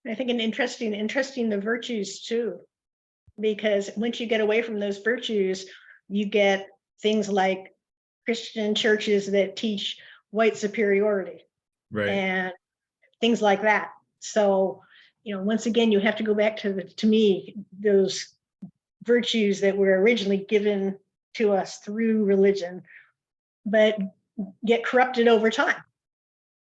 E: I think interesting the virtues too, because once you get away from those virtues, you get things like Christian churches that teach white superiority,
G: right,
E: and things like that. So, once again, you have to go back to me, those virtues that were originally given to us through religion, but get corrupted over time,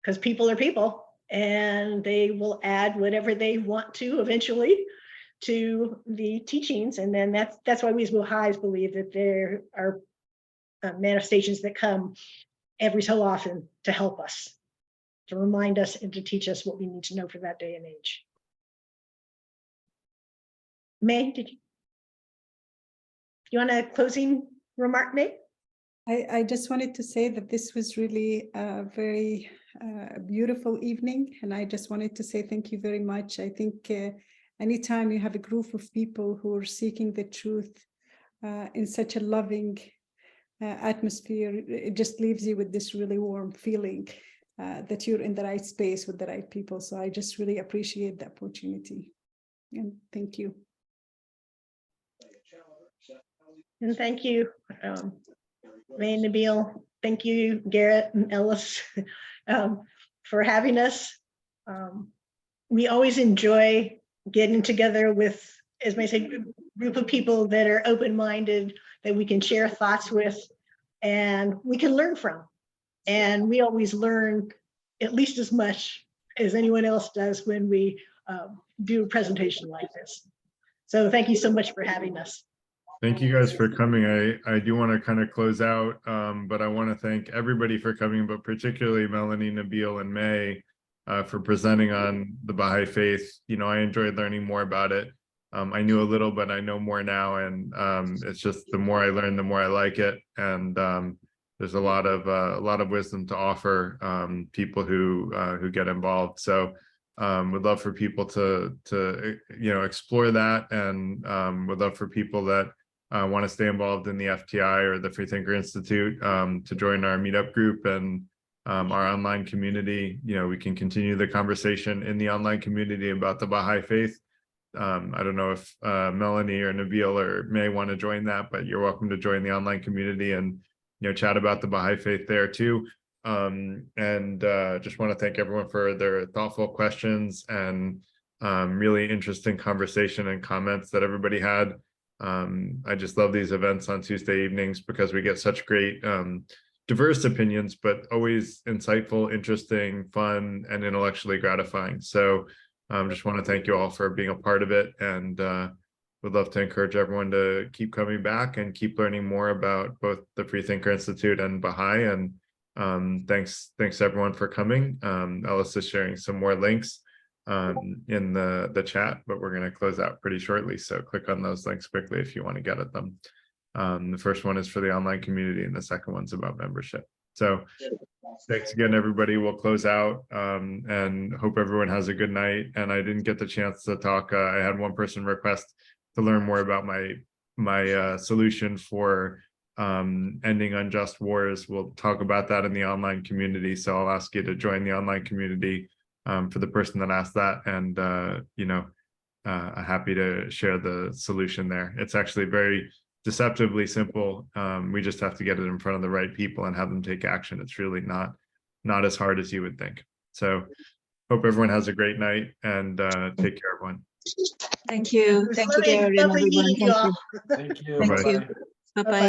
E: because people are people, and they will add whatever they want to eventually to the teachings. And then that's why we as Baha'is believe that there are manifestations that come every so often to help us, to remind us and to teach us what we need to know for that day and age. May, did you want a closing remark, May?
D: I just wanted to say that this was really a very beautiful evening, and I just wanted to say thank you very much. I think anytime you have a group of people who are seeking the truth in such a loving atmosphere, it just leaves you with this really warm feeling that you're in the right space with the right people. So I just really appreciate the opportunity, and thank you.
E: And thank you, May and Nabil. Thank you, Garrett and Ellis, for having us. We always enjoy getting together with, as May said, a group of people that are open-minded, that we can share thoughts with, and we can learn from. And we always learn at least as much as anyone else does when we do a presentation like this. So thank you so much for having us.
G: Thank you guys for coming. I do want to kind of close out, but I want to thank everybody for coming, but particularly Melanie, Nabil, and May for presenting on the Baha'i faith. I enjoyed learning more about it. I knew a little, but I know more now, and it's just the more I learn, the more I like it. And there's a lot of wisdom to offer people who get involved. So would love for people to explore that, and would love for people that want to stay involved in the FTI or the Freethinker Institute to join our meetup group and our online community. We can continue the conversation in the online community about the Baha'i faith. I don't know if Melanie or Nabil or May want to join that, but you're welcome to join the online community and chat about the Baha'i faith there too. And just want to thank everyone for their thoughtful questions and really interesting conversation and comments that everybody had. I just love these events on Tuesday evenings because we get such great diverse opinions, but always insightful, interesting, fun, and intellectually gratifying. So just want to thank you all for being a part of it, and would love to encourage everyone to keep coming back and keep learning more about both the Freethinker Institute and Baha'i. And thanks everyone for coming. Ellis is sharing some more links in the chat, but we're going to close out pretty shortly, so click on those links quickly if you want to get at them. The first one is for the online community, and the second one's about membership. So Thanks again, everybody. We'll close out and hope everyone has a good night. And I didn't get the chance to talk. I had one person request to learn more about my solution for ending unjust wars. We'll talk about that in the online community. So I'll ask you to join the online community for the person that asked that. And, happy to share the solution there. It's actually very deceptively simple. We just have to get it in front of the right people and have them take action. It's really not as hard as you would think. So hope everyone has a great night and take care, everyone.
R: Thank you. Thank you, Gary, and everyone. Thank you.
F: Thank you.
R: Thank
F: Bye-bye.
R: you. Bye-bye.